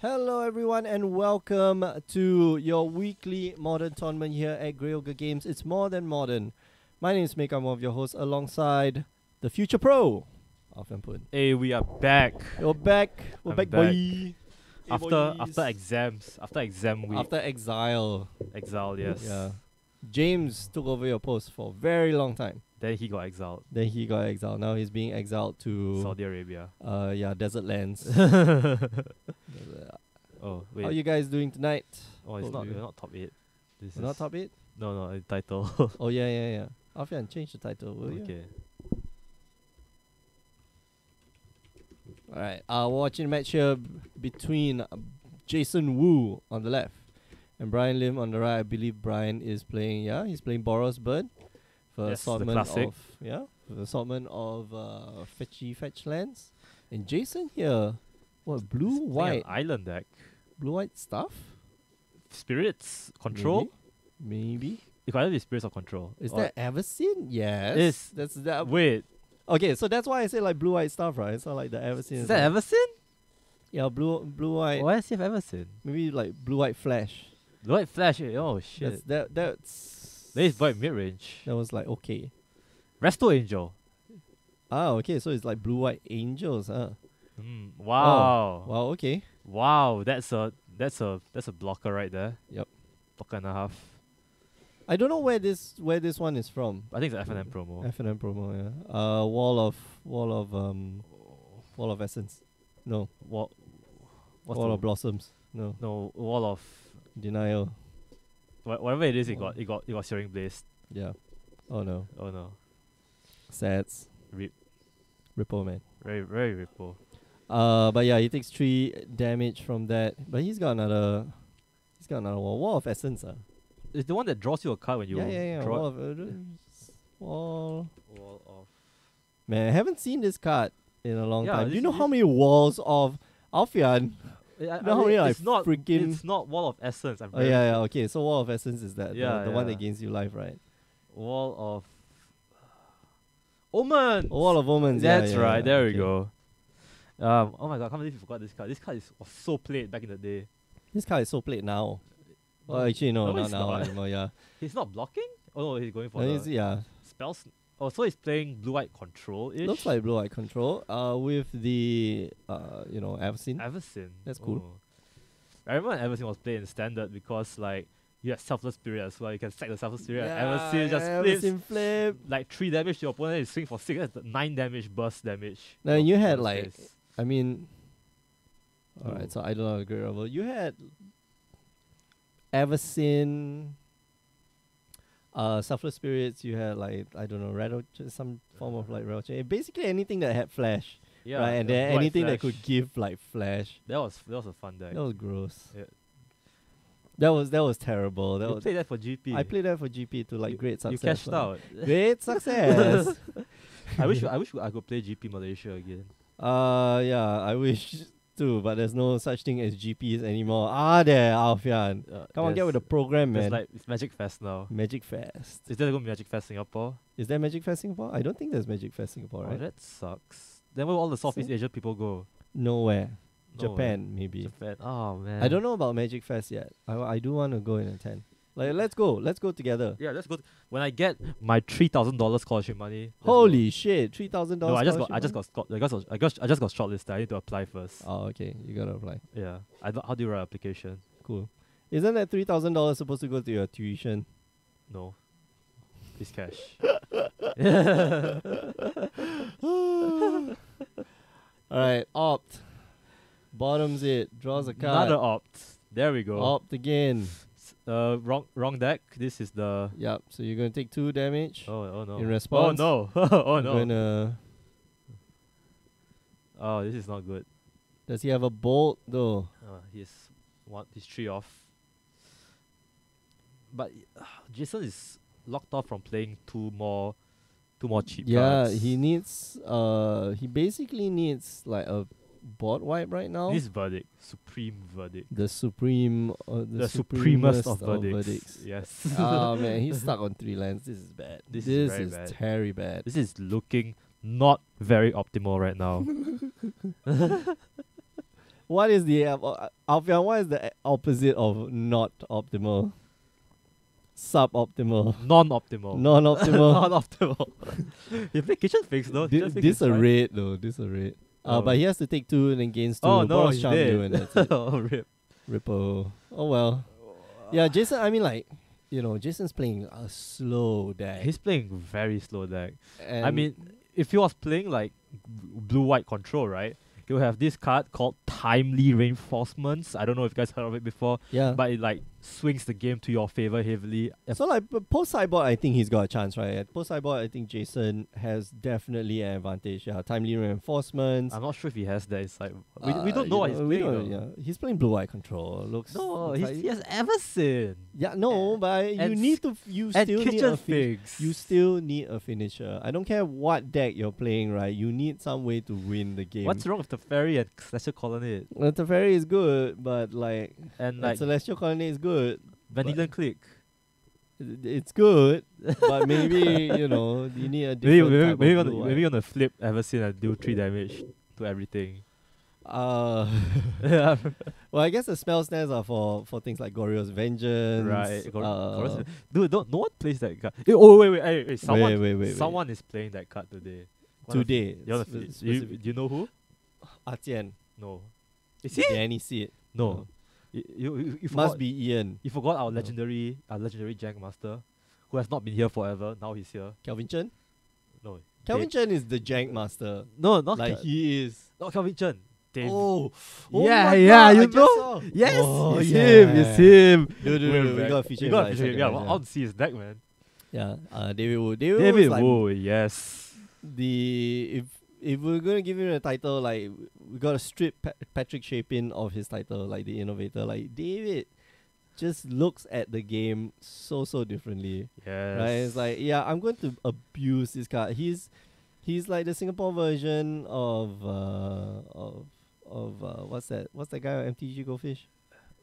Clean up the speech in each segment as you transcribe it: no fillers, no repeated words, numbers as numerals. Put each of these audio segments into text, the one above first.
Hello everyone and welcome to your weekly modern tournament here at Ogre Games. It's more than modern. My name is Mick, I'm one of your hosts alongside the future pro, Alfian Pun. Hey, we are back. We're back. We're I'm back, back. boy. Hey, After boys. exams, after exam week, After exile. exile, yes. Yeah. James took over your post for a very long time. Then he got exiled. Then he got exiled. Now he's being exiled to Saudi Arabia. desert lands. Oh wait. How you guys doing tonight? Oh, it's Hope not. you- We're not top 8. This We're is not top 8? No, title. Oh yeah. Alfian, change the title, will you? Okay. Alright, we're watching a match here between Jason Wu on the left and Brian Lim on the right. I believe Brian is playing, he's playing Boros Bird for Yes, the assortment classic. of fetch lands. And Jason here, what, blue, Playing an white, island deck. blue, white stuff? Spirits control. Maybe. It could either be spirits or control. Is Or- that Everseen? Yes. Is- That's that. Wait, Okay, so that's why I say like blue, white stuff, right? It's not like the Everseen. is that Everson? Yeah, blue, white. Why does he have Everson? Maybe like blue, white flash. Light flash. Oh shit. That's Then he's bright mid range. that was like okay. Resto Angel. Okay, so it's like blue white angels, huh? Wow. Wow, okay. Wow, that's a blocker right there. Yep. Blocker and a half. I don't know where this one is from. I think it's an FNM promo. FNM promo, yeah. Wall of essence. No. What's Wall the of blossoms. No. no wall of Denial. whatever it is? It Oh. got Searing Blaze. Yeah. Oh no. Oh no, Sats. Rip. Ripple man. Very ripple. But yeah, he takes 3 damage from that. But he's got another wall of essence, It's the one that draws you a card when you yeah. draw. Wall. Wall of. Man, I haven't seen this card in a long Yeah, time. Do you this- know how many walls of Alfian? Yeah, know how many, like, it's not freaking- It's not Wall of Essence. I'm Oh very yeah. Okay, so wall of essence is that Yeah, the one that yeah. gains you life, right? Wall of. Omen. Wall of omens. That's yeah, right. yeah, There we okay. go. Oh my god! I can't believe you forgot this card. This card was so played back in the day. This card is so played now. Well, actually, no, No, not it's now not. anymore. Yeah, He's not blocking. Oh no, he's going for No, the it's- yeah. spells. Oh, so he's playing blue white control ish. Looks like blue eye control. With the Avacyn. Everson. That's cool. Oh. I remember when Everson was played in standard because like you had selfless spirit as well. You can sack the selfless spirit. and Everson just flips Avacyn flip. like 3 damage to your opponent. You swing for 6. That's the 9 damage burst damage. No, of you had bonus like phase. I mean, Ooh. alright. So I don't know a great level. You had Avacyn, selfless spirits. You had like I don't know, rattle, some form of like rattle chain. Basically anything that had flash, Yeah, right? And the then blue white anything that flash. could give like flash. That was a fun deck. That was gross. Yeah. That was terrible. That You was. played that for GP. I played that for GP to like You- great You success. cashed lah. out. Great success. I wish I could play GP Malaysia again. Yeah, I wish too, but there's no such thing as GPs anymore. There, Alfian. Come on, get with the program, There's man. like it's Magic Fest now. Magic Fest. Is there going to be Magic Fest Singapore? Is there Magic Fest Singapore? I don't think there's Magic Fest Singapore, Oh, right? that sucks. Then where will all the Southeast See? Asian people go? Nowhere. Nowhere. Japan, maybe. Japan. Oh man. I don't know about Magic Fest yet. I do want to go and attend. Like, let's go together. Yeah, let's go. When I get my $3,000 scholarship money. let's Holy shit, $3,000. go. No, I just got shortlisted. I need to apply first. Oh, okay. You gotta apply. Yeah. How do you write an application? Cool. Isn't that $3,000 supposed to go to your tuition? No. It's cash. Alright, opt. Bottoms it. Draws a card. Another opt. There we go. Opt again. Wrong deck. This is the. Yep. So you're gonna take 2 damage. Oh no. In response, Oh no. Oh I'm no. gonna. Oh, this is not good. Does he have a bolt though? He's 3 off. But Jason is locked off from playing two more cheap Yeah, cards. he needs. He basically needs like a board wipe right now. This verdict, supreme verdict, The supreme. the supremest of verdicts. verdicts. Yes. Oh man, he's stuck on 3 lands. This is bad. This is very bad. very bad. This is looking not very optimal right now. What is the Alfian? What is the opposite of not optimal? Suboptimal. Non-optimal. Non-optimal. Non-optimal. You play kitchen fix though. This a raid though. This a raid. But he has to take 2 and then gains 2. Oh no, Boros he charm you did. and that's it. Oh rip. Ripple. Oh well. Yeah, Jason. I mean, like, Jason's playing a slow deck. He's playing very slow deck. And I mean, if he was playing like blue-white control, right? He'll have this card called Timely Reinforcements. I don't know if you guys heard of it before, yeah. but it like swings the game to your favor heavily. So like post sideboard, I think he's got a chance, right? At post sideboard, I think Jason has definitely an advantage. Yeah, timely reinforcements. I'm not sure if he has that inside. We don't know what he's we playing. don't- though. Yeah, he's playing blue eye control. Looks No, looks he has Everson. yeah, no, but you and need to you And still need kitchen a figs. you still need a finisher. I don't care what deck you're playing, right? You need some way to win the game. What's wrong with the fairy and Celestial Colonnade? Well, Teferi is good, but like And like Celestial Colony is good. Vanilla Click. It's good, but maybe you need a different Maybe type of blue maybe eye. on the flip Everson and do 3 damage to everything. Yeah. Well, I guess the spell stands are for things like Goryo's Vengeance. Right. Uh, Dude, no one plays that card. Oh wait, someone wait. someone is playing that card today. Today. You wanna do you know who? Atian. No. Is he? Danny see it. No. You Must forgot, be Ian. you forgot our No. legendary Jank Master, who has not been here forever. Now he's here. Kelvin Chen? No. Kelvin Chen is the jank master. No, not Like he is. not Calvin Chen. Dave. Oh Yeah, my yeah, God, you I just know. saw. Yes, Oh, it's yeah. him. It's him. Dude, We're we back. got to feature We him. got like to feature him. second, Yeah, right? I want to see his deck, man. Yeah. David Wu. David Wu David is like Wu, yes. if we're gonna give him a title, like we gotta strip Patrick Chapin of his title, like the innovator. Like David just looks at the game so differently. Yes. Right? It's like, yeah, I'm going to abuse this card. He's like the Singapore version of what's that? What's that guy on MTG Goldfish?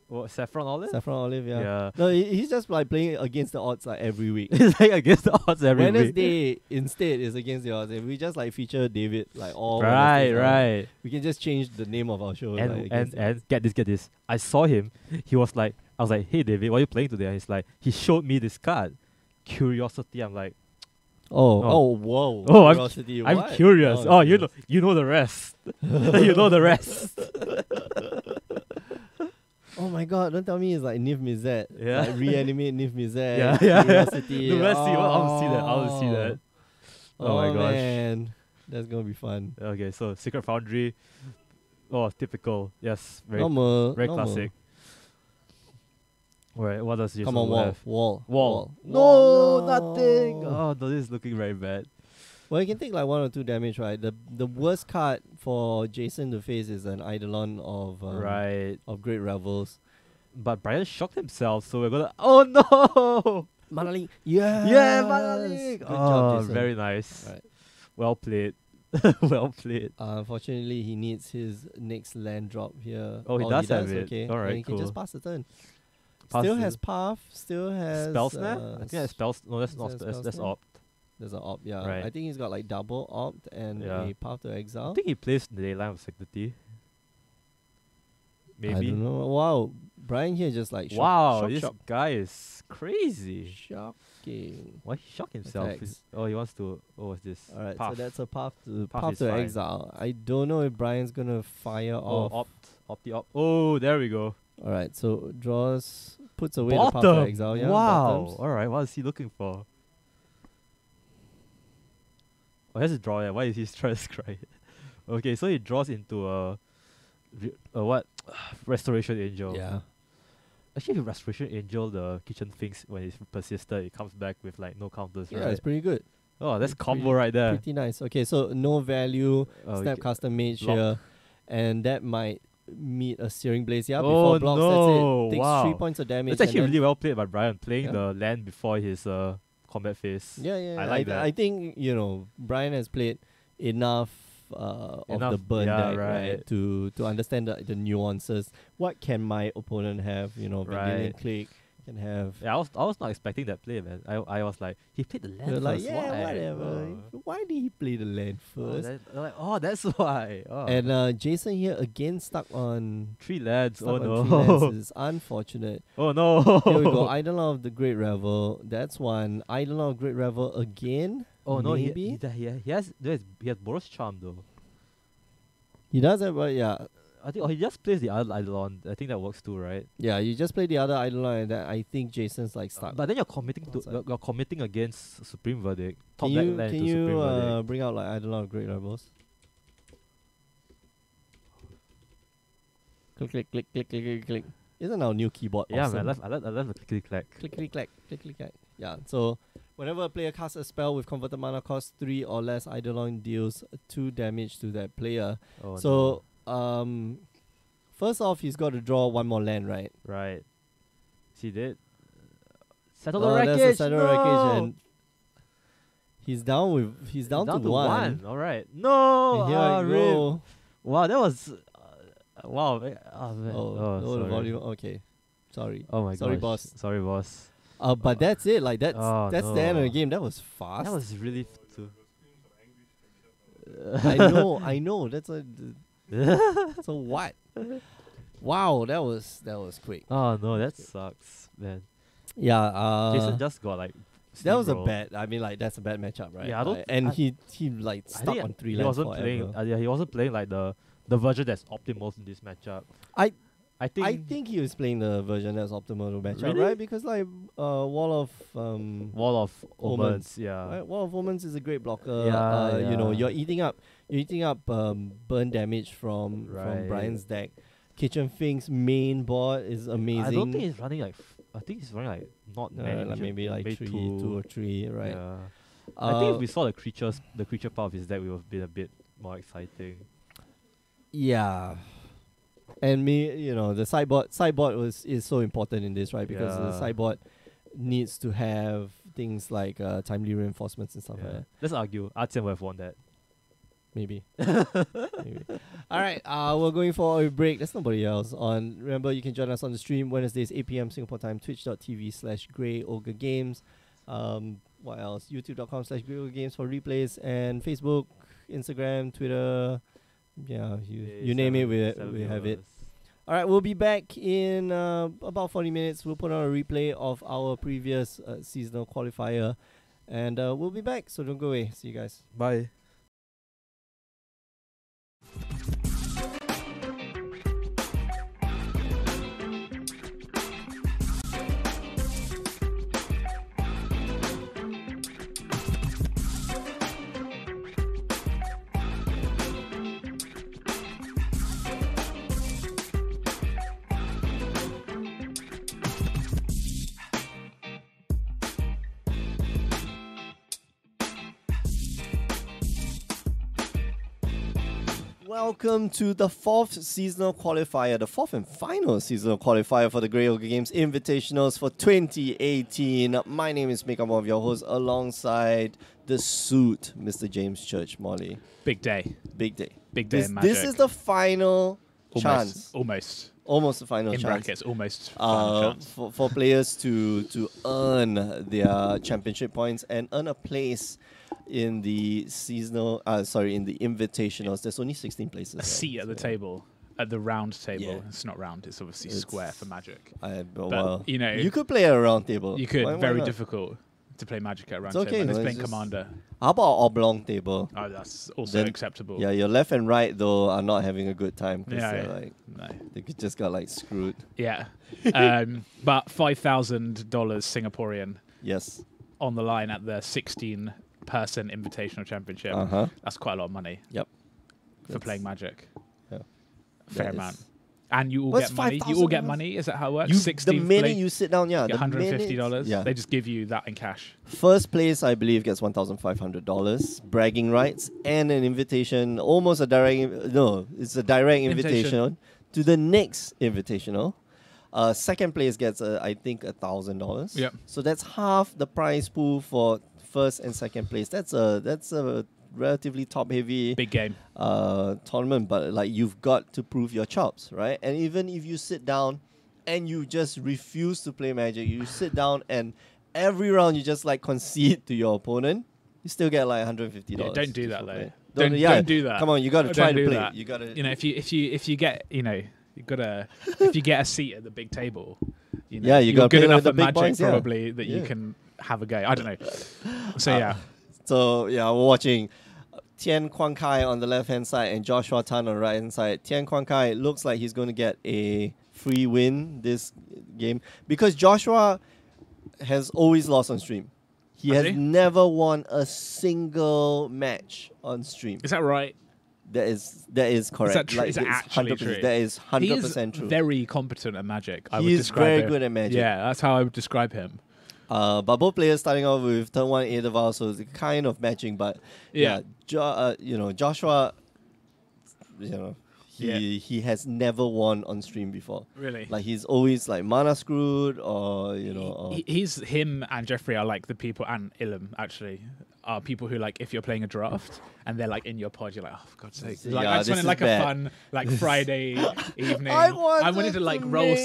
What, Saffron Olive? Saffron Olive, yeah. Yeah. No, he's just like playing against the odds like every week. It's like against the odds every week. Wednesday instead is against the odds. If we just like feature David like all Right, Wednesdays, right. we can just change the name of our show. like, And against it. and get this. I saw him. He was like, I was like, hey David, what are you playing today? And he's like, he showed me this card, Curiosity. I'm like, whoa. Oh, I'm Curiosity, I'm what? curious. Oh, you curious. know the rest. You know the rest. Oh my god, don't tell me it's like Niv Mizzet. Yeah. Like reanimate Niv Mizzet. Yeah. Curiosity. The rest, I want to see that. I want to see that. Oh my gosh. Man. That's gonna be fun. Okay, so Secret Foundry. Oh, typical. Yes, very Normal. classic. Alright, what does Jason Come on, Wu wall. have? Wall. Wall. Wall. No, nothing. Oh, no, this is looking very bad. Well, you can take like 1 or 2 damage, right? The worst card for Jason to face is an Eidolon Right. of Great Revels. But Brian shocked himself, so we're gonna. Oh no! Manali. Yeah. Yeah, Manalik! Good Oh, job, Jason. very nice. Right. Well played. Well played. Unfortunately, he needs his next land drop here. Oh, he does have it. Okay. Alright, then he can just cool. pass the turn. Pass Still the- has Path. Still has Spell Snap? I think that's spell. No, that's is not. that That's spell snap? opt. There's an opt, yeah. Right. I think he's got like double opt and Yeah. a Path to Exile. I think he plays the Leyline of Sanctity. I Maybe. don't know. Wow. Brian here just like Wow, shock, this shock, guy is crazy. shocking. Why he shocked himself? Attacks. Oh, he wants to. Oh, what's this? Alright, Path. so that's a Path Path is to fine. Exile. I don't know if Brian's gonna fire Oh, off. opt. Oh, there we go. Alright, so puts away the Path to Bottom. Exile. Yeah, Wow. bottoms. All right. What is he looking for? Oh, here's a draw. Yeah. Why is he trying to scry it? Okay, so he draws into a what? Restoration Angel. Yeah. Actually, if Restoration Angel, the kitchen thinks when it's persisted, it comes back with like no counters, Yeah, right? it's pretty good. Oh, that's pretty- combo right there. Pretty nice. Okay, so no value, Oh, snap okay. custom mage Block. here, and that might meet a Searing Blaze. Yeah, Oh, before blocks, no, that's it. Takes wow. 3 points of damage. It's actually and then- really well played by Brian, playing Yeah. the land before his combat phase. Yeah. I like that. I think Brian has played enough of the Enough, burn yeah, deck, right, right. to understand the nuances. What can my opponent have? Right. Vendilion Click, can have. Yeah, I was not expecting that play, man. I was like, he played the land You're first. like, yeah, why? whatever. Why did he play the land Oh, first? that's why. Oh. And Jason here again stuck on 3 lands. stuck Oh on no. 3 lands. It's unfortunate. Oh no. Here we go. Idol of the Great Revel. That's one. Idol of Great Revel again. Oh no. Maybe He has Boros Charm though. he does have, but yeah. I think he just plays the other Eidolon. I think that works too, right? Yeah, you just play the other Eidolon, and I think Jason's like stuck. But then you're committing outside. you're committing against Supreme Verdict. Top Can deck you land can to you Supreme Verdict. bring out like Eidolon of Great Rebels? Click click click click click click click. Isn't our new keyboard Yeah, awesome? man. I love the clickety clack. Click click clack click click clack. Yeah. So whenever a player casts a spell with converted mana cost 3 or less, Eidolon deals 2 damage to that player. Oh, So first off, he's got to draw 1 more land, right? no. Right. See that? Settle Oh, the wreckage. that's the settle no! wreckage, and he's down to 1. All right. No. And here I rip. go. Wow, that was. Wow. Oh, man. Oh, lower the sorry. volume. Okay, sorry. Oh my god. Sorry, boss. Sorry, boss. But that's it. Like that's Oh, that's the end of the no. game. That was fast. That was really. I know. That's a. So what? Wow, that was quick. Oh no, that sucks, man. Yeah. Jason just got like. That was a steamrolled. bad. I mean, like that's a bad matchup, right? Yeah, I don't Like, thi- and I- he like I stuck think on 3 he lands wasn't forever. playing. Yeah, he wasn't playing like the version that's optimal in this matchup. I think. I think he was playing the version that's optimal to matchup, Really? right? Because like Wall of Wall of Omens, Omens, yeah. right? Wall of Omens is a great blocker. Yeah, You know, yeah. you're eating up burn damage from Right. Brian's deck. Kitchen Fink's main board is amazing. I don't think he's running like. I think he's running like not many. like maybe like maybe 2 or 3, right? Yeah. I think if we saw the creature part of his deck, we would have been a bit more exciting. Yeah. And the sideboard is so important in this, right? Because the Yeah. sideboard needs to have things like timely reinforcements and stuff like that. Let's argue. Artian would have won that. Maybe. Maybe. All right. We're going for a break. There's nobody else on. Remember, you can join us on the stream Wednesdays 8 p.m. Singapore time. Twitch.tv/Grey Ogre Games. What else? YouTube.com/Grey Ogre Games for replays, and Facebook, Instagram, Twitter. Yeah, you name it, we have it. All right, we'll be back in about 40 minutes. We'll put on a replay of our previous seasonal qualifier, and we'll be back. So don't go away. See you guys. Bye. Welcome to the 4th seasonal qualifier, the 4th and final seasonal qualifier for the Grey Ogre Games Invitationals for 2018. My name is Mick. I'm one of your hosts alongside the suit, Mr. James Church Molly. Big day. Big day. Big day This, in Magic. this is the final chance. Almost. Almost the final In chance. brackets, almost. Final chance. For players to earn their championship points and earn a place in the seasonal, in the invitationals. There's only 16 places. A seat at the table, at the round table. Yeah. It's not round, it's obviously It's- square for Magic. Well, you know, you could play at a round table. You could. Why Very not? difficult to play Magic at a round It's okay, table. no, Unless it's playing just- Commander. How about oblong table? Oh, that's also Then- acceptable. Yeah, your left and right though are not having a good time because Yeah, they're yeah. like No. they just got like screwed. Yeah. But $5,000 Singaporean Yes. on the line at the 16-person Invitational Championship. That's quite a lot of money. Yep. For That's- playing Magic. Yeah. Fair That amount. is- And you all What's get money. You all get $5,000? money. Is that how it works? You, 16th the minute place, you sit down, yeah, get the $150. minute- Yeah. They just give you that in cash. First place, I believe, gets $1,500 bragging rights and an invitation, almost a direct. No, it's a direct invitation to the next invitational. Second place gets, I think, $1,000. Yep. So that's half the prize pool for first and second place. That's a relatively top heavy Big game. tournament, but like you've got to prove your chops, right? And even if you sit down and you just refuse to play Magic. You sit down and every round you just like concede to your opponent. You still get like $150. Yeah, don't do that though. Don't do that. Come on, you got to try to play. That. You got to. You know, if you get, you know, you gotta if you get a seat at the big table, you know, you you're got good enough the at big Magic boys, probably that you can have a go. I don't know. So yeah. So yeah, we're watching Tian Kuang Kai on the left hand side and Joshua Tan on the right hand side. Tian Kuang Kai looks like he's going to get a free win this game because Joshua has always lost on stream. He has never won a single match on stream. Is that right? That is correct. Is that true? Like, is that actually true? That is 100% true. Very competent at Magic. He's very good at Magic. Yeah, that's how I would describe him. But both players starting off with turn 1 Aetherval, so it's kind of matching. But Joshua, he has never won on stream before. Really? Like he's always like mana screwed, or him and Jeffrey are like the people, and Ilum actually are people who like if you're playing a draft and they're like in your pod, you're like, oh for God's sake, like I just wanted like a fun like Friday evening. I wanted to like roll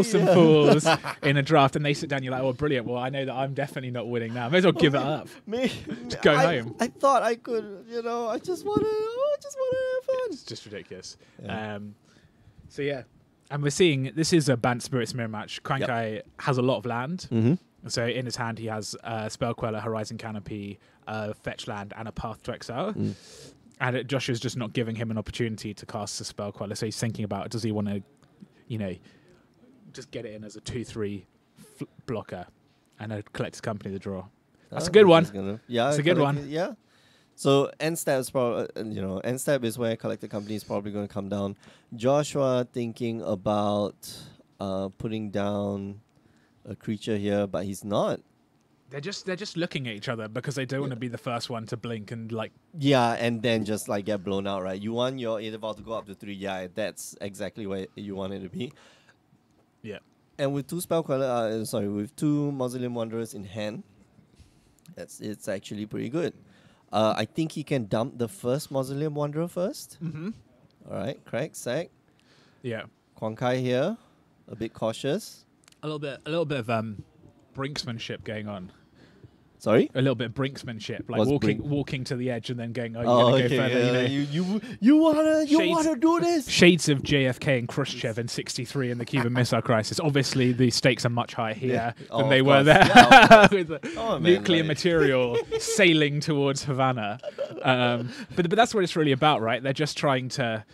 some fools in a draft, and they sit down. You're like, oh brilliant. Well, I know that I'm definitely not winning now. May as well give it up. Just go home. I thought I could, I just want to have fun. It's just ridiculous. Yeah. So yeah, and we're seeing this is a Bant Spirits mirror match. Krankai has a lot of land. Mm-hmm. So in his hand, he has Spell Queller, Horizon Canopy, Fetch Land, and a Path to Exile. And Joshua's just not giving him an opportunity to cast the Spell Queller. So he's thinking about, does he want to, just get it in as a 2/3 blocker and a Collector's Company to draw. That's a good one. It's a good one. Yeah. So end step is probably, end step is where Collector Company is probably going to come down. Joshua thinking about putting down a creature here, but he's not. They're just looking at each other because they don't want to be the first one to blink and like. Yeah, and then just like get blown out, right? You want your Aetherval to go up to 3. Yeah, that's exactly where you want it to be. Yeah. And with 2 Spell Queller, with 2 Mausoleum Wanderers in hand, it's actually pretty good. I think he can dump the first Mausoleum Wanderer first. Mm-hmm. All right, crack, sack. Yeah. Kuang Kai here, a bit cautious. A little bit of brinksmanship going on. Sorry? A little bit of brinksmanship, like walking to the edge and then going, you're gonna go further. You wanna do this? Shades of JFK and Khrushchev in '63 in the Cuban Missile Crisis. Obviously, the stakes are much higher here than they were there. Yeah, with the nuclear material sailing towards Havana. But that's what it's really about, right? They're just trying to.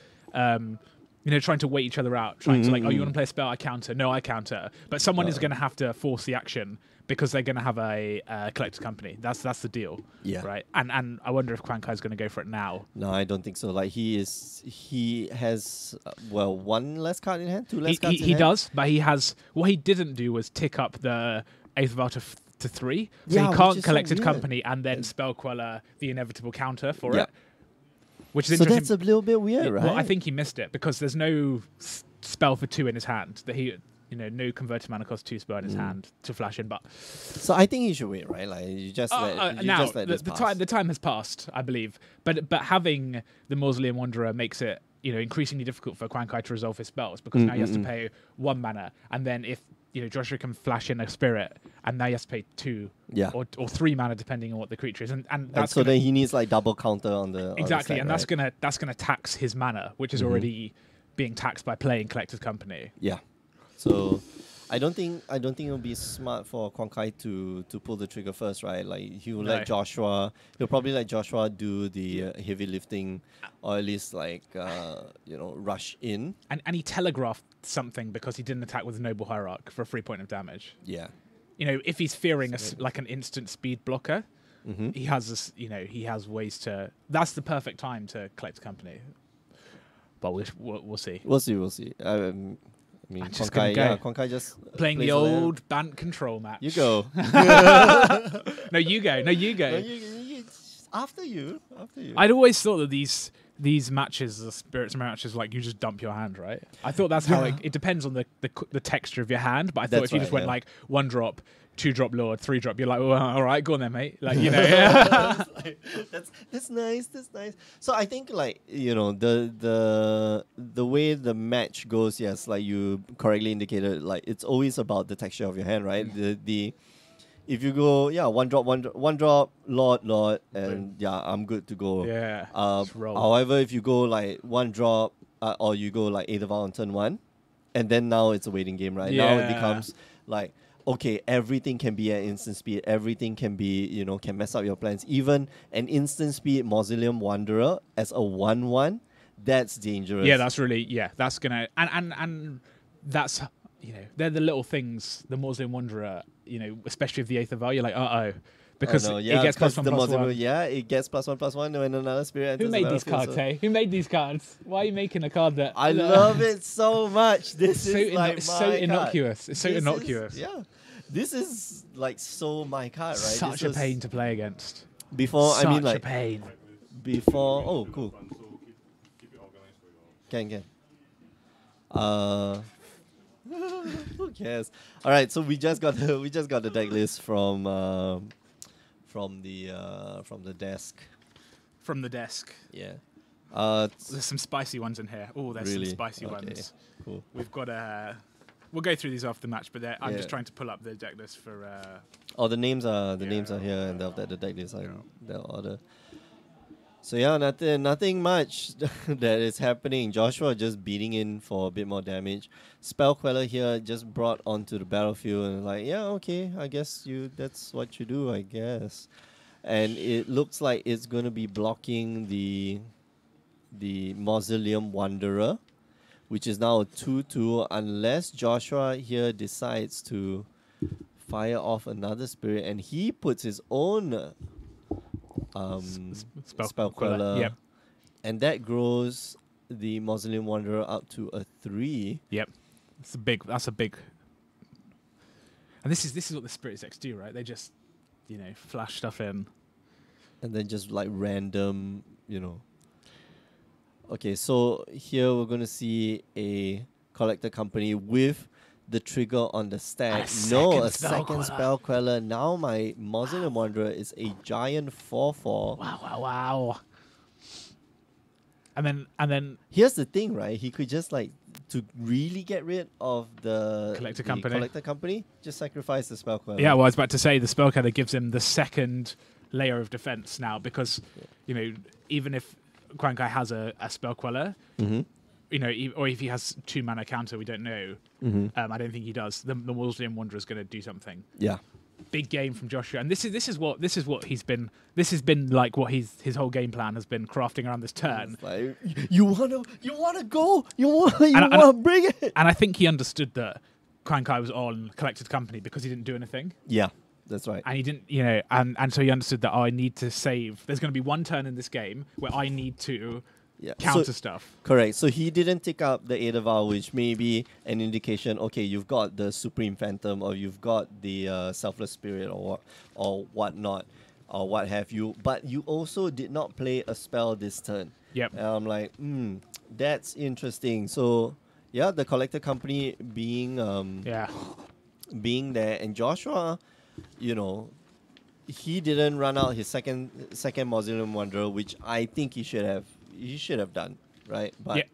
Trying to wait each other out, trying to like, you want to play a spell? I counter. No, I counter. But someone is going to have to force the action because they're going to have a Collector's Company. That's the deal. Yeah. Right. And I wonder if Kuang Kai is going to go for it now. No, I don't think so. Like he has 1 less card in hand, 2 less cards in hand. He does, but he has. What he didn't do was tick up the Aetherval to 3, so he can't Collector's Company and then Spell Queller the inevitable counter for it. Which is interesting. That's a little bit weird, right? Well, I think he missed it because there's no spell for 2 in his hand. That he, no converted mana cost 2 spell in his hand to flash in. But so I think he should wait, right? Like you just let this pass. The time has passed, I believe. But having the Mausoleum Wanderer makes it increasingly difficult for Kuang Kai to resolve his spells because now he has to pay 1 mana, and then if Joshua can flash in a spirit, and now he has to pay 2 or 3 mana depending on what the creature is, and that's so then he needs like double counter on the exactly, on the set, and that's gonna tax his mana, which is already being taxed by playing Collector's Company. Yeah, so I don't think it would be smart for Kuang Kai to pull the trigger first, right? Like he'll probably let Joshua do the heavy lifting, or at least like rush in. And he telegraphed something because he didn't attack with the Noble Hierarch for a 3 point of damage. Yeah. If he's fearing like an instant speed blocker, he has he has ways to. That's the perfect time to collect Company. But we'll see. We'll see. I mean, Kuang Kai just playing the old Bant control match. You go. No, you go. After you. I'd always thought that these these matches, the spirits matches, like you just dump your hand, right? I thought that's how it depends on the texture of your hand, but I thought if you just went like 1 drop, 2 drop Lord, 3 drop, you're like, well, all right, go on then, mate. Like, you know, that's nice. That's nice. So I think like the way the match goes, yes, like you correctly indicated, like it's always about the texture of your hand, right? The if you go, one drop, Lord, and I'm good to go. Yeah. However, if you go like 1 drop, or you go like Aether Vial on turn 1, and then now it's a waiting game, right? Now it becomes like, okay, everything can be at instant speed. Everything can be, can mess up your plans. Even an instant speed Mausoleum Wanderer as a 1/1, that's dangerous. Yeah, that's really, that's gonna, and that's, they're the little things. The Mausoleum Wanderer, especially with the Aether Vial, you're like, because it gets +1/+1. Yeah, it gets +1/+1 when another spirit enters. Who made these cards, hey? Who made these cards? Why are you making a card that... I love it so much. This is like it's so innocuous. It's so innocuous. This is like so my card, right? Such a pain to play against. Such a pain. Before, oh, cool. Can. Who cares? All right, so we just got the deck list from the desk. From the desk. Yeah. There's some spicy ones in here. Oh, there's some spicy ones. Cool. We've got we'll go through these after the match, but I'm just trying to pull up the deck list for. The names are here, and the deck list are the order. So nothing much that is happening. Joshua just beating in for a bit more damage. Spell Queller here just brought onto the battlefield and like, okay, I guess that's what you do, I guess. And it looks like it's gonna be blocking the Mausoleum Wanderer, which is now a 2/2, unless Joshua here decides to fire off another spirit and he puts his own Spell Queller. Yep. And that grows the Mausoleum Wanderer up to a 3. Yep. That's a big. And this is what the Spirit Decks do, right? They just, flash stuff in. And then just like random, Okay, so here we're going to see a collector company with the trigger on the stack. A second Spell Queller. Now my Mausoleum Wanderer is a giant 4/4. Wow. And then here's the thing, right? He could just like, to really get rid of the collector company, just sacrifice the Spell Queller. Yeah, well, I was about to say the Spell Queller gives him the second layer of defense now because, even if Quankai has a Spell Queller, or if he has 2 mana counter, we don't know. I don't think he does. The Mausoleum Wanderer is going to do something. Yeah. Big game from Joshua, and this is what he's been. This has been like what his whole game plan has been crafting around this turn. Like, you wanna go, you wanna bring it. And I think he understood that Quankai was on Collected Company because he didn't do anything. Yeah, that's right. And he didn't, and so he understood that I need to save. There's going to be one turn in this game where I need to counter stuff. Correct. So he didn't take up the Aether Vial, which may be an indication, okay, you've got the Supreme Phantom or you've got the Selfless Spirit or whatnot or what have you. But you also did not play a spell this turn. Yep. And I'm like, that's interesting. So, the Collector Company being there. And Joshua, he didn't run out his second Mausoleum Wanderer, which I think he should have done, right? But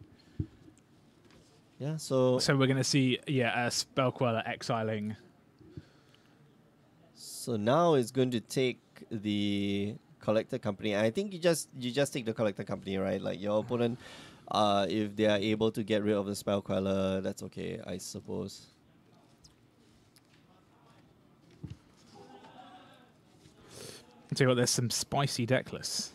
so we're gonna see a Spell Queller exiling. So now it's going to take the Collector Company. I think you just take the Collector Company, right? Like your opponent, if they are able to get rid of the Spell Queller, that's okay, I suppose. I'll tell you what, there's some spicy deck lists.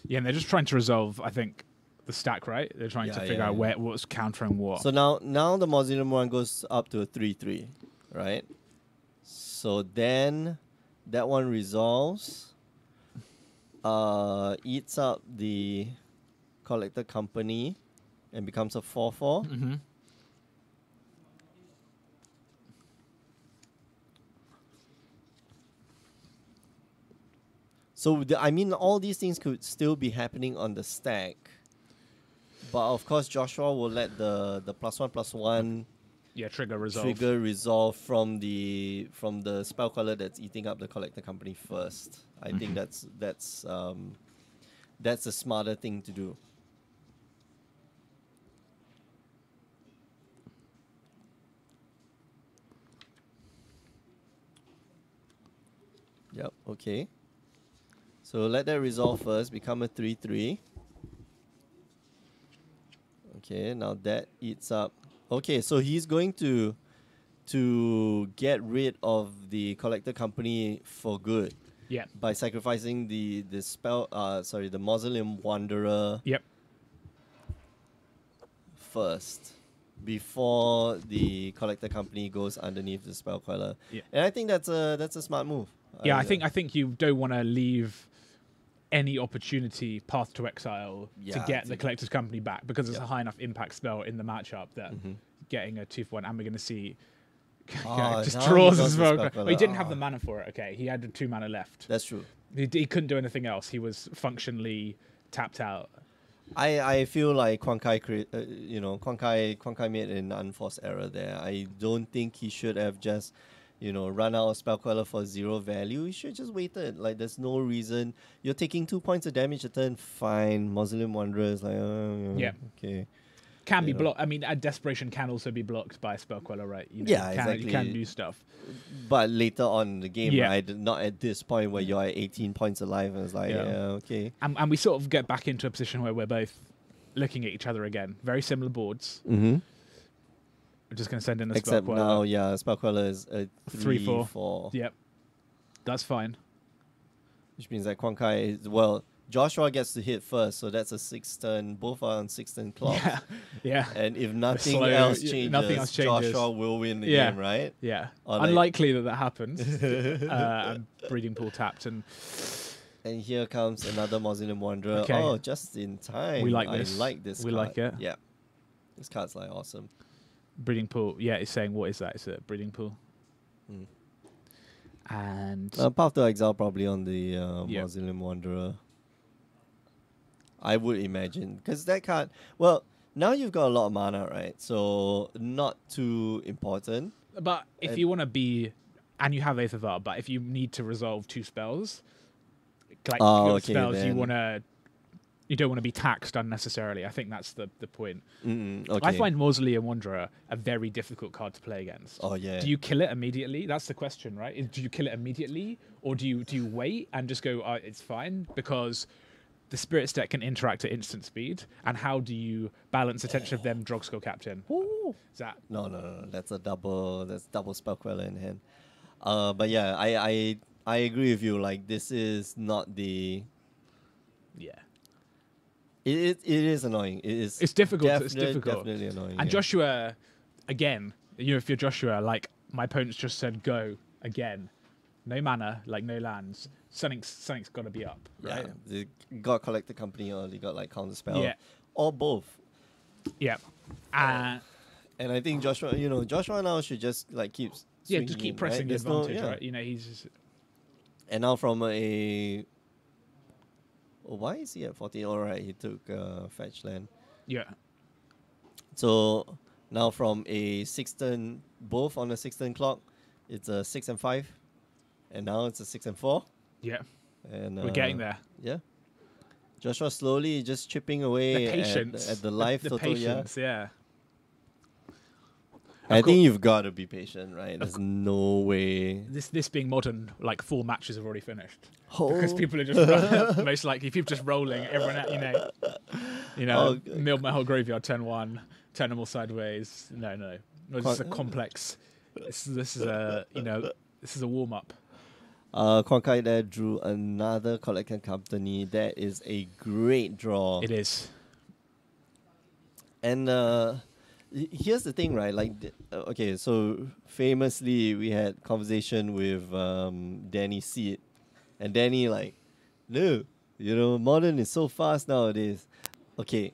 Yeah, and they're just trying to resolve, I think, the stack, right? They're trying to figure out what's countering what. So now the Mausoleum one goes up to a 3/3, right? So then that one resolves, eats up the Collector Company, and becomes a 4/4. Mm-hmm. So I mean, all these things could still be happening on the stack, but of course Joshua will let the +1/+1 trigger resolve from the spell queller that's eating up the collector company first. I think that's a smarter thing to do. Yep. Okay. So let that resolve first. Become a 3/3. Okay. Now that eats up. Okay. So he's going to get rid of the collector company for good. Yeah. By sacrificing the spell. The Mausoleum Wanderer. Yep. First, before the collector company goes underneath the spell queller. Yeah. And I think that's a smart move. Yeah, I think you don't want to leave any opportunity path to exile to get the collector's company back, because it's a high enough impact spell in the matchup that getting a 2/1, and we're going to see just draws as well. Well, he didn't have the mana for it. Okay, he had 2 mana left. That's true. He couldn't do anything else. He was functionally tapped out. I feel like Quan Kai made an unforced error there. I don't think he should have just run out of spell queller for 0 value. He should just waited. Like, there's no reason. You're taking 2 points of damage a turn. Fine. Mausoleum Wanderer is like, okay. Can be blocked. I mean, at desperation can also be blocked by spell queller, right? Exactly. You can do stuff. But later on in the game, right? Not at this point where you're at 18 points alive, and it's like, okay. And we sort of get back into a position where we're both looking at each other again. Very similar boards. Mm-hmm. We're just going to send in a Except spell queller. now, spell queller is a 3/4. Yep. That's fine. Which means that Quan Kai is, Joshua gets to hit first, so that's a 6 turn. Both are on 6 turn clock. Yeah. And if nothing else changes, changes, Joshua will win the game, right? Yeah. Or unlikely that happens. And Breeding Pool tapped, and here comes another Mausoleum Wanderer. Okay. Oh, just in time. We like this. I like this We card. like it. Yeah. This card's like awesome. Breeding Pool. Yeah, it's saying, what is that? It's a Breeding Pool. Mm. And Path to Exile probably on the Mausoleum Wanderer. I would imagine. Because that card... Well, now you've got a lot of mana, right? So, not too important. But if you want to be... And you have Aether Var, but if you need to resolve 2 spells... Like spells, you don't want to be taxed unnecessarily. I think that's the point. Okay. I find Mausoleum Wanderer a very difficult card to play against. Oh, yeah. Do you kill it immediately? That's the question, right? Do you kill it immediately, or do you wait and just go, it's fine? Because the Spirit Step can interact at instant speed, and how do you balance attention of them, Drogskull Captain? Ooh. Is that... No. That's double spell queller in hand. But yeah, I agree with you. Like, this is not the... Yeah. It is annoying. It's difficult. It's difficult. Definitely annoying. And Joshua, again, if you're Joshua, like, my opponent's just said go again. No mana, like no lands. Something's got to be up, right? Yeah, they got Collector Company or they got like Counter Spell. Yeah. Or both. Yeah. And I think Joshua now should just like keep swinging, just keep pressing the advantage, right? He's just... And now from a... why is he at 14? Alright, he took fetch land. Yeah. So now from a 6 turn, both on a 6 turn clock, it's a 6 and 5. And now it's a 6 and 4. Yeah. And we're getting there. Yeah. Joshua slowly just chipping away at the life the total. Patience, yeah. I think you've got to be patient, right? There's no way. This being modern, like 4 matches have already finished because people are just most likely people just rolling. Everyone, milled my whole graveyard turn 1, turn them all sideways. No, this is a complex. This is a warm up. Quan Kai there drew another Collector Company. That is a great draw. It is. And here's the thing, right? Like, okay, so famously we had conversation with Danny Seed, and Danny like, no, modern is so fast nowadays. Okay,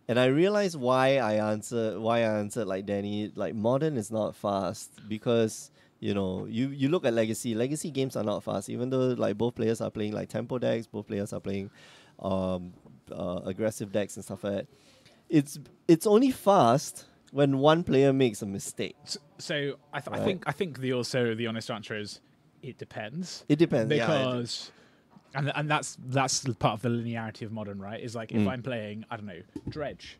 and I realized why I answered like Danny. Like, modern is not fast because you look at Legacy. Legacy games are not fast, even though like both players are playing like tempo decks, both players are playing aggressive decks and stuff like that. It's only fast when one player makes a mistake. So I think the honest answer is it depends. It depends because and that's part of the linearity of Modern, right? Is like if I'm playing, I don't know, Dredge,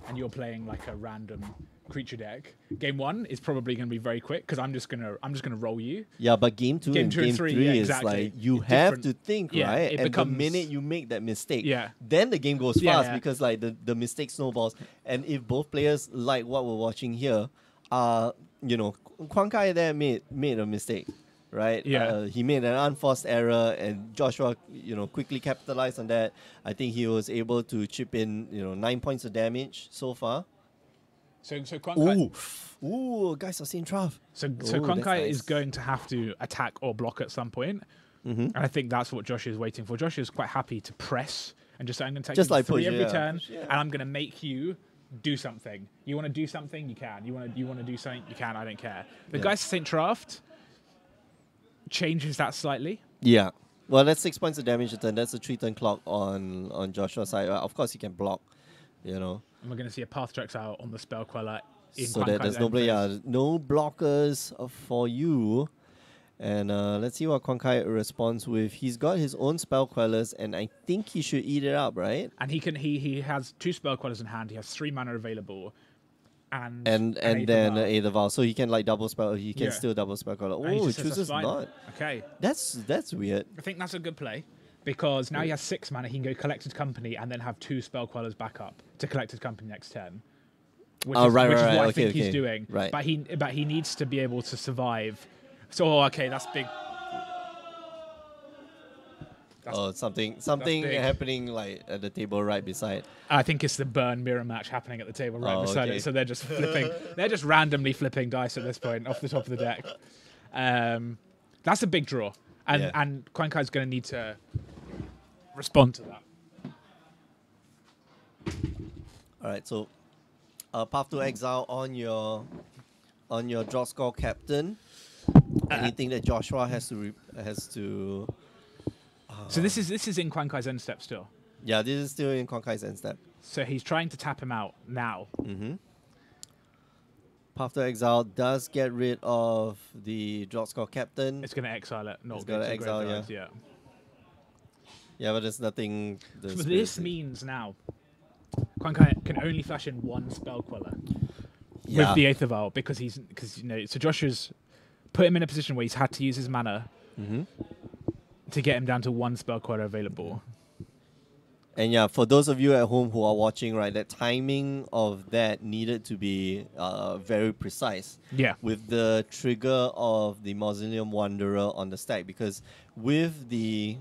and you're playing like a random creature deck, game one is probably going to be very quick because I'm just gonna roll you. Yeah, but game two and game three is exactly. like you It's have different. to think, Yeah, right? it And becomes- the minute you make that mistake, Yeah. then the game goes Yeah, fast yeah. because like the mistake snowballs. And if both players like what we're watching here, Quan Kai there made a mistake, right? Yeah. He made an unforced error, and Joshua, quickly capitalized on that. I think he was able to chip in, 9 points of damage so far. So Quan Kai, Ooh, guys are seeing Trav. so Ooh, Quan that's Kai nice. is going to have to attack or block at some point. And I think that's what Josh is waiting for. Josh is quite happy to press and just say, I'm going to take Just you like 3 push, every yeah. turn, Yeah. and I'm going to make you do something. You want to do something, you can. You want to do something, you can. I don't care. The Yeah. Geist of St. Draft changes that slightly. Yeah. Well, that's 6 points of damage a turn. That's a 3-turn clock on Joshua's side. Of course, he can block, And we're going to see a Path to Exile on the Spell Queller. so that there's no no blockers for you. And let's see what Quan Kai responds with. He's got his own spell quellers, and I think he should eat it up, right? And he has 2 Spell Quellers in hand. He has 3 mana available. And And Aether then Vial. Aether Vial, so he can like double spell. He can Yeah. still double spell queller. And he Oh, just he says, "That's chooses fine." not. Okay. That's weird. I think that's a good play because now he has 6 mana. He can go Collected Company and then have 2 Spell Quellers back up to Collected Company next turn. Which Oh, is, right, which right, is right. what I Okay, think he's okay. doing. Right. But he needs to be able to survive. So okay, that's big. Something big. happening like at the table right beside. I think it's the burn mirror match happening at the table right Oh, beside okay. it. So they're just flipping. They're just randomly flipping dice at this point off the top of the deck. That's a big draw, and Yeah. and Quan Kai's going to need to respond to that. All right, so Path to Exile on your draw score captain. Anything that Joshua has to. So this is in Quan Kai's end step still. Yeah, this is still in Quan Kai's end step. So he's trying to tap him out now. Mm-hmm. Path to Exile does get rid of the draw score captain. It's going to exile it. Not It's gonna to exile, graveyard, yeah. Yeah, but there's nothing. So this means now Quan Kai can only flash in 1 Spell Queller with the Aether Vial because so Josh has put him in a position where he's had to use his mana Mm-hmm. to get him down to 1 Spell Queller available. And yeah, for those of you at home who are watching, right, that timing of that needed to be very precise. Yeah. With the trigger of the Mausoleum Wanderer on the stack, because with the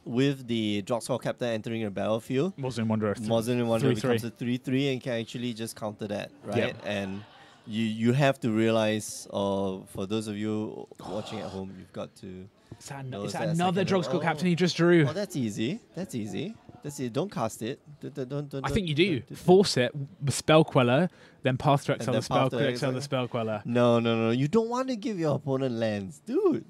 Droxcall Captain entering the battlefield, Mausoleum Wanderer. Mausoleum Wanderer 3/3. becomes a 3/3 and can actually just counter that, right? Yeah. And you have to realize, for those of you watching at home, you've got to. Is that No, is that that a another second? Droxcall Oh. Captain he just drew? Oh, that's easy. That's easy. That's it. Don't cast it. Don't. I think you do. Force it, Spell Queller, then Path to Exile then the Spell Path to Queller, Exile. exile the Spell Queller. No. You don't want to give your opponent lands, dude.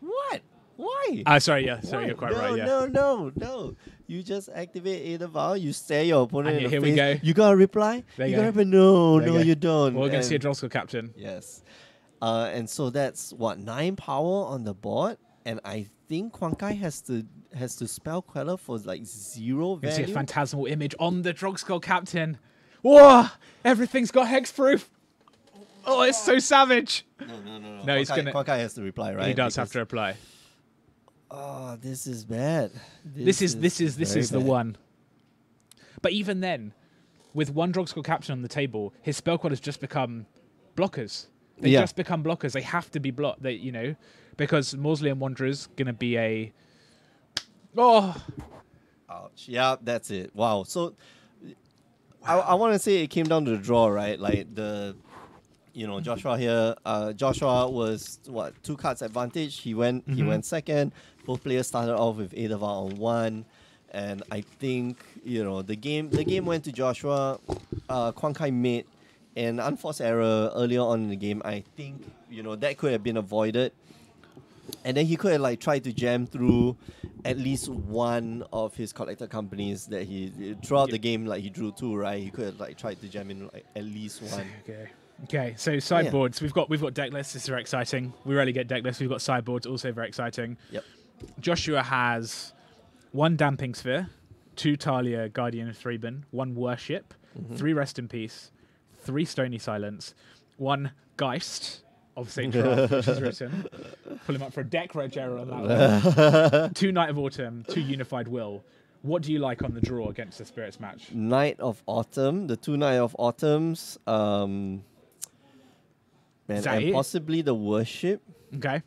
What? Why? Sorry, Why? you're quite no, right, yeah. No. You just activate Aether Vial, you stare your opponent And in the here we face. go. You got to reply? There you you got go. to reply? No, There you no, go. you don't. Well, we're going to see a And- Droxcall Captain. Yes. And so that's, 9 power on the board? And I think Quan Kai has to spell Queller for like 0 You can see a value. phantasmal image on the Droxcall Captain. Whoa! Everything's got hexproof. Oh, it's so savage. No. No, he's gonna- Quan Kai has to reply, right? He does have Because- to reply. Oh, this is bad. This is very the bad. one. But even then, with 1 Droxcall Captain on the table, his spell quellers just become blockers. They Yeah. just become blockers. They have to be blocked. Because Mausoleum Wanderer's gonna be a. Oh, Ouch. Yeah, that's it. Wow. So I want to say it came down to the draw, right? Like Joshua here. Joshua was 2 cards advantage. He went second. Both players started off with Aether Vial on 1. And I think the game went to Joshua. Quan Kai made an unforced error earlier on in the game. I think, that could have been avoided. And then he could have like tried to jam through at least one of his collector companies that he throughout the game, like he drew two, right? He could have like tried to jam in like at least one. Okay. So sideboards, we've got deck lists. This is very exciting. We rarely get deck lists. We've got sideboards, also very exciting. Yep. Joshua has 1 Damping Sphere, 2 Talia Guardian of Threeben, 1 Worship, 3 Rest in Peace, 3 Stony Silence, 1 Geist of St. Gerard, which is written. Pull him up for a deck reg error on that one. 2 Night of Autumn, 2 Unified Will. What do you like on the draw against the Spirits match? Night of Autumn, the 2 Night of Autumns, and possibly the Worship. Okay.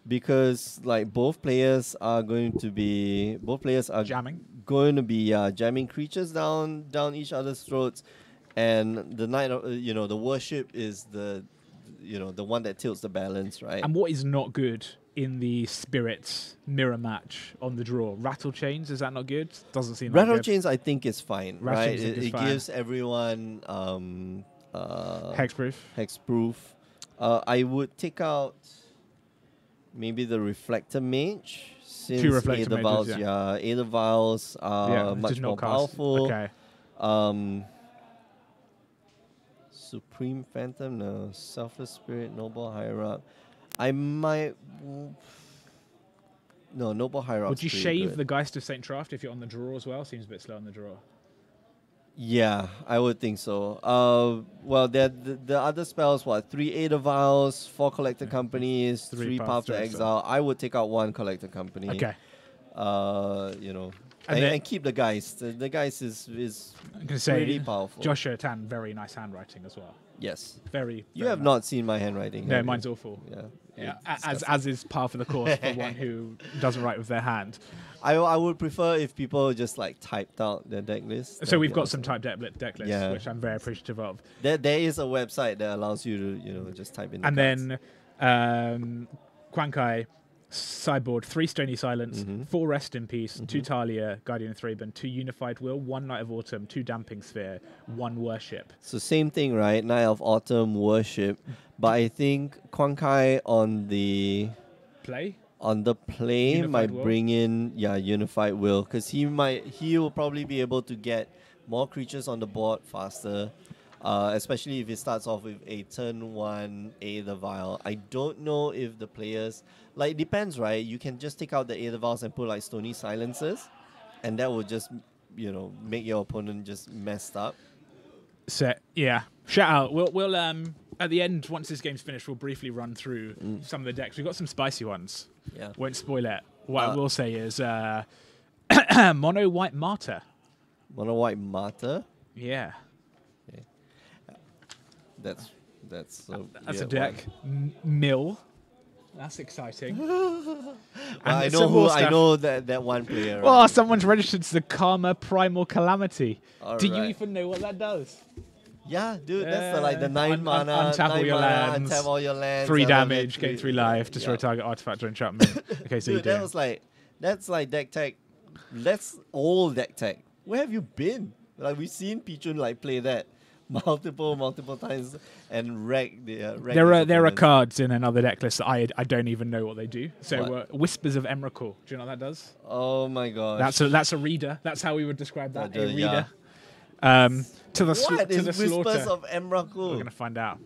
Because like both players are jamming jamming creatures down each other's throats, and the Night of the Worship is the one that tilts the balance, right? And what is not good in the Spirits mirror match on the draw? Rattle Chains, is that not good? Doesn't seem like Rattle good. Chains, I think, is fine, right? It fine. gives everyone Hexproof. Hexproof. I would take out maybe the Reflector Mage, since 2 Reflector Aether Mages, Vials, Aether Vials are much more powerful. Okay. Supreme Phantom, no. Selfless Spirit, Noble Hierarch. I might... No, Noble Hierarch. Would you shave the Geist of St. Traft if you're on the draw as well? Seems a bit slow on the draw. Yeah, I would think so. Well, the other spells, 3 Aether Vials, 4 Collector Companies, 3 Path to Exile. I would take out 1 Collector Company. Okay. And keep the Geist. The Geist is pretty powerful. Joshua Tan, very nice handwriting as well. Yes. Very. You have not seen my handwriting. No, mine's awful. Yeah. As is par for the course for one who doesn't write with their hand. I would prefer if people just like typed out their deck list. So we've got some typed deck lists, which I'm very appreciative of. There is a website that allows you to just type in. And then Quankai sideboard, 3 Stony Silence, 4 Rest in Peace, 2 Talia Guardian of Threeben, 2 Unified Will, 1 Night of Autumn, 2 Damping Sphere, 1 Worship. So same thing, right? Night of Autumn, Worship. But I think Quankai on the play Unified might Will? bring in Unified Will, because he will probably be able to get more creatures on the board faster, especially if it starts off with a turn 1 Aether Vial. I don't know if the players, like, it depends, right? You can just take out the Aether Vials and put like Stony Silences, and that will just make your opponent just messed up. So yeah, shout out. We'll at the end, once this game's finished, we'll briefly run through some of the decks. We've got some spicy ones. Yeah. Won't spoil it. What I will say is Mono White Martyr. Mono White Martyr? Yeah. Okay. That's a deck. Mill. That's exciting. I know that one player. Well, right? someone's registered to the Karma Primal Calamity. All Do you right. even know what that does? Yeah, dude, that's like the 9 mana. Untap all your lands. Untap all your lands. 3 damage, gain 3 life, destroy target artifact or enchantment. Okay, so dude, that's like deck tech. That's all deck tech. Where have you been? Like, we've seen Pichun like play that multiple times and wreck the. There are cards in another deck list that I don't even know what they do. So Whispers of Emrakul. Do you know what that does? Oh my gosh. That's a reader. That's how we would describe that. A reader. Yeah. To the Whispers slaughter. of Emrakul? We're gonna find out.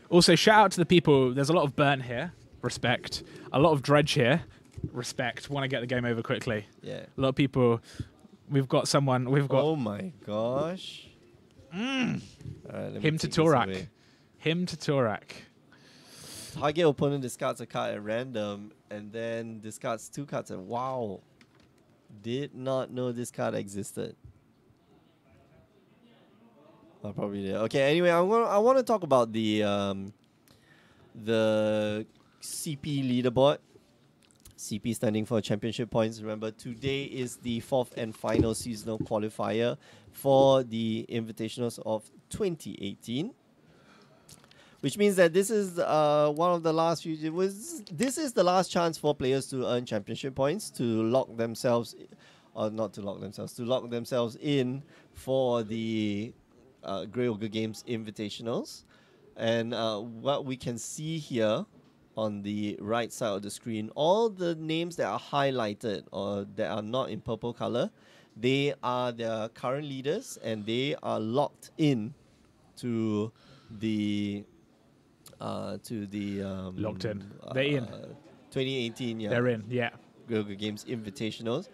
Also, shout out to the people. There's a lot of burn here. Respect. A lot of dredge here. Respect. Want to get the game over quickly. Yeah. A lot of people. We've got. Oh my gosh. All right, Him to Torak. Him to Torak. Target opponent discards a card at random and then discards 2 cards. And wow. Did not know this card existed. I probably did. Okay, anyway, I want to talk about the CP leaderboard. CP standing for Championship Points. Remember, today is the 4th and final seasonal qualifier for the Invitationals of 2018. Which means that this is one of the last few. This is the last chance for players to earn championship points to lock themselves, or not to lock themselves, to lock themselves in for the Grey Ogre Games Invitationals. And what we can see here on the right side of the screen, all the names that are highlighted or that are not in purple color, they are their current leaders, and they are locked in to the Locked in. They're in. 2018, yeah. They're in. Yeah. Grey Ogre Games Invitationals.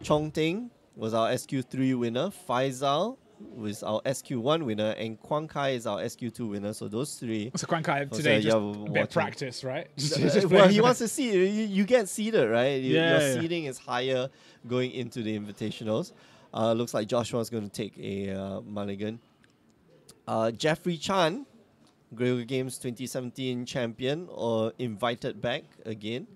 Chong Ting was our SQ3 winner. Faisal was our SQ1 winner, and Kwang Kai is our SQ2 winner. So those three. So Quan Kai For today say, just yeah, a bit of watching. practice, right? Well, he wants to see you get seeded, right? Yeah, Your yeah. seeding is higher going into the invitationals. Looks like Joshua's going to take a mulligan. Jeffrey Chan, Grey Ogre Games 2017 champion, or invited back again.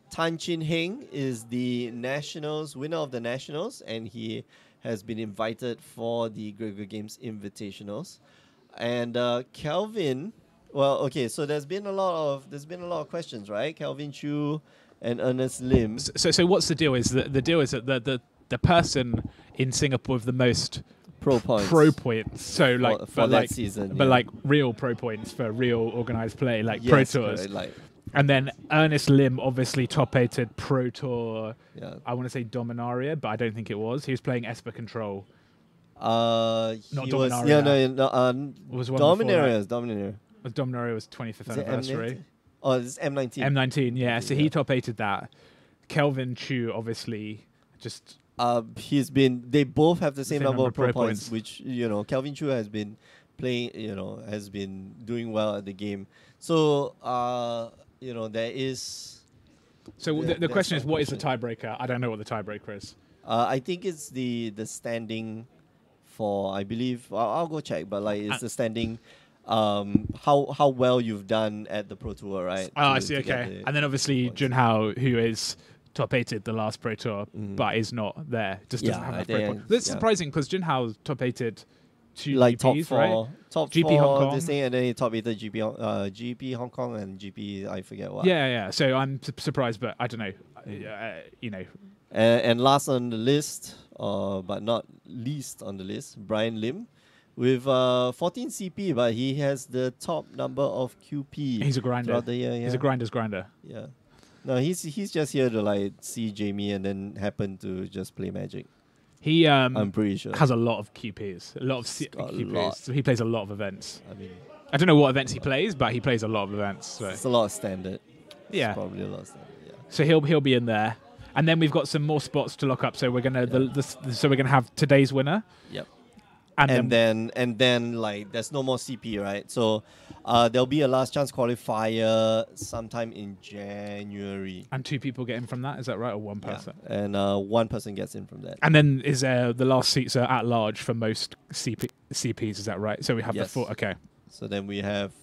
Tan Chin Heng is the Nationals winner of the Nationals, and he has been invited for the Grey Ogre Games Invitationals. And Kelvin, well, okay, so there's been a lot of questions, right? Kelvin Chu and Ernest Lim. So what's the deal? Is the deal is that the person in Singapore with the most Pro points. pro points. So like for but that like season, but yeah. like real pro points for real organized play, like Yes, pro tours. correct, like, And then Ernest Lim obviously top-8'd Pro Tour, yeah. I want to say Dominaria, but I don't think it was. He was playing Esper Control. Not Not he was, Dominaria. yeah, no, Was one before Dominaria, Dominaria. that. Dominaria was 25th Is it anniversary. M19? Oh, this is M19. M19, yeah. So Yeah. he top-8'd that. Kelvin Chu obviously just... They both have the same number of pro points, points. which, Kelvin Chu has been playing, has been doing well at the game. So, there is... So Yeah, the question that's is, my what is the question. tiebreaker? I don't know what the tiebreaker is. I think it's the standing for, I believe, I'll go check, but like it's the standing, how well you've done at the Pro Tour, right? Oh, I to- see, to get okay. the And then obviously points. Junhao, who is top-8'd the last Pro Tour, Mhm. but is not there. Just doesn't Yeah, have I enough pro think- points. That's yeah. surprising because Junhao top-8'd two like top GPs, four, right? top GP four Hong Kong. this thing, and then he top 8 GP Hong Kong and GP I forget what. Yeah. So I'm surprised, but I don't know. And last on the list, but not least on the list, Brian Lim, with 14 CP, but he has the top number of QP. He's a grinder. throughout the year. Yeah. He's a grinder's grinder. Yeah. No, he's just here to like see Jamie and then happen to just play Magic. He I'm pretty sure. has a lot of QPs, a lot of He's got a QPs. lot. So he plays a lot of events. I mean, I don't know what events he plays, but he plays a lot of events. So it's a lot of standard. yeah. It's probably a lot of standard. Yeah. So he'll be in there, and then we've got some more spots to lock up. So we're gonna so we're gonna have today's winner, Yep. and then And then like there's no more CP, right? So there'll be a last chance qualifier sometime in January. and 2 people get in from that. Is that right, or one Yeah. person? And one person gets in from that. And then is the last seats are at large for most CPs? Is that right? So we have Yes. the 4. Okay. So then we have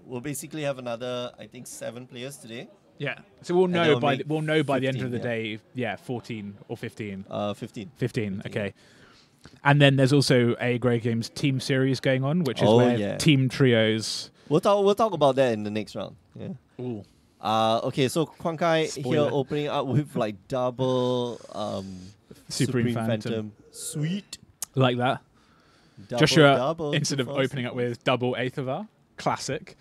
we'll basically have another, I think, 7 players today. Yeah. So we'll know they'll by make the end of 15, the yeah. day. Yeah, 14 or 15. 15. 15. Okay. And then there's also a Grey Games team series going on, which is Oh, where yeah. team trios. We'll talk about that in the next round. Yeah. Ooh. Okay, so Kwang Kai here Spoiler. opening up with like double Supreme Phantom. Sweet. Like that. Double, Joshua, double, instead of 2 4, opening up with double Eighth of R, classic.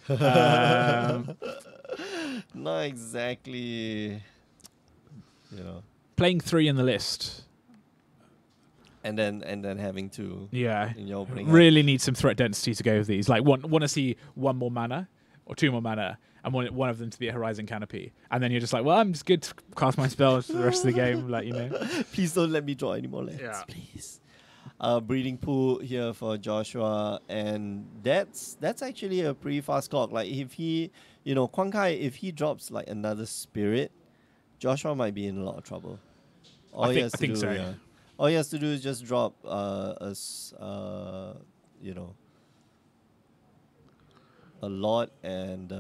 Not exactly, Playing 3 in the list. and then having 2 Yeah. in your opening. Really need some threat density to go with these. Like, want to see 1 more mana or 2 more mana, and want one of them to be a Horizon Canopy. And then you're just like, well, I'm just good to cast my spells for the rest of the game. Like, Please don't let me draw any more lands, Yeah. please. Breeding pool here for Joshua, and that's actually a pretty fast clock. Like if he, Kwang Kai, if he drops like another spirit, Joshua might be in a lot of trouble. All he has to think do, so. yeah. All he has to do is just drop a lot, and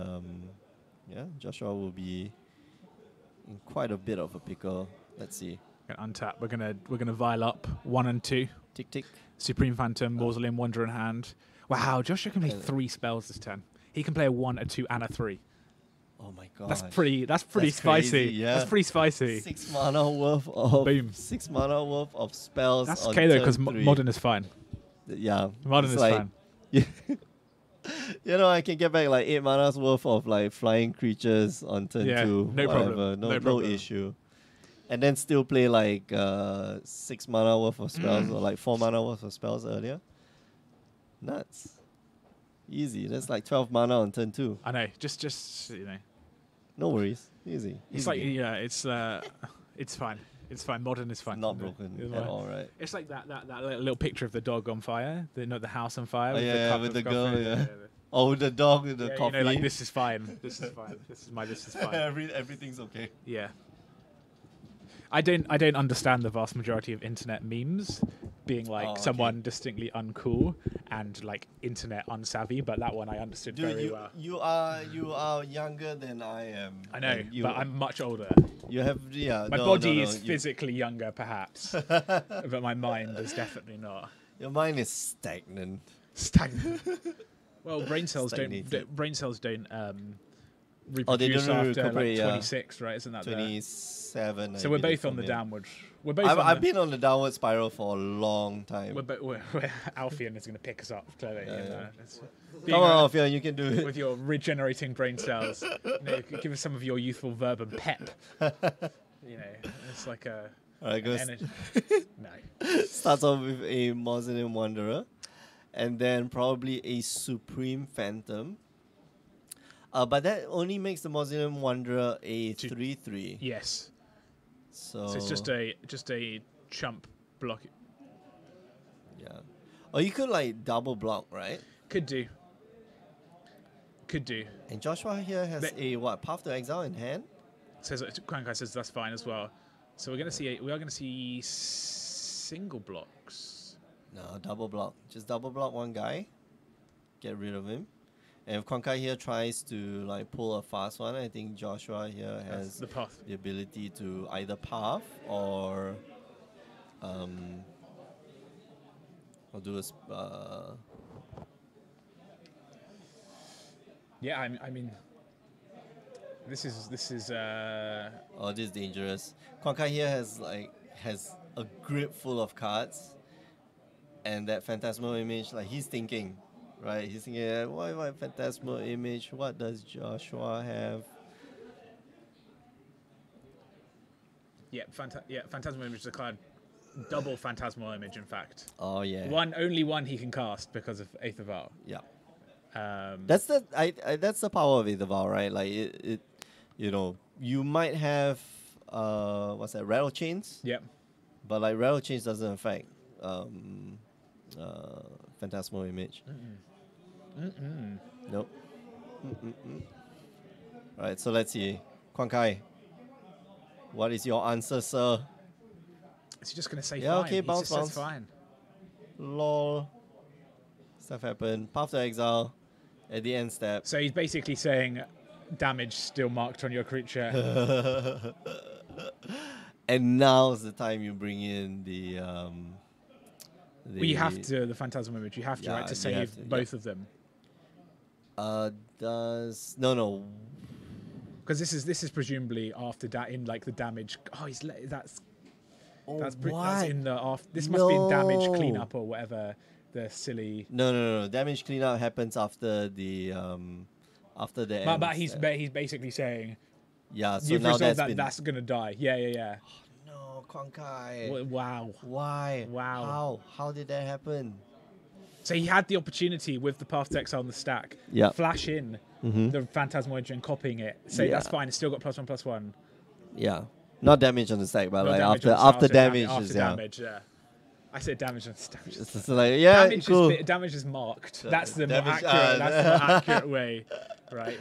Joshua will be in quite a bit of a pickle. Let's see. Gonna untap. We're gonna vial up 1 and 2. Tick tick. Supreme Phantom, Mausoleum, Wonder in hand. Wow, Joshua can play And- 3 spells this turn. He can play a 1, a 2, and a 3. Oh my god. That's pretty That's spicy. crazy, yeah. That's pretty spicy. 6 mana worth of Boom. 6 mana worth of spells. That's on okay though, because turn 3. modern is fine. Yeah. Modern it's is like, fun. You know, I can get back like 8 mana's worth of like flying creatures on turn Yeah, 2. no whatever. problem, No, no no problem. issue. And then still play like 6 mana worth of spells or like 4 mana worth of spells earlier. Nuts. Easy. That's like 12 mana on turn 2. I know. Just you know, No worries. Easy. it's Easy like game. yeah, it's fine. It's fine. Modern is fine. Not broken It's at fine. all, right? It's like that little picture of the dog on fire, the house on fire. Oh, with the yeah, cup with of the coffee. girl, yeah. Oh, with the dog with the Yeah, coffee. you know, like this is fine. This is fine. This is fine. Everything's okay. Yeah. I don't understand the vast majority of internet memes being like Oh, okay. someone distinctly uncool and like internet unsavvy, but that one I understood Dude, very well. you are younger than I am. I know, and you, but I'm much older. You have My no, body no, is you- physically younger, perhaps, but my mind is definitely not. Your mind is stagnant. Stagnant. Well, brain cells Stagnated. don't Oh, they reproduce don't after recuperate, like yeah. 26, right? Isn't that the 27. So I we're believe, both on from the him. downward. We're both. I've been on the downward spiral for a long time. We're Alfian is going to pick us up clearly. Yeah, in, yeah. being Come on, a- Alfia, you can do it. with your regenerating brain cells. You know, give us some of your youthful verb and pep. You know, it's like a Alright, an goes. energy. No. Starts off with a Mausoleum Wanderer, and then probably a Supreme Phantom. But that only makes the Mausoleum Wanderer a 3/3. Yes. So, So it's just a chump block. yeah. Or you could like double block, right? Could do. And Joshua here has But- a what? Path to Exile in hand. Says Quankai says that's fine as well. So we are going to see single blocks. No, double block. Just double block one guy. Get rid of him. And if Konkai here tries to like pull a fast one, I think Joshua here That's has the path. the ability to either path or do a Yeah, I mean, this is oh, this is dangerous. Konkai here has a grip full of cards, and that Phantasmal Image, like he's thinking, right? He's thinking, why Phantasmal Image? What does Joshua have? Phantasmal Image is a card. Double Phantasmal Image, in fact. Oh yeah, Only one he can cast because of Eighth of Val. yeah. Um, That's the power of Edaval, right? Like it, you know, you might have what's that, rattle chains, yep. but like rattle chains doesn't affect Phantasmal Image. Nope. Right, so let's see. Quankai, what is your answer, sir? Is he just going to say Yeah, fine? okay, He bounce, just says bounce. fine. Lol. Stuff happened. Path to Exile at the end step. So he's basically saying damage still marked on your creature. And now's the time you bring in the We have to, the Phantasmal Image, you have to, Yeah, right, to you save have to, both of them. No. Because this is presumably after that in like the damage. Oh, that's Oh, that's what? in the after. This must be in damage No. cleanup or whatever. The silly. No. Damage cleanup happens after the after the end But he's step. basically saying Yeah, so you've now resolved that's been that's gonna die. Yeah. no, Konkai. Wow. Why? Wow. How did that happen? So he had the opportunity with the Path to Exile on the stack. Yeah. Flash in the Phantasmal Image and copying it. Say that's Yeah. fine. It's still got +1/+1. Yeah. Not damage on the stack, but No like damage after on the damage after is yeah. damage. Yeah. I said damage on damage. It's just like yeah, Damage, cool. damage is marked. That's the more Damage- accurate. That's the more accurate way, right?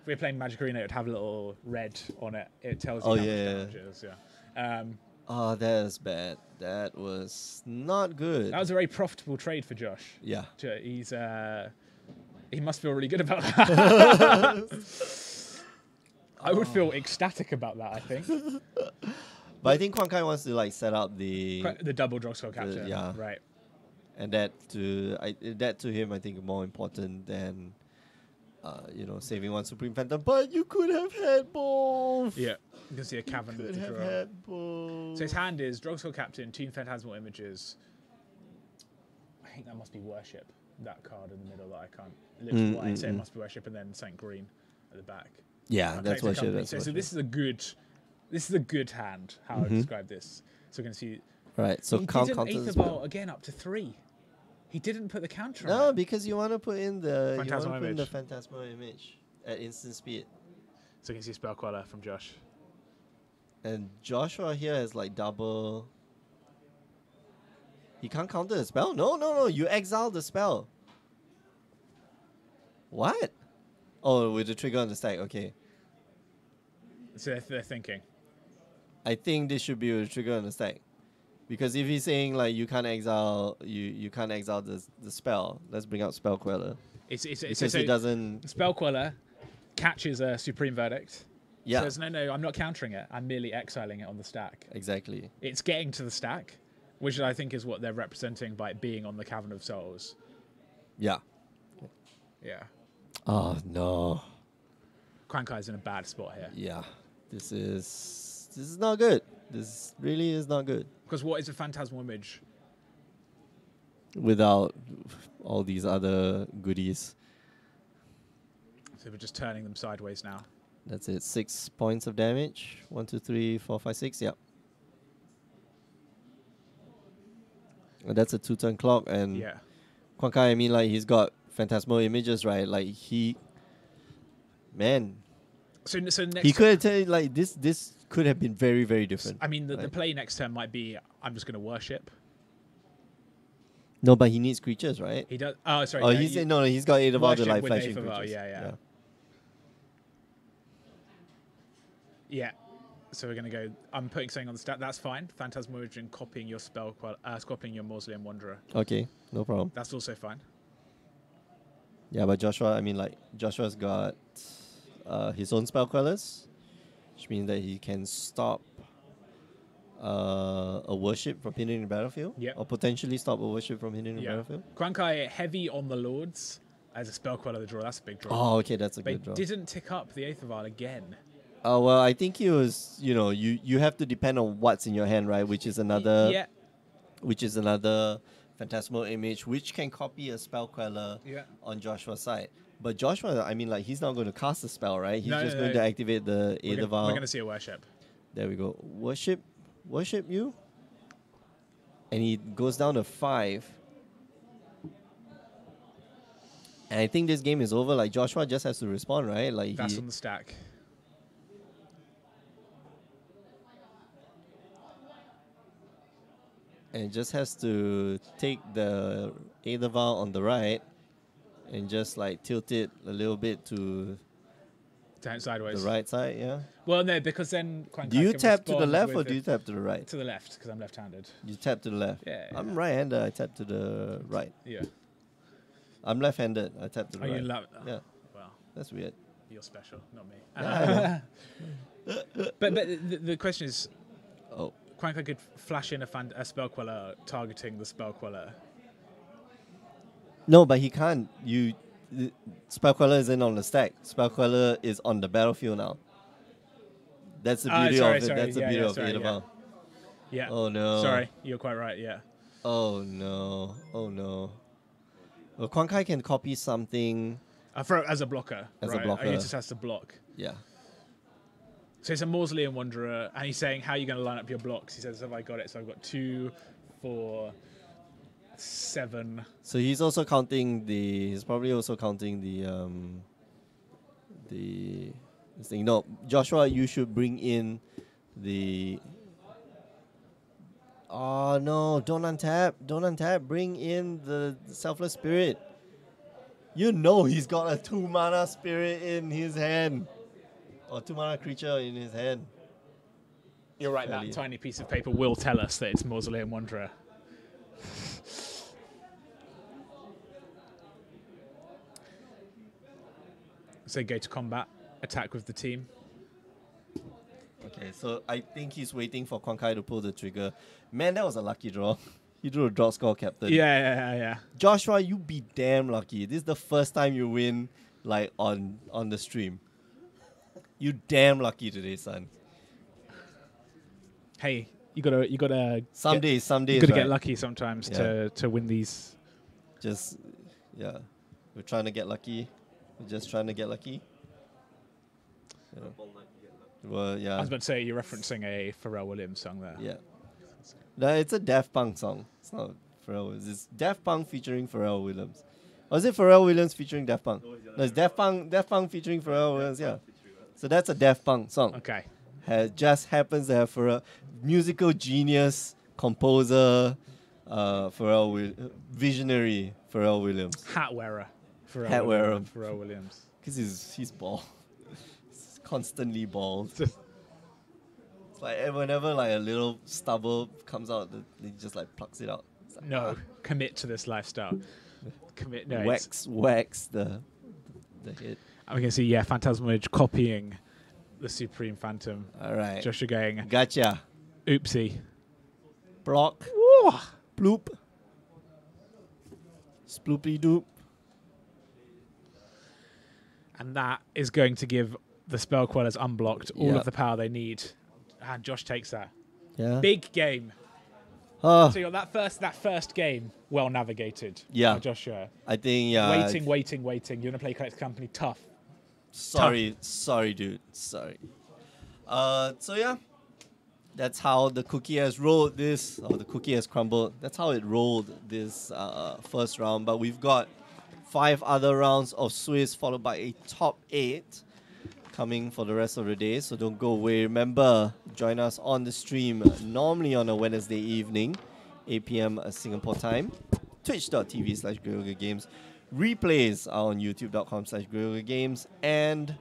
If we're playing Magic Arena, it'd have a little red on it. It tells you Oh, how yeah. much damage it is. Yeah. Oh, that is bad. That was not good. That was a very profitable trade for Josh. Yeah. He's he must feel really good about that. I would feel ecstatic about that. I think But I think Quankai wants to like set up the the double draw skull capture. yeah. Right. and that to him I think more important than saving one Supreme Phantom. But you could have had both. Yeah. You can see a cavern Could with the have draw. had both. So his hand is Drogskell Captain, 2 Phantasmal Images. think that must be worship. That card in the middle that I can't. It looks white, so it must be worship, and then something green at the back. Yeah, that's Collector worship. Company. That's So worship. this is a good hand. How I describe this. So we're gonna see. Right, so he count did an counters Aether as well. Ball again up to 3. He didn't put the counter No, on it. because you want to put in the Phantasmal image. phantasmal image at instant speed. So you can see Spell Queller from Josh. And Joshua here has like double. He can't counter the spell? No. You exile the spell. What? Oh, with the trigger on the stack. Okay. So they're thinking. I think this should be with the trigger on the stack. Because if he's saying like you can't exile you can't exile the spell, let's bring out Spell Queller. Because he doesn't. Spell Queller catches a Supreme Verdict. Yeah. Says no, I'm not countering it. I'm merely exiling it on the stack. Exactly. It's getting to the stack, which I think is what they're representing by it being on the Cavern of Souls. Yeah. Yeah. Oh no. Quankai's in a bad spot here. Yeah. This is not good. This really is not good. Because what is a phantasmal image? Without all these other goodies. So we're just turning them sideways now. That's it. 6 points of damage. 1, 2, 3, 4, 5, 6. Yep. And that's a 2-turn clock. And Yeah. Quankai, I mean, like, he's got phantasmal images, right? Like, man, So next. he could have taken, like, this could have been very, very different. I mean, the right? play next turn might be I'm just going to worship. No, but he needs creatures, right? He does. Oh, sorry. Oh, yeah, he's got Aether Vial to worship like with flashing Aether Vial, creatures. yeah. Yeah. So we're going to go. I'm putting something on the stat. That's fine. Phantasmal image and copying your copying your Mausoleum Wanderer. Okay, no problem. That's also fine. Yeah, but Joshua, I mean, like, Joshua's got his own spell Quellers, which means that he can stop a worship from hitting the battlefield. Yep. Or potentially stop a worship from hitting the Yeah. battlefield. Quankai heavy on the Lords as a spell queller the draw. That's a big draw. Oh, okay, that's a But good draw. didn't tick up the Aether Vial again. Oh, well, I think he was, you have to depend on what's in your hand, right? Which is another Yeah. phantasmal image, which can copy a spell queller Yeah. on Joshua's side. But Joshua, I mean, like, he's not going to cast a spell, right? He's No, just no, going no. to activate the We're Aether Vial. going to see a worship. There we go. Worship you. And he goes down to 5. And I think this game is over. Like, Joshua just has to respond, right? Like, That's on the stack. and just has to take the Aether Vial on the right and just like tilt it a little bit to Down sideways. the right side, yeah. Well, no, because then Quankai Do you can tap to the respond left with or do you tap to the right? to the left? Because I'm left-handed. You tap to the left. Yeah. I'm right-handed, I tap to the right. Yeah. I'm left-handed, I tap to the Are right. you love? Yeah, Well, that's weird. you're special, not me. Yeah, but the question is, Oh, Quankai could flash in a spell queller targeting the spell queller. no, but he can't. Spell Queller isn't on the stack. Spell Queller is on the battlefield now. That's the beauty sorry, of it. sorry. That's the Yeah, beauty yeah, of sorry, Aether yeah. Vial. Yeah. Oh no. Sorry, you're quite right. Yeah. Oh no. Oh no. Well, Quankai can copy something. As a blocker. As a right? blocker. He just has to block. Yeah. So it's a Mausoleum Wanderer, and he's saying, how are you going to line up your blocks? He says, have I got it? So I've got 2, 4, 7. So he's also counting the. He's probably also counting this thing. No, Joshua, you should bring in the. Oh no! Don't untap! Don't untap! Bring in the Selfless Spirit. You know he's got a 2-mana spirit in his hand, or 2-mana creature in his hand. You're right, Fairly. that tiny piece of paper will tell us that it's Mausoleum Wanderer. So go to combat, attack with the team. Okay, so I think he's waiting for Quankai to pull the trigger. Man, that was a lucky draw. He drew a draw score captain. Yeah. Joshua, you be damn lucky. This is the first time you win like on the stream. You damn lucky today, son. Hey, you gotta Some days, you gotta right? get lucky sometimes Yeah. to win these Just, yeah. We're trying to get lucky. We're just trying to get lucky. Yeah. Well, I yeah. was about to say you're referencing a Pharrell Williams song there. Yeah. No, it's a Daft Punk song. It's not Pharrell Williams. It's Daft Punk featuring Pharrell Williams. Or is it Pharrell Williams featuring Daft Punk? No, it's Daft Punk featuring Pharrell Williams, yeah. So that's a Daft Punk song. Okay. Just happens to have Pharrell, musical genius, composer, visionary Pharrell Williams. Hat wearer. Hat wearer. Pharrell Williams. Because he's bald. He's constantly bald. It's like whenever like a little stubble comes out, he just like plucks it out. It's like, No, commit to this lifestyle. Commit. No, wax the hit. we can see, Phantasmage copying the Supreme Phantom. All right. Joshua going, Gotcha. oopsie. Block. Bloop. Sploopy doop. And that is going to give the spell Queller's unblocked all Yep. of the power they need. And Josh takes that. Yeah. Big game. Oh, So you got that first game well navigated. Yeah. by Joshua. I think Waiting. You're gonna play Collector Company tough. Sorry, dude. Sorry. So yeah, that's how the cookie has rolled this, or the cookie has crumbled. That's how it rolled this first round. But we've got 5 other rounds of Swiss, followed by a top 8 coming for the rest of the day. So don't go away. Remember, join us on the stream normally on a Wednesday evening, 8 p.m. Singapore time. Twitch.tv/GreyOgreGames. Replays are on youtube.com/GreyOgreGames. And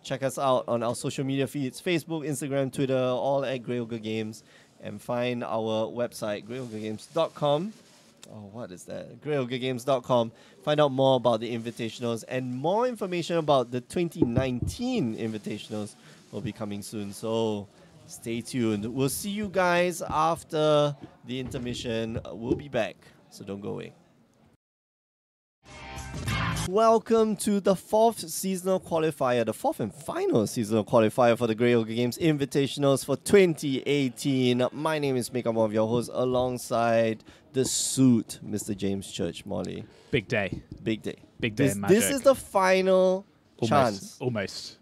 check us out on our social media feeds, Facebook, Instagram, Twitter, all at GreyOgreGames. And find our website, GreyOgreGames.com. Oh, what is that? GreyOgreGames.com. Find out more about the invitationals, and more information about the 2019 invitationals will be coming soon. So stay tuned. We'll see you guys after the intermission. We'll be back, so don't go away. Welcome to the 4th seasonal qualifier, the 4th and final seasonal qualifier for the Grey Ogre Games Invitationals for 2018. My name is Mika, one of your hosts, alongside the suit, Mr. James Church Molly. Big day. Big day. Big day in Magic. This is the final chance.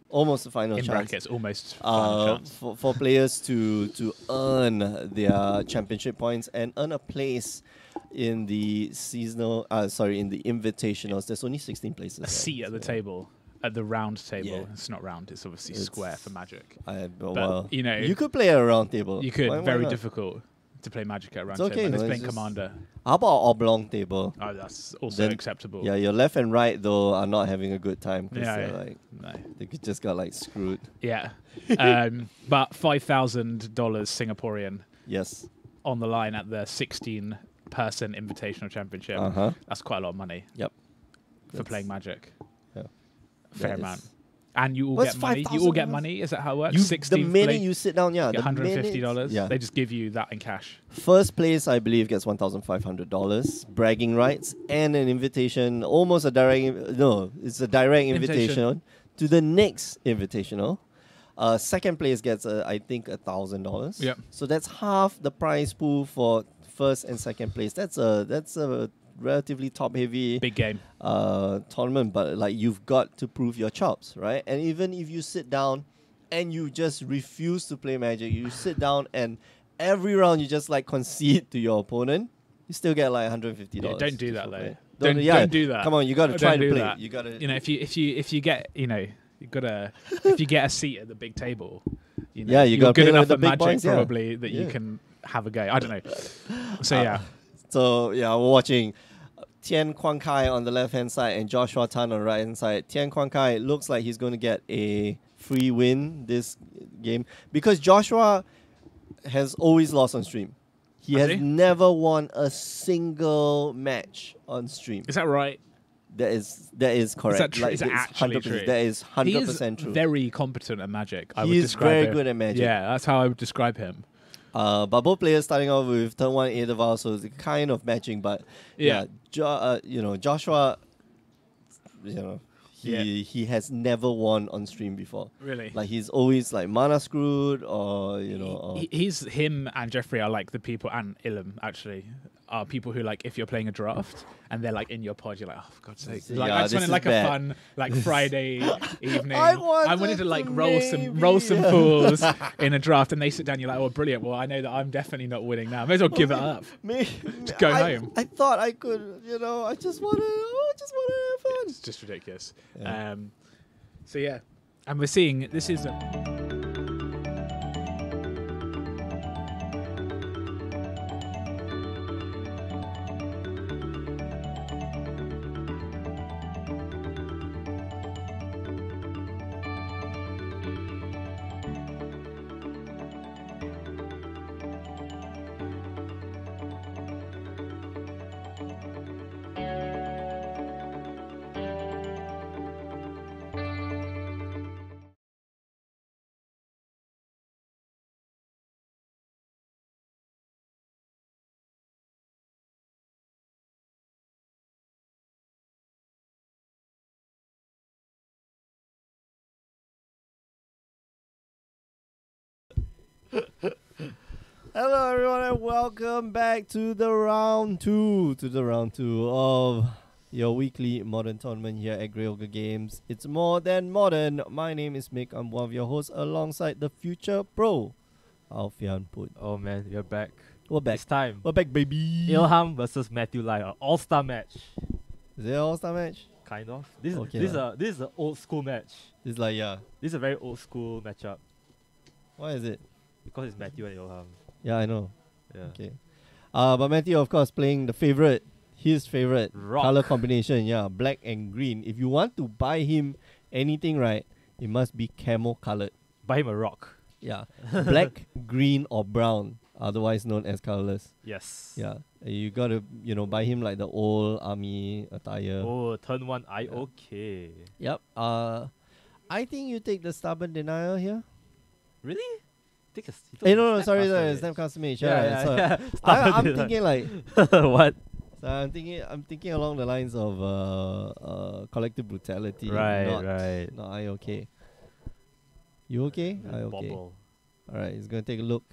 Almost the final in chance. brackets, almost final chance. For players to earn their championship points and earn a place in the in the invitationals. There's only 16 places. A seat at the table, at the round table. Yeah. It's not round, it's obviously square for Magic. Well, you know, you could play at a round table. You could. Why very not? difficult to play Magic at a round It's okay, table. And it's no, playing it's just- Commander. How about oblong table? Oh, that's also Then- acceptable. Yeah, your left and right though are not having a good time because Yeah, they're yeah. like No. they just got like screwed. Yeah. But $5,000 Singaporean Yes. on the line at the 16-person Invitational Championship. Uh-huh. That's quite a lot of money Yep. for playing Magic. Yeah. Fair That amount. is- And you all What's get money. You all get $5,000? money. Is that how it works? The 16th minute place, you sit down, yeah, get the $150. minute- Yeah. They just give you that in cash. First place, I believe, gets $1,500 bragging rights and an invitation, almost a direct. No, it's a direct invitation to the next invitational. Second place gets, I think, $1,000. Yep. So that's half the prize pool for first and second place. That's a relatively top heavy Big game. tournament, but like you've got to prove your chops, right? And even if you sit down and you just refuse to play Magic, you sit down and every round you just like concede to your opponent, you still get like $150. Yeah, don't do just that for though. play. Don't do that. Come on, you got to Don't try to do play. that. You got to. You know, if you get, you know, you gotta if you get a seat at the big table, you know, Yeah, you you're gotta good play enough with the at big Magic boys, yeah. probably that you Yeah. can have a go. I don't know. So yeah, So yeah, we're watching Tian Kuang Kai on the left hand side and Joshua Tan on the right hand side. Tian Kuang Kai looks like he's going to get a free win this game because Joshua has always lost on stream. He Has has he? never won a single match on stream. is that right? That is correct. that true? Is that it's actually 100%. true? That is He 100% is true. very competent at Magic. I would He is describe very him. good at Magic. Yeah, that's how I would describe him. But both players starting off with turn 1 Adavar, so it's kind of matching. But Yeah. Joshua, he has never won on stream before. Really. Like he's always like mana screwed or or He's him and Jeffrey are like the people, and Ilham actually are people who like if you're playing a draft and they're like in your pod, you're like, oh, for God's sake! Yeah, Like I just this wanted is like bad. a fun like Friday evening. I wanted to like roll some maybe. fools in a draft, and they sit down. You're like, oh, brilliant! Well, I know that I'm definitely not winning now. May as well give it up. Just go home. I thought I could, I just wanted to have fun. It's just ridiculous. Yeah. So yeah, and we're seeing this is. Hello everyone and welcome back to the round two of your weekly modern tournament here at Ogre Games. It's more than modern. My name is Mick. I'm one of your hosts alongside the future pro, Alfian Put. Oh man, we're back. We're back. This time, We're back, baby. Ilham versus Matthew Lai, an all-star match. Is it an all-star match? Kind of. This Okay is lah. this is an old school match. It's like, yeah. This is a very old school matchup Why is it? because it's Matthew and Ilham. Yeah, I know. Yeah. Okay. But Matthew, of course, playing his favorite Rock. color combination. Yeah, black and green. If you want to buy him anything, right, it must be camo colored. Buy him a rock. Yeah, black, green, or brown, otherwise known as colorless. Yes. Yeah, you gotta buy him like the old army attire. Oh, turn one. Okay. Yep. I think you take the stubborn denial here. Really? Take a. No, sorry, snap custom mage. Yeah, so yeah. I'm Stubborn thinking like. what? So I'm thinking along the lines of collective brutality. Right, not, right. Not I okay. You okay? I okay. Bobble. Alright, he's gonna take a look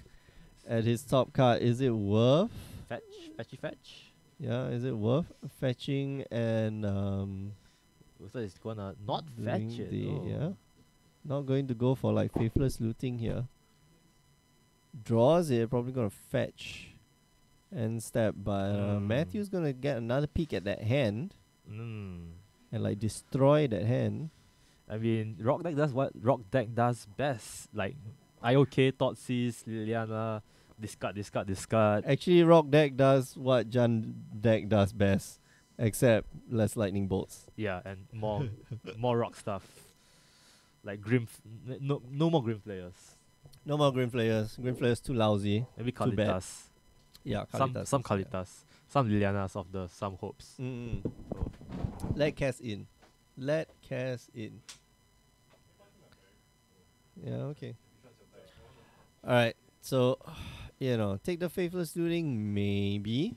at his top card. Is it worth? Fetch. Yeah, is it worth fetching and So it's gonna not doing fetch it. yeah? Not going to go for like faithless looting here. Draws it, probably gonna fetch and stab, but Matthew's gonna get another peek at that hand and like destroy that hand. I mean, Rock deck does what Rock deck does best. Like IOK, Thoughtseize, Liliana, discard. Actually, Rock deck does what Jun deck does best, except less lightning bolts. Yeah, and more more Rock stuff. Like Grim, no more Grim players. No more Green Flayers. Green Flayers too lousy. Maybe Too bad. Kalitas. Yeah, Some Kalitas. Kalitas. Some Lilianas of the some hopes. So, Let cast in. Let cast in. Yeah, okay. Alright, so, take the Faithless Looting, maybe.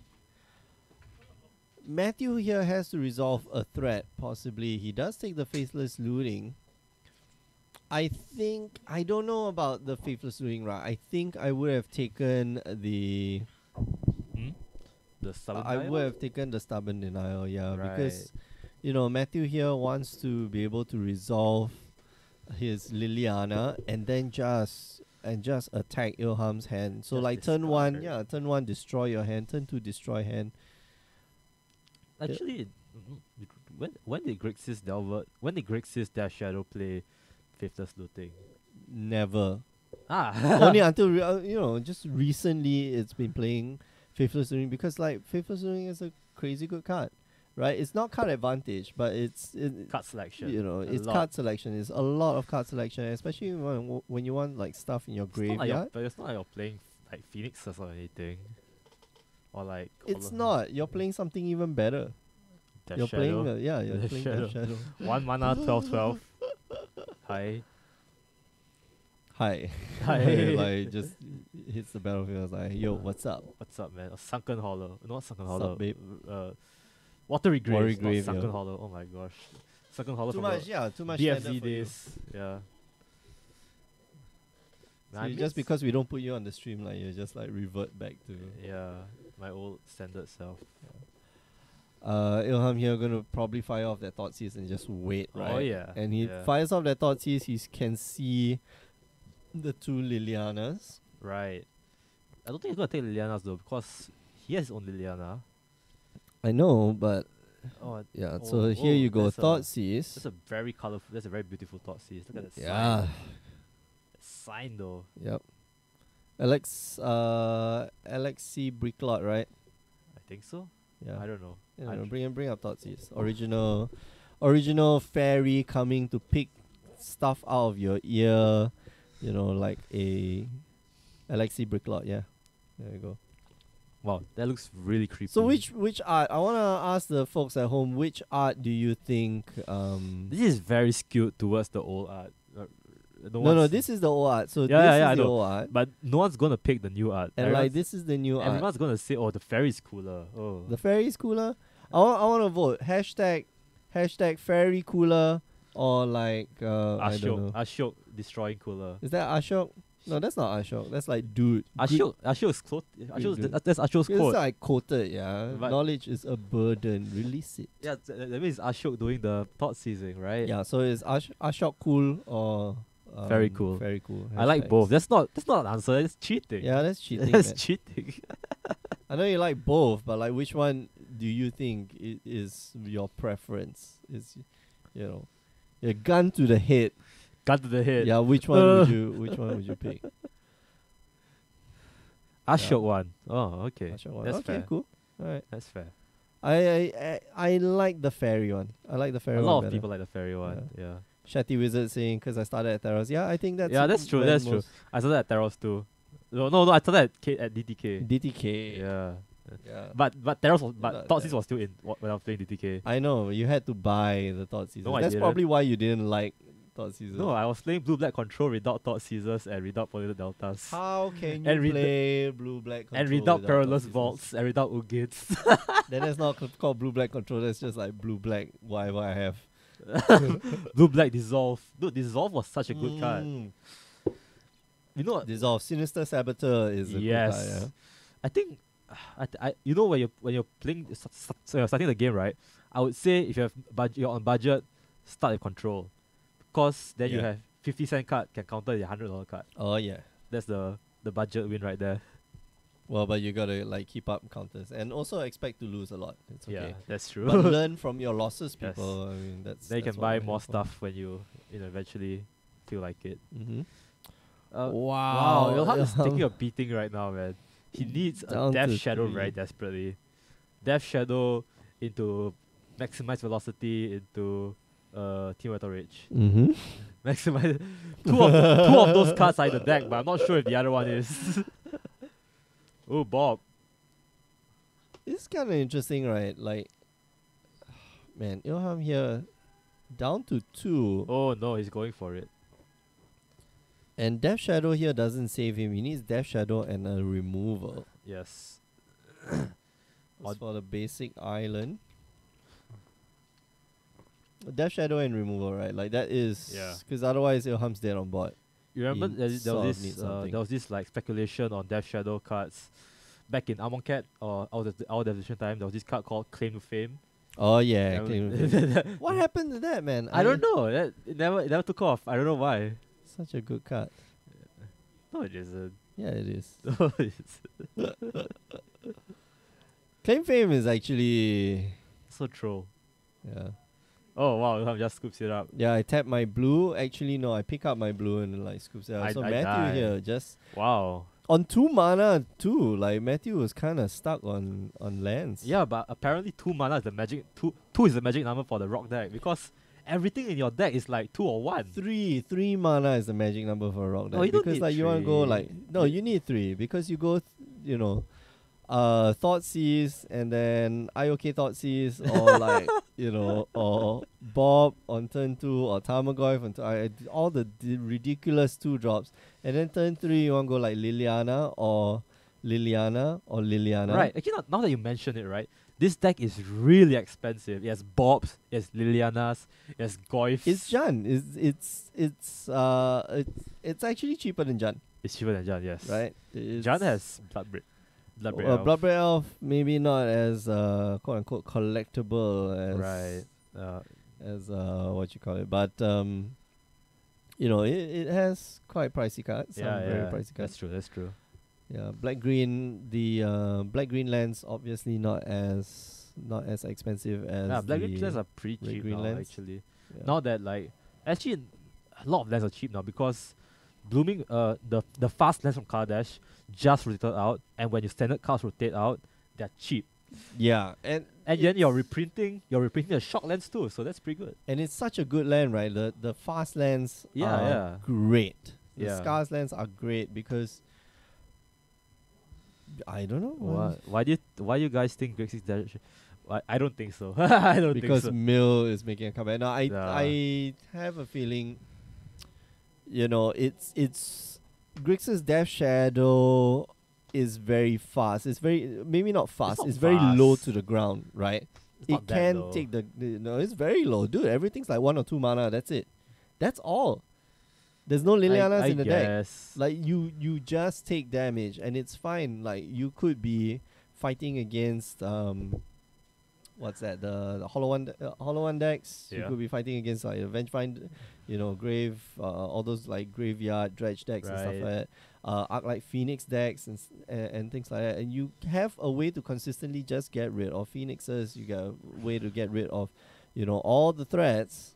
Matthew here has to resolve a threat, possibly. He does take the Faithless Looting. I don't know about the Faithless Looting, right? I think I would have taken the... the stubborn I denial? would have taken the stubborn denial, yeah, Right. because Matthew here wants to be able to resolve his Liliana and then just attack Ilham's hand. So Just like turn one, discard. turn one destroy your hand, turn two destroy hand. Actually, when did Grixis Delver? When did Grixis their shadow play Faithless Looting? Never. Ah, Only until just recently it's been playing Faithless Looting because like Faithless Looting is a crazy good card, right? It's not card advantage, but it's card selection. it's card selection. It's a lot of card selection, especially when you want like stuff in your graveyard. But it's not like you're playing like Phoenixes or anything, or like. It's not. You're playing something even better. Death You're Shadow. playing, you're Death playing Shadow. Death Shadow. 1 mana, 12/12. Hi. Hi. Hi. Like just hits the battlefield. It's like, yo, what's up? What's up, man? A Sunken Hollow. Not Sunken What's Hollow. up, babe? Watery Grave. Watery not Grave, Sunken yeah. Hollow. Oh my gosh. Sunken Hollow Too from much, the too much. standard BFZ for you. days. Yeah. So I just miss- because we don't put you on the stream, like you just like revert back to. Yeah. My old standard self. Ilham here gonna probably fire off that Thoughtseize and just wait, right? Oh yeah. And he yeah. fires off that Thoughtseize, he can see the two Lilianas. Right. I don't think he's gonna take Liliana's though, because he has his own Liliana. I know, but Oh yeah, oh, so here you go, that's Thoughtseizes. a very colorful. That's a very beautiful Thoughtseize. Look at that Yeah. sign. That sign though. Yep. Alexi Bricklot, right? I think so. Yeah. I don't know. Yeah, I no, tr- bring up Thoughtseize. Original fairy coming to pick stuff out of your ear, like a Alexi Bricklot, yeah. There you go. Wow, that looks really creepy. So which art, I wanna ask the folks at home, which art do you think This is very skewed towards the old art. no, this is the old art. So Yeah, this yeah, I is the know. old art. But no one's gonna pick the new art. And like this is the new art. everyone's gonna say, "Oh, the fairy's cooler." Oh, The fairy is cooler. I want to vote hashtag fairy cooler or like I don't know. Ashok destroying cooler. Is that Ashok? No, that's not Ashok. That's like dude. Ashok's quote. Dude. That's Ashok's It's quote. like quoted, yeah. But- Knowledge is a burden. Release it. Yeah, that means Ashok doing the thought seizing, right? Yeah. So is Ashok cool or Very cool. Very cool. I like both. Hashtags. That's not an answer. That's cheating. Yeah, that's cheating. That's man. cheating. I know you like both, but like, which one do you think is your preference? Is your gun to the head. Gun to the head. Yeah, which one would you pick? Ashok Yeah. one. Oh, okay. Ashok one. That's okay, fair. cool. All right. That's fair. I like the fairy one. I like the fairy A one. lot of better. people like the fairy one. Yeah. Shatty Wizard saying, because I started at Theros. Yeah, I think that's That's true. where That's true. most I started at Theros too. No. I started at DTK. DTK. Yeah. Yeah. But Theros was Not Thoughtseize that. was still in when I was playing DTK. I know you had to buy the Thoughtseizes. No, I That's didn't. probably why you didn't like Thoughtseizes. No, I was playing Blue Black Control without Thoughtseizes and without Polygon Deltas. How can you And read the- play blue black control And without Perilous Thoughtseizes? Vaults and without Ugits. Then that's not called blue black control. That's just like blue black. Whatever I have. Blue Black Dissolve. Dude, Dissolve was such a good card. Mm. You know what? Dissolve. Sinister Saboteur is a Yes. good card. Yeah. I think when you're playing so you're starting the game, right? I would say if you have you're on budget, start with control, because then you Yeah. have 50-cent card can counter your $100 card. Oh yeah. That's the budget win right there. Well, but you gotta like keep up counters and also expect to lose a lot. It's okay. Yeah, that's true. But learn from your losses, Yes. people. I mean, that's. Then you that's can what buy we're more here for. stuff when you eventually feel like it. Mm-hmm. Wow, Wow. Ilham is taking a beating right now, man. He needs a Down Death to Shadow 3. very desperately. Death Shadow into maximize velocity into Team Battle Rage. Mm-hmm. Maximize two of those cards are in the deck, but I'm not sure if the other one is. Oh, Bob. It's kind of interesting, right? Like, man, Ilham here down to 2, Oh no, he's going for it. and Death Shadow here doesn't save him. He needs Death Shadow and a removal. Yes. That's for the basic island. Death Shadow and removal, right? Like that is, Yeah. because otherwise Ilham's dead on board. You remember He there sort was of this needs something. there was this like speculation on Death Shadow cards back in Amon Cat or our division time. There was this card called Claim to Fame. Oh yeah, Remember- claim to fame. What happened to that, man? I don't know. It never took off. I don't know why. Such a good card. No, it isn't. Yeah, it is. No, it isn't. Claim fame is actually, So troll. yeah. Oh wow, Ilham just scoops it up. Yeah, I tap my blue. Actually, no, I pick up my blue and then like scoops it out. So I Matthew die. here just Wow. on 2 mana too. Like Matthew was kind of stuck on lands. Yeah, but apparently 2 mana is the magic. Two is the magic number for the rock deck because everything in your deck is like 2 or 1. Three mana is the magic number for a rock deck. No, you don't because need like you want to go 3. like no, you need 3 because you go, Thoughtseize and then IOK Thoughtseize or like or Bob on turn 2 or Tarmogoyf on all the ridiculous 2 drops, and then turn 3 you want to go like Liliana or Liliana. Right. Actually, now that you mention it, right, this deck is really expensive. It has Bobs, it has Lilianas, it has Goyfs. It's Jan. It's actually cheaper than Jan, It's cheaper than Jan, yes. right? Jan has Bloodbreak. Bloodbraid Elf. Bloodbraid Elf maybe not as quote unquote collectible as Right. as what you call it, but it has quite pricey cards. Some very pricey cards. That's true. Yeah, black green. The black green lands obviously not as expensive as Black green the lands are pretty red cheap green now, lands. actually. yeah. Now that actually a lot of lands are cheap now because blooming the fast lands from Kaladesh just rotated out, and when your standard cards rotate out, they're cheap. Yeah, and then you're reprinting the shock lands too, so that's pretty good. and it's such a good land, right? The fast lands Yeah, are yeah. great. The Yeah. scars lands are great because I don't know Why do you guys think Grixis Dash? I don't think so. I don't because think so. Mill is making a comeback. Now Yeah. I have a feeling, it's Grixis Death Shadow is very fast. It's very maybe not fast. not It's very low fast. to the ground, right? It's not It that can low. take no, it's very low, dude. Everything's like 1 or 2 mana. That's it. That's all. There's no Lilianas I in the deck. guess. Like you just take damage and it's fine. Like you could be fighting against what's that? The Hollow One decks. You Yeah. could be fighting against like Vengevine, Grave, all those like graveyard dredge decks and stuff Right. like that. Arc Phoenix decks and things like that. And you have a way to consistently just get rid of Phoenixes. You got a way to get rid of, all the threats.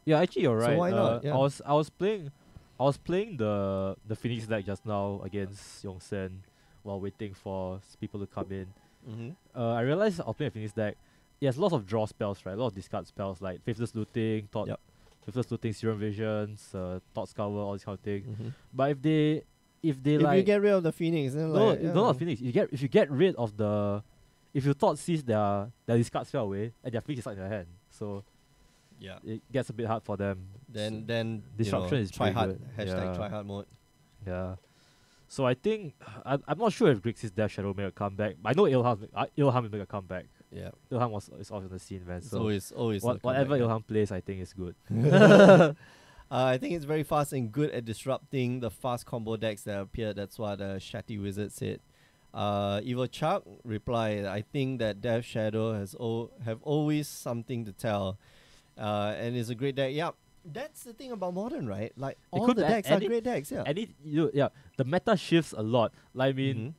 Yeah, actually you're So right. why not? Yeah. I was playing the Phoenix deck just now against Yongsen while waiting for people to come in. Mm-hmm. I realized I was playing a Phoenix deck. It has lots of draw spells, right? A lot of discard spells like Faithless Looting, Yep. Faithless Looting, Serum Visions, Thought Scour, all this kind of thing. Mm-hmm. But if If like you get rid of the Phoenix, then no, like not Phoenix. If you get rid of if you thought sees their discard spell away and their Phoenix is stuck in their hand, so yeah. it gets a bit hard for them. Then Disruption is try pretty hard. good. Hashtag Yeah. try hard mode. Yeah. So I think I'm not sure if Grixis Death Shadow make a comeback. But I know Ilham will make a comeback. Yeah. Ilham is off on the scene, man. It's So always a whatever comeback, Ilham plays, I think is good. I think it's very fast and good at disrupting the fast combo decks that appear. That's what Shatty Wizard said. Evil Chuck replied, I think that Death Shadow have always something to tell. And it's a great deck. Yeah, that's the thing about Modern, right? Like all could the be decks are any- great decks, yeah. The meta shifts a lot. Like I mean,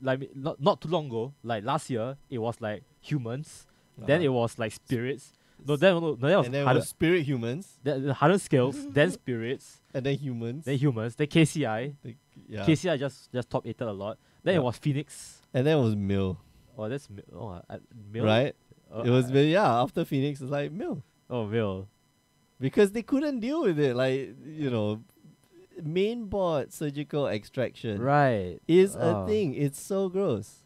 Mhm. not too long ago, like last year, it was like humans. Then Uh-huh. it was like spirits. No, that was and then it harder, was Spirit Humans, the harder scales. Then spirits. and then Humans. Then humans. Then KCI. Yeah. KCI just top 8 a lot. Then Yeah. it was Phoenix. And then it was Mill, Oh, that's Mill. right? Oh, It was Mill, yeah. After Phoenix, it's like Mill. Oh, Mill. Because they couldn't deal with it. Like, main board surgical extraction Right. is Oh. a thing. It's so gross.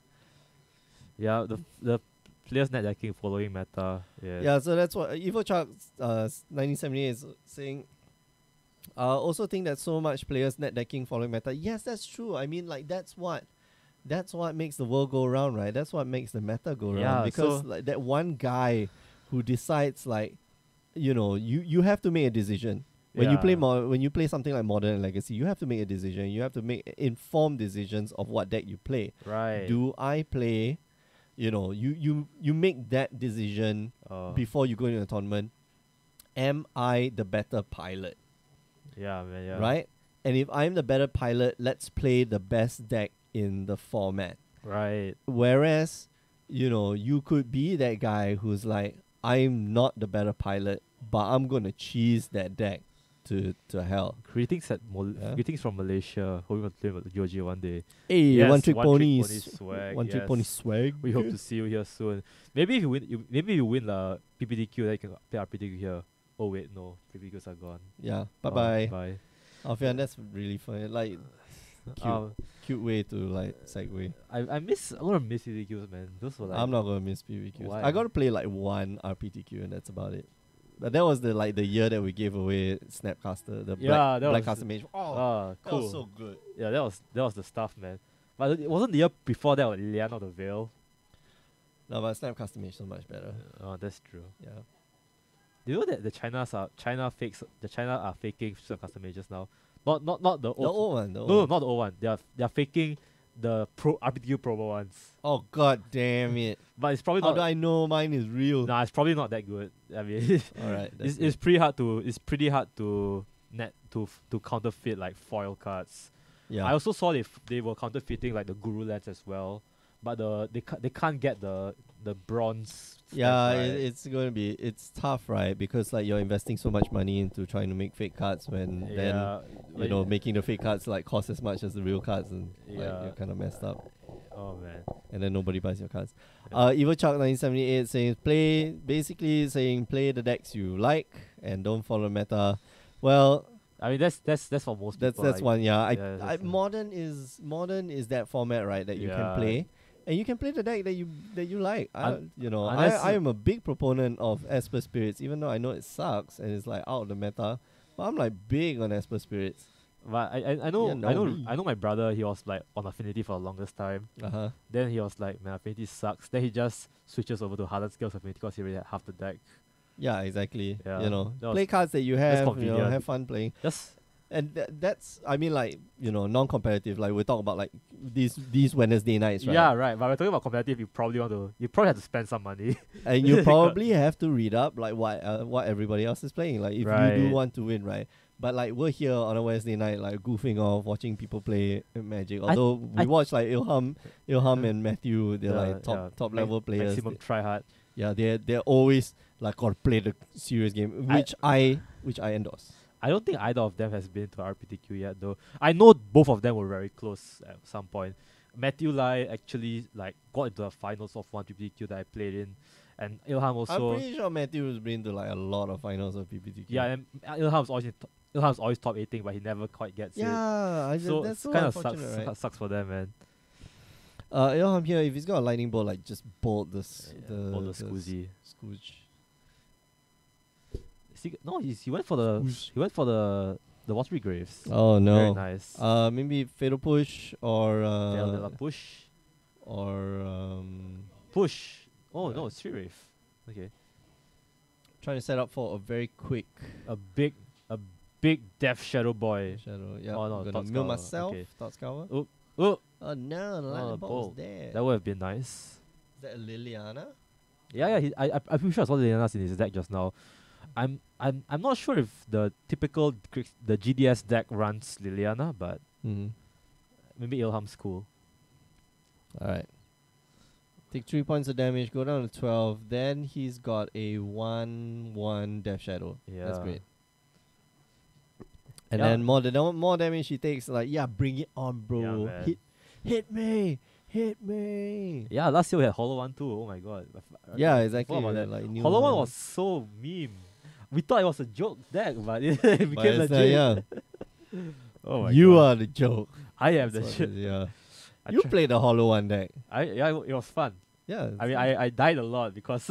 Yeah, the players net decking following meta. Yeah, so that's what Evil Chuck 1978 is saying. Also think that so much players net decking following meta. Yes, that's true. I mean, like that's what makes the world go around, right? That's what makes the meta go around. Yeah, Because so- like that one guy who decides like, you have to make a decision. When you play when you play something like Modern and Legacy, you have to make a decision. You have to make informed decisions of what deck you play. Right. Do I play? You make that decision before you go into the tournament. Am I the better pilot? Yeah, man. Yeah. Right? And if I'm the better pilot, let's play the best deck in the format. Right. Whereas, you could be that guy who's like, I'm not the better pilot, but I'm gonna cheese that deck to hell. Greetings Yeah. greetings from Malaysia. Hoping to play with GOG one day. Hey, Yes, one trick One Trick pony, Pony swag, one trick yes. pony swag. We hope to see you here soon. Maybe if you win, maybe you win the PPTQ, then you can play RPTQ here. Oh wait, no, PPTQs are gone. Yeah. Oh, Bye bye. Bye. Alfian, that's really funny. Like Um, cute way to like segue. I'm gonna miss PPTQs, man. Those were like I'm not gonna miss PVQs. Why? I gotta play like one RPTQ and that's about it. But that was the year that we gave away Snapcaster, the Yeah, that Black was- Caster Mage. Oh, cool. that was so good. Yeah, that was the stuff, man. But it wasn't the year before that with Lian of the Veil. No, but Snapcaster Mage so much better. Oh, that's true. Yeah. Do you know that the China are faking custom mages now? Not the The old. old one. The old No, one. not the old one. They are faking the pro RPTQ promo ones. Oh god damn it! But it's probably How do not. I know mine is real? Nah, it's probably not that good. I mean, All right, it's pretty hard to to counterfeit like foil cards. yeah. I also saw they were counterfeiting like the Guru lands as well, but they can't get the bronze. Yeah, stamp, right? it's tough, right? Because like you're investing so much money into trying to make fake cards when then Yeah, you know making the fake cards like cost as much as the real cards, and like Yeah. you're kind of messed up. Oh man. And then nobody buys your cards. Yeah. Evil Chuck 1978 saying play the decks you like and don't follow meta. Well, I mean that's for most people. that's like, one. Yeah, yeah, that's modern is that format, right? That you can Yeah. play, and you can play the deck that you like. Unless I am a big proponent of Esper Spirits, even though I know it sucks and it's like out of the meta. But I'm like big on Esper Spirits. But I know Yeah, no, me. I know my brother, he was like on Affinity for the longest time. Then he was like, man, Affinity sucks. Then he just switches over to Hardened Scales Affinity because he already had half the deck. Yeah, exactly. Yeah, You know, that was- play cards that you that's have. convenient. Have fun playing. Just And that's, I mean, like, non-competitive. Like, we talk about like these Wednesday nights, right? yeah, right. But we're talking about competitive. You probably have to spend some money. And you probably have to read up like what everybody else is playing. Like, if you do Right. want to win, right? But like we're here on a Wednesday night, like goofing off, watching people play Magic. Although we watch like Ilham and Matthew, they're like top level players. Maximum try hard. Yeah, they're always like gotta play the serious game, which I endorse. I don't think either of them has been to RPTQ yet, though. I know both of them were very close at some point. Matthew Lai actually like got into the finals of one PPTQ that I played in, and Ilham also. I'm pretty sure Matthew has been to like a lot of finals of PPTQ. Yeah, and Ilham's always top 18, but he never quite gets it. Yeah, So that's so kind of unfortunate, right? sucks for them, man. Ilham here, if he's got a lightning bolt, like just bolt the Scoozy. Scooch. He went for the watery graves. Oh no. Very nice. Maybe Fatal Push or Push. or Push. Oh no, it's Street Wraith. Okay. trying to set up for a very quick A big Death Shadow boy. shadow. Yeah, Oh, no, I'm gonna Thought mill Scour, myself. okay. Thought Scour. Oh, Oh no, the lightning bolt's bolt. there. that would have been nice. Is that a Liliana? Yeah. I'm pretty sure I saw Liliana's in his deck just now. I'm not sure if the typical the GDS deck runs Liliana, but Mm-hmm. maybe Ilham's cool. Alright. Take 3 points of damage, go down to 12. Then he's got a 1/1 Death Shadow. Yeah, That's great. And Yeah. then more damage he takes, like, yeah, bring it on, bro. Yeah, man. Hit me. Yeah, last year we had Hollow One too. Oh my god. Yeah, I exactly. forgot about Like, new Hollow One one. was so meme. We thought it was a joke deck, but it became But it's, legit. yeah. Oh my You god. are the joke. I am the That's what shit. it is, yeah. I You try- played the Hollow One deck. it was fun. Yeah. I mean, I died a lot because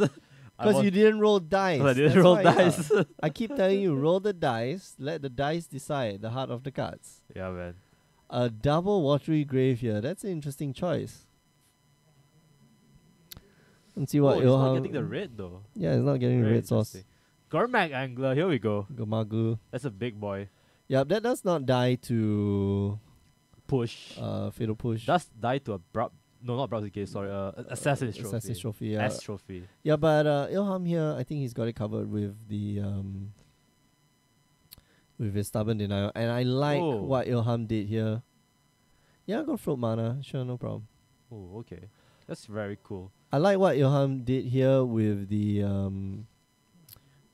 Because you didn't roll dice. I didn't That's roll why, yeah. dice. I keep telling you, roll the dice, let the dice decide the heart of the cards. Yeah, man. A double watery grave here. That's an interesting choice. Let's see what Oh, he's not Ilham. getting the red though. Yeah, it's not getting the Very red sauce. interesting. Gormak Angler, here we go. Gomagu. That's a big boy. Yeah, that does not die to Push. Fatal Push. Does die to a not Browser Case, sorry, Assassin's Trophy. Assassin's Trophy, yeah. S Trophy. Yeah, but Ilham here, I think he's got it covered with the with his Stubborn Denial. And I like Oh. what Ilham did here. Yeah, go Float Mana. Sure, no problem. Oh, okay. That's very cool. I like what Ilham did here with the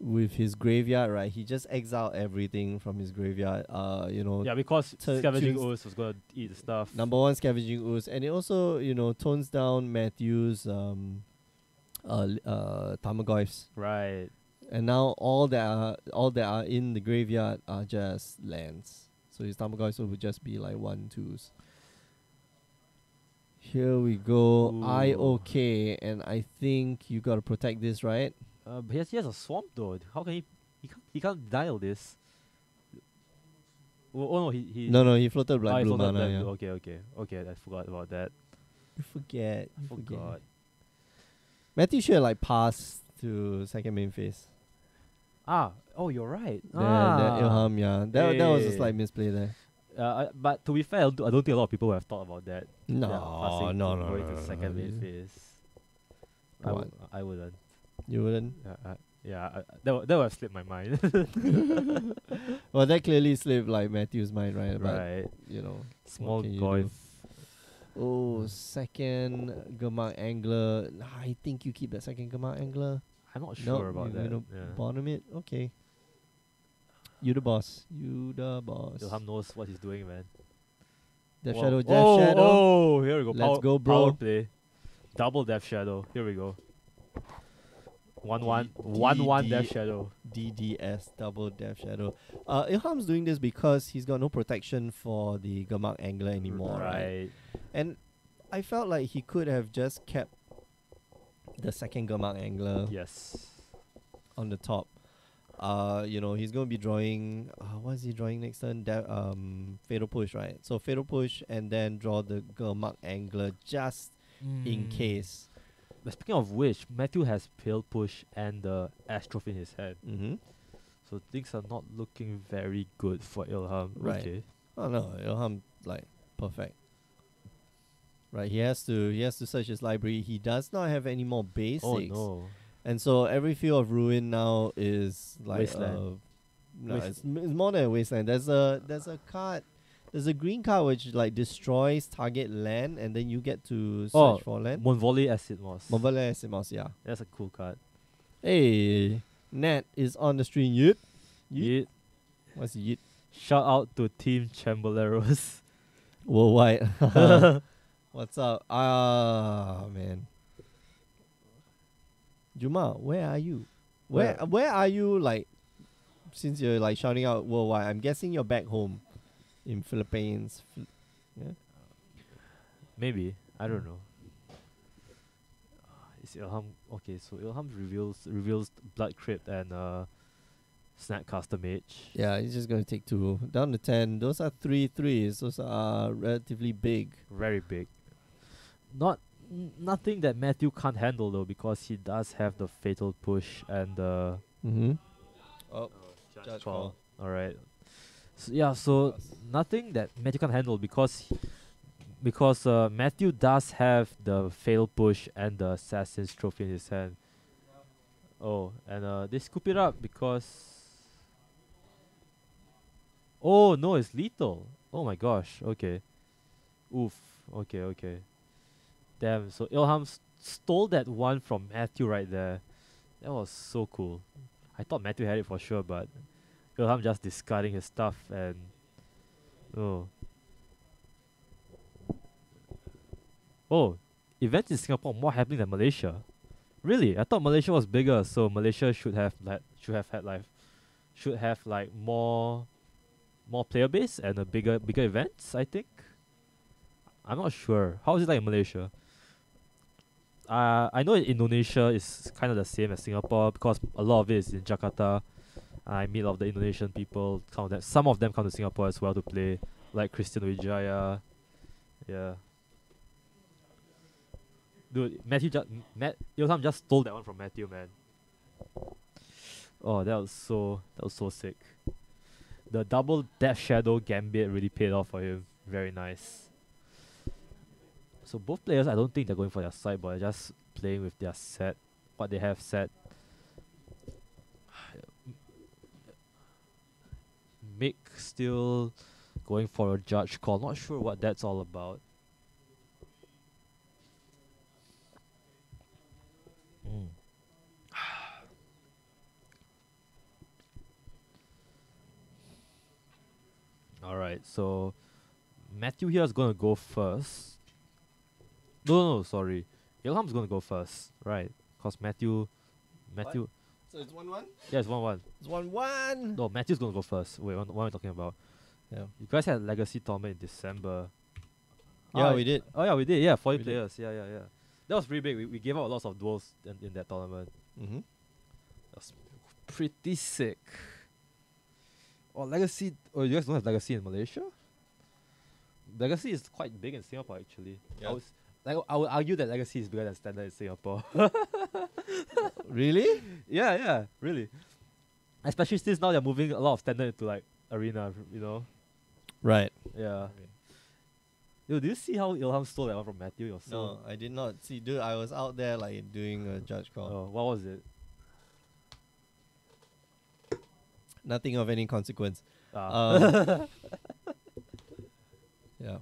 with his graveyard, right? He just exiled everything from his graveyard. Yeah, because Scavenging tunes- Ooze was gonna eat the stuff. Number one, Scavenging Ooze, and it also tones down Matthew's Tarmogoyfs. Right. And now all that are in the graveyard are just lands. So his Tarmogoyfs would just be like 1/2s. Here we go. Ooh. IOK, and I think you gotta protect this, right? But he has a swamp though. How can he can't dial this? Oh no, he No, he floated he like blue floated mana. black Yeah. blue. Okay. I forgot about that. You forget. I forgot. Matthew should have like passed to second main phase. Oh, you're right. That Ilham, yeah. That was a Hey. slight misplay there. But to be fair, I don't think a lot of people would have thought about that. No, passing no, to no, going no, to no, second no. main phase. What? I wouldn't. You wouldn't? That would have slipped my mind. Well, that clearly slipped like Matthew's mind, right? But, Right. you know. Small can you goy. do? Oh, second Gemak Angler. I think you keep that second Gemak Angler. I'm not Nope, sure about you're that. gonna Yeah. bottom it? Okay. You the boss. You the boss. Ilham knows what he's doing, man. Death Whoa. Shadow, Death oh, Shadow. Oh, here we go. Let's go, bro. Power play. Double Death Shadow. Here we go. 1-1. 1-1 Death Shadow. DDS, double Death Shadow. Ilham's doing this because he's got no protection for the Gemak Angler anymore, right? And I felt like he could have just kept the second Gemak Angler Yes. on the top. You know, he's going to be drawing. What is he drawing next turn? Fatal Push, right? So Fatal Push and then draw the Gemak Angler just in case. But speaking of which, Matthew has Pale Push and the Astroph in his hand. Mm-hmm. So things are not looking very good for Ilham. Right. Okay. Oh no, Ilham like perfect. Right, he has to search his library. He does not have any more basics. Oh no. And so every field of ruin now is like Wasteland. no, it's more than a wasteland. There's a card. There's a green card which like destroys target land, and then you get to search for land. Monvolley Acid Moss. Monvolley Acid Moss, yeah. That's a cool card. Hey, Nat is on the stream. Yeet. Yeet. What's yeet? Shout out to Team Chamboleros. Worldwide. What's up? Ah, man. Juma, where are you? Where are you? Like, since you're like shouting out worldwide, I'm guessing you're back home in Philippines. Yeah. Maybe. I don't know. Is Ilham okay? So Ilham reveals Blood Crypt and Snapcaster Mage. Yeah, he's just gonna take 2 down to 10. Those are 3 threes. Those are relatively big. Very big. Nothing that Matthew can't handle though, because he does have the Fatal Push and the Mm-hmm. Oh, Judge Call. All right. So nothing that Matthew can handle because Matthew does have the Fatal Push and the Assassin's Trophy in his hand. Oh, and they scoop it up because. Oh no, it's lethal. Oh my gosh. Okay. Oof. Okay. Damn. So Ilham stole that one from Matthew right there. That was so cool. I thought Matthew had it for sure, but Ilham just discarding his stuff and events in Singapore more happening than Malaysia. Really? I thought Malaysia was bigger, so Malaysia should have more player base and a bigger events, I think. I'm not sure. How is it like in Malaysia? I know in Indonesia is kind of the same as Singapore because a lot of it is in Jakarta. I meet a lot of the Indonesian people. Some of them come to Singapore as well to play, like Christian Wijaya. Yeah. Dude, Ilham just stole that one from Matthew, man. Oh, that was so sick. The double Death Shadow Gambit really paid off for him. Very nice. So both players, I don't think they're going for their sideboard. They're just playing with their set, what they have set. Mick still going for a judge call. Not sure what that's all about. Alright, so Matthew here is gonna go first. No, sorry. Ilham's gonna go first, right? Because Matthew. So it's 1-1? Yeah, it's 1-1. It's 1-1. No, Matthew's gonna go first. Wait, what am I talking about? Yeah. You guys had Legacy tournament in December. Yeah, we did. Oh yeah, we did. Yeah, 40 We did. players. Yeah. That was pretty big. We gave out lots of duels in that tournament. Mm-hmm. That was pretty sick. Oh, Legacy. Oh, you guys don't have Legacy in Malaysia? Legacy is quite big in Singapore, actually. Yeah. I would argue that Legacy is bigger than Standard in Singapore. Really? Yeah, really. Especially since now they're moving a lot of Standard into like Arena, you know. Right. Yeah. Yo, do you see how Ilham stole that one from Matthew? You're so No, I did not see. Dude, I was out there like doing a judge call. Oh, what was it? Nothing of any consequence. Ah. Yeah.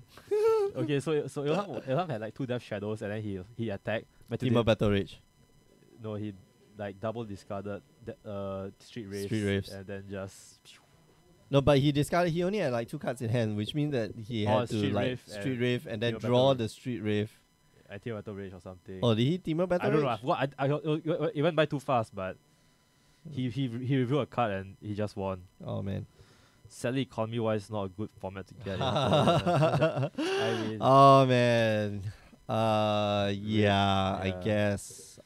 Okay, so Ilham had like 2 Death Shadows and then he attacked. Matthew Team did- of Battle Rage. No, he like double discarded Street Raves. Street Raves. And then just No, but he discarded. He only had like 2 cards in hand, which means that he Oh, had to Street like Rave Street and Rave and then Team of draw Battle the Street Rave. I think Battle Rage or something. Oh, did he Team of Battle I don't Rage? know. I forgot. It went by too fast, but he revealed a card and he just won. Oh man. Sadly, economy wise, not a good format to get into. I mean, Oh man. Yeah. I guess.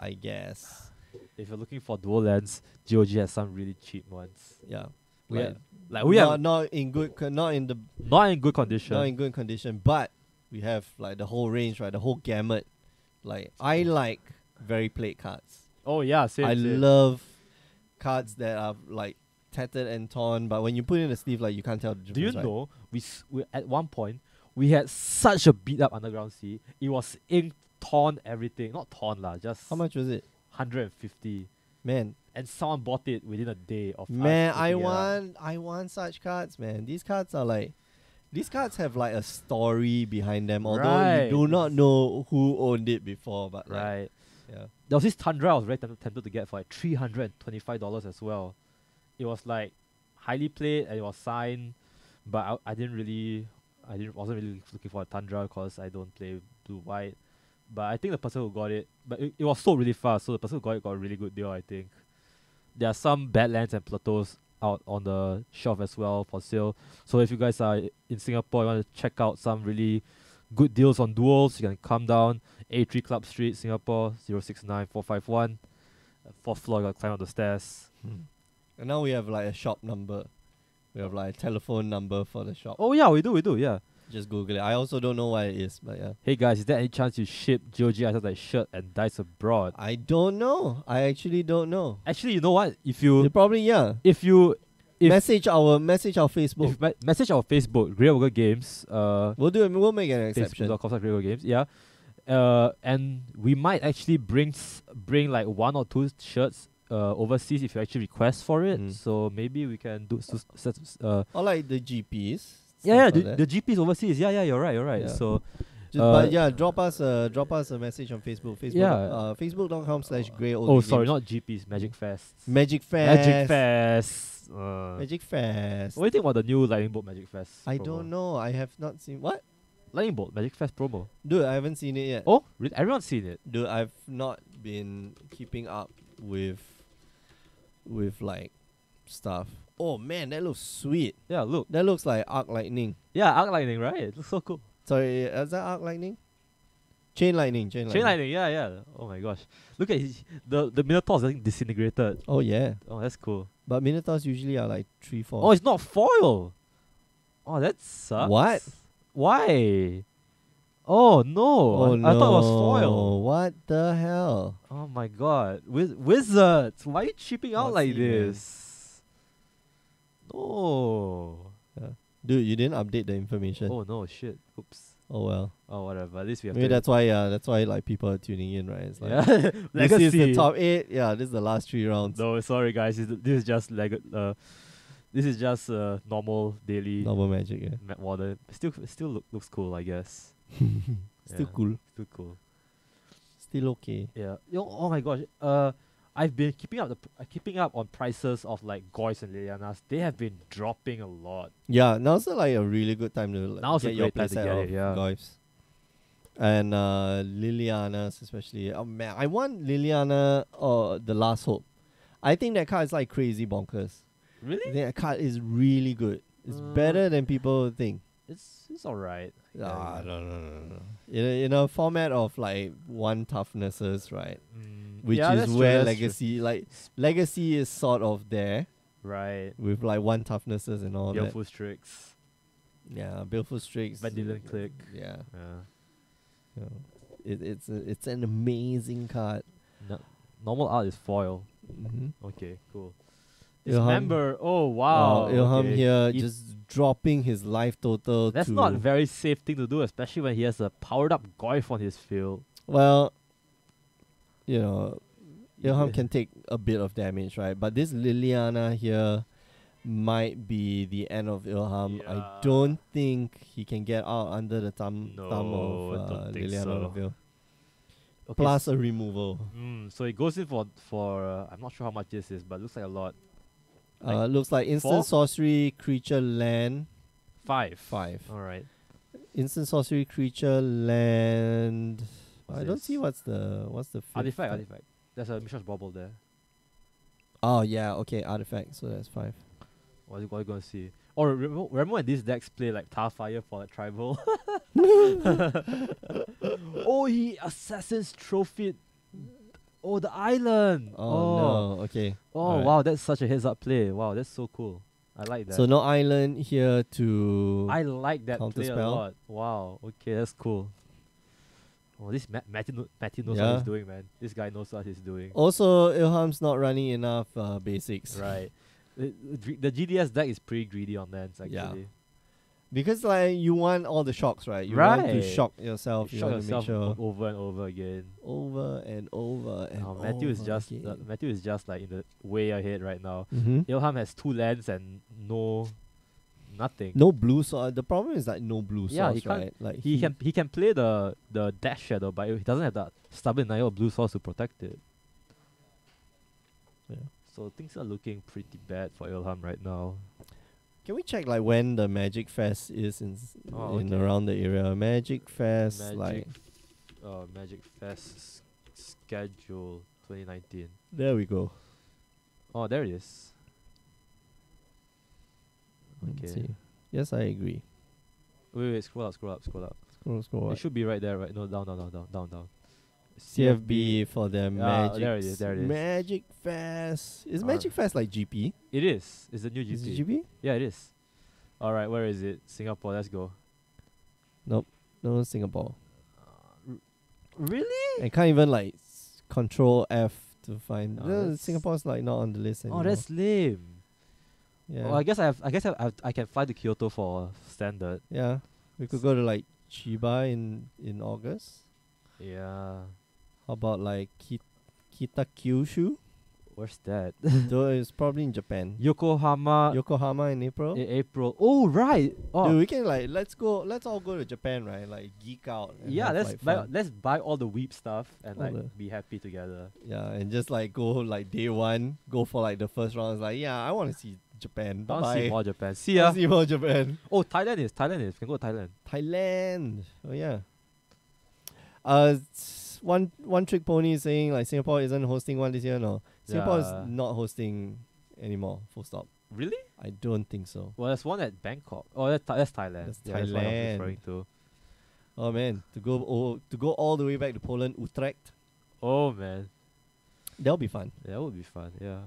if you're looking for dual lands, GOG has some really cheap ones. Yeah. We Like, had, like we have not in good not in the not in good condition. not in good condition, but we have like the whole range, right? The whole gamut. Like I like very played cards. Oh yeah, same. I same. love cards that are like tattered and torn, but when you put in the sleeve, like you can't tell the Do you difference. know we at one point we had such a beat up Underground Sea. It was ink torn everything, not torn lah, just How much was it, 150. man? And someone bought it within a day of. us Man, picking it up. I want such cards, man. These cards have like a story behind them, although Right. you do not know who owned it before. But like, Right. yeah, There was this Tundra I was very tempted to get for like $325 as well. It was like highly played and it was signed, but I wasn't really looking for a Tundra because I don't play blue white. But I think the person who got it, but it was sold really fast, so the person who got it got a really good deal. I think there are some Badlands and Plateaus out on the shelf as well for sale. So if you guys are in Singapore, you want to check out some really good deals on duels, you can come down A3 Club Street, Singapore 069451. 4th floor, you gotta climb up the stairs. and now we have like a shop number. We have like a telephone number for the shop. Oh yeah, we do, yeah. Just Google it. I also don't know what it is, but yeah. Hey guys, is there any chance you ship GOG items like shirt and dice abroad? I don't know. I actually don't know. Actually, you know what? If They you probably if message our Facebook. message our Facebook, Grey Ogre Games, We'll make an exception. Facebook.com/Grey Ogre Games, yeah. And we might actually bring like 1 or 2 shirts overseas if you actually request for it. Mm. So maybe we can do Or like the GPs. yeah, stuff like the GPs overseas. Yeah, you're right. Yeah. So but yeah, drop us a message on Facebook. Yeah. Facebook.com/Grey oh, sorry, not GPs, Magic Fest. Magic Fest. Magic Fest. Magic Fest. What do you think about the new Lightning Bolt Magic Fest? I promo? don't know. I have not seen what. Lightning Bolt Magic Fest promo. Dude, I haven't seen it yet. Oh, really? Everyone's seen it. Dude, I've not been keeping up with like stuff. Oh man, that looks sweet. Yeah, look. That looks like Arc Lightning. Yeah, Arc Lightning, right? It looks so cool. Sorry, is that Arc Lightning? Chain Lightning. Chain Lightning, yeah. Oh my gosh. Look at the Minotaur's getting disintegrated. Oh yeah. Oh, that's cool. But Minotaurs usually are like 3-4. Oh, it's not foil. Oh, that sucks. What? Why? Oh no. Oh I no. thought it was foil. What the hell? Oh my god. Wizards, why are you cheaping out What's like he, man? this? No. Dude, you didn't update the information. Oh no, shit. Oops. Oh well. Oh whatever. At least we have Maybe to- that's why like people are tuning in, right? It's like yeah. this Legacy. is the top 8. Yeah, this is the last 3 rounds. No, sorry guys. This is just this is just normal daily Normal Magic, yeah. modern. Still looks cool, I guess. Still Yeah, cool. Still cool. Still okay. Yeah. Oh my gosh. I've been keeping up on prices of like Goys and Lilianas. They have been dropping a lot. Yeah, now's like a really good time to like, Now's a get your great time to playset get of it, yeah. Goyfs. And Lilianas especially. Oh man, I want Liliana or the Last Hope. I think that card is like crazy bonkers. I Really? think that card is really good. It's better than people think. It's alright. Ah, no. In a format of like 1 toughnesses, right? Which yeah, is that's true, where that's true. legacy is sort of there Right. with like 1 toughnesses and all that. Baleful Strix. Yeah, Baleful Strix. Vandalion Click. Yeah, Yeah. it's an amazing card. No, normal art is foil. Mm-hmm. Okay, cool. Ilham. Dismember. Oh wow. Ilham okay. here He- just dropping his life total. That's to, not a very safe thing to do, especially when he has a powered up Goif on his field. Well, you know, Ilham can take a bit of damage, right? But this Liliana here might be the end of Ilham. I Yeah. don't think he can get out under the thumb No, of I don't think Liliana so. Reveal. Okay, Plus a removal. so it goes in for I'm not sure how much this is, but looks like a lot. Looks like instant 4? sorcery creature land 5. 5. All right. Instant sorcery creature land. What's I don't this? see what's the fifth Artifact, type. artifact. There's a Mishra's Bauble there. Oh yeah, okay, artifact. So that's 5. What are you gonna see? Or remember when these decks play like Tarfire for like tribal? Oh, he Assassin's Trophy. Oh, the island. Oh, no, okay. Oh Alright. wow, that's such a heads up play. Wow, that's so cool. I like that. So no island here to. I like that play a Counterspell. lot. Wow. Okay, that's cool. Oh, this Matthew knows what Yeah. he's doing, man. This guy knows what he's doing. Also, Ilham's not running enough basics. Right. The GDS deck is pretty greedy on lands, actually. Yeah. Because like you want all the shocks, right? You want to Right. shock yourself. You Shock want to make yourself sure over and over again. over and over and Oh, Matthew is over just again. Matthew is just like in the way ahead right now. Mm-hmm. Ilham has 2 lands and nothing. No blue source. The problem is like no blue Yeah, he source, can't- right? Like He can play the Dash Shadow, but he doesn't have that Stubborn Denial blue source to protect it. Yeah. So things are looking pretty bad for Ilham right now. Can we check like when the Magic Fest is in Okay. around the area? Magic Fest, like Magic Fest schedule 2019. there we go. Oh, there it is. Let's Okay. see. Yes, I agree. Wait, scroll up. Scroll. It should be right there, right? No, down. CFB for their Magic. there it is. Magic Fest. Is Alright. Magic Fest like GP? It is. It's the new Is it GP. GP? Yeah, it is. All right, where is it? Singapore. Let's go. No, Singapore. Really? I can't even like control F to find. No, No, that's- Singapore's like not on the list anymore. Oh, that's lame. yeah. Oh, I I can fly to Kyoto for standard. Yeah, we could go to like Chiba in August. Yeah. How about like Kitakyushu? Where's that? Though it's probably in Japan. Yokohama Yokohama in April. in April. Oh, right. Oh, Dude, we can like let's all go to Japan, right? Like geek out. And yeah. have, like, fun. Let's buy all the weep stuff and All like the- be happy together. Yeah, and just like go like day one, go for like the first round. It's like, yeah, I want to see Japan. I want to see Bye. more Japan. See I ya. wanna see more Japan. Oh, Thailand is. We can go to Thailand. Thailand. Oh yeah. One trick pony is saying like Singapore isn't hosting one this year. No, Singapore is Yeah. not hosting anymore. Full stop. Really? I don't think so. Well, there's one at Bangkok. Oh, that's Thailand. That's Yeah, that's what I was Thailand. referring to. Oh man, to go all the way back to Poland, Utrecht. Oh man, That'll be fun. that would be fun. Yeah.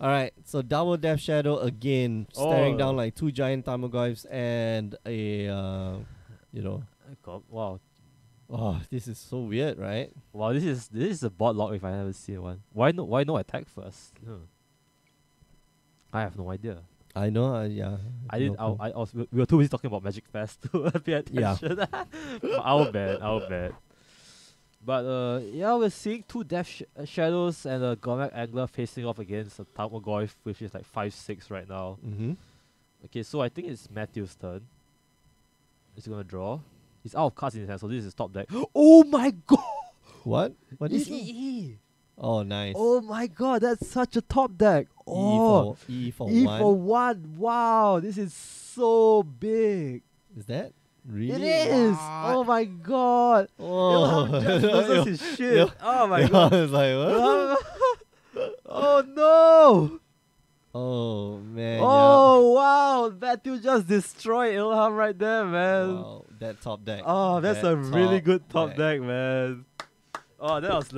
All right, so double Death Shadow again, staring Oh. down like 2 giant Tamagotchis and a Wow. oh, this is so weird, right? Wow. This is a bot lock if I haven't seen one. Why no attack first? I have no idea. I know, yeah. I didn't. no clue. I was. We were too busy talking about Magic Fest to pay Yeah. attention. I'll bet. But yeah, we're seeing 2 Death Shadows and a Gomek Angler facing off against a Tarmogoyf, which is like 5/6 right now. Mm-hmm. Okay, so I think it's Matthew's turn. He's gonna draw. He's out of cards in his hand, so this is top deck. Oh my god! What? What is It's it? EE. Oh, nice. Oh my god, that's such a top deck. Oh, E for E one. for 1. Wow, this is so big. Is that really? It is. What? Oh my god. Oh, Ilham just loses his shit. Yeah. Oh my Yeah, god. I was like, what? Oh no. Oh man. Oh wow, Matthew just destroyed Ilham right there, yeah. man. Wow, that top deck. Oh, that's That a really good top deck. deck, man. Oh, that was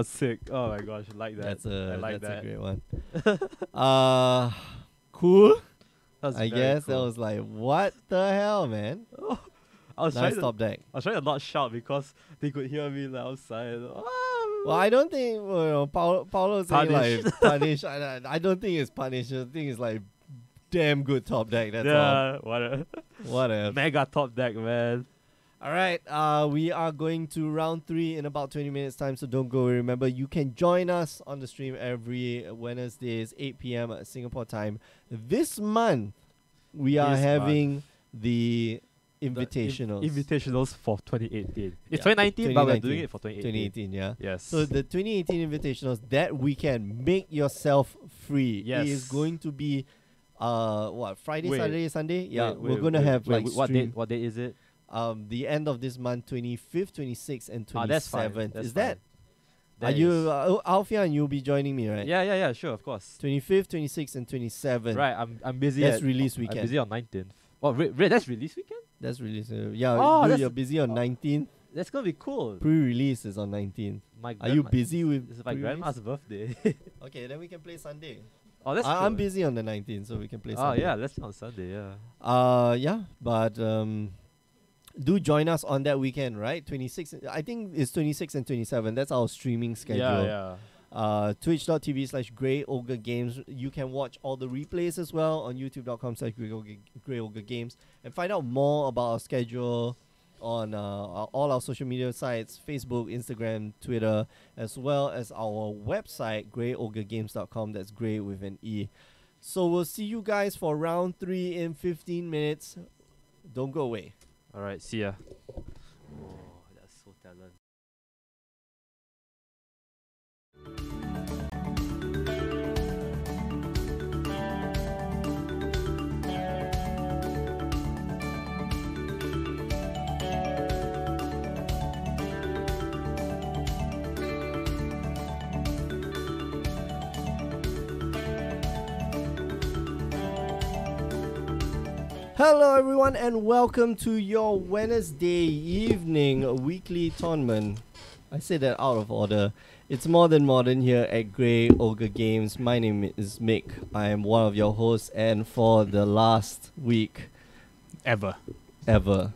sick. Oh my gosh, I like that. I like That's that. a great one. Cool. That's I very guess that cool. was like, what the hell, man? I was Nice trying top deck. to not shout because they could hear me like outside. Well, I don't think Paulo saying Punish. like punish. I don't think it's punish. I think it's like damn good top deck. That's all. Yeah, what a What a mega top deck, man. All right, we are going to round 3 in about 20 minutes time, so don't go. Remember, you can join us on the stream every Wednesdays, 8 p.m. at Singapore time. This month, we are having the invitationals. Invitationals for 2018. It's Yeah, 2019, but we're 2019. doing it for 2018. 2018, yeah. Yes. So the 2018 invitationals, that weekend, make yourself free. Yes. It is going to be, Friday, Wait. Saturday, Sunday? Yeah, Wait, we're going to have like what stream. date? What date is it? The end of this month, 25th, 26th, and 27th. That's fine. Is that? That Are you, is- Alfia, and you'll be joining me, right? Yeah, sure, of course. 25th, 26th, and 27th. Right, I'm busy. That's at, release I'm weekend. busy on 19th. Oh, that's release weekend? That's release. Yeah, Oh, you're busy on 19th. That's gonna be cool. Pre-release is on 19th. My Are you grandma- busy with This is my pre-release? grandma's birthday. Okay, then we can play Sunday. Oh, that's I'm cool. busy on the 19th, so we can play Oh Sunday. yeah, let's on Sunday. Yeah. Yeah, but do join us on that weekend, right? 26. I think it's 26 and 27. That's our streaming schedule. Yeah. Twitch.tv/Grey Ogre Games. You can watch all the replays as well on youtube.com/Grey Ogre Games and find out more about our schedule on all our social media sites, Facebook, Instagram, Twitter, as well as our website, greyogregames.com. That's grey with an E. So we'll see you guys for round 3 in 15 minutes. Don't go away. All right. See ya. Oh, that's so talented. Hello everyone and welcome to your Wednesday evening weekly tournament. I say that out of order. It's More Than Modern here at Grey Ogre Games. My name is Mick. I am one of your hosts, and for the last week Ever. ever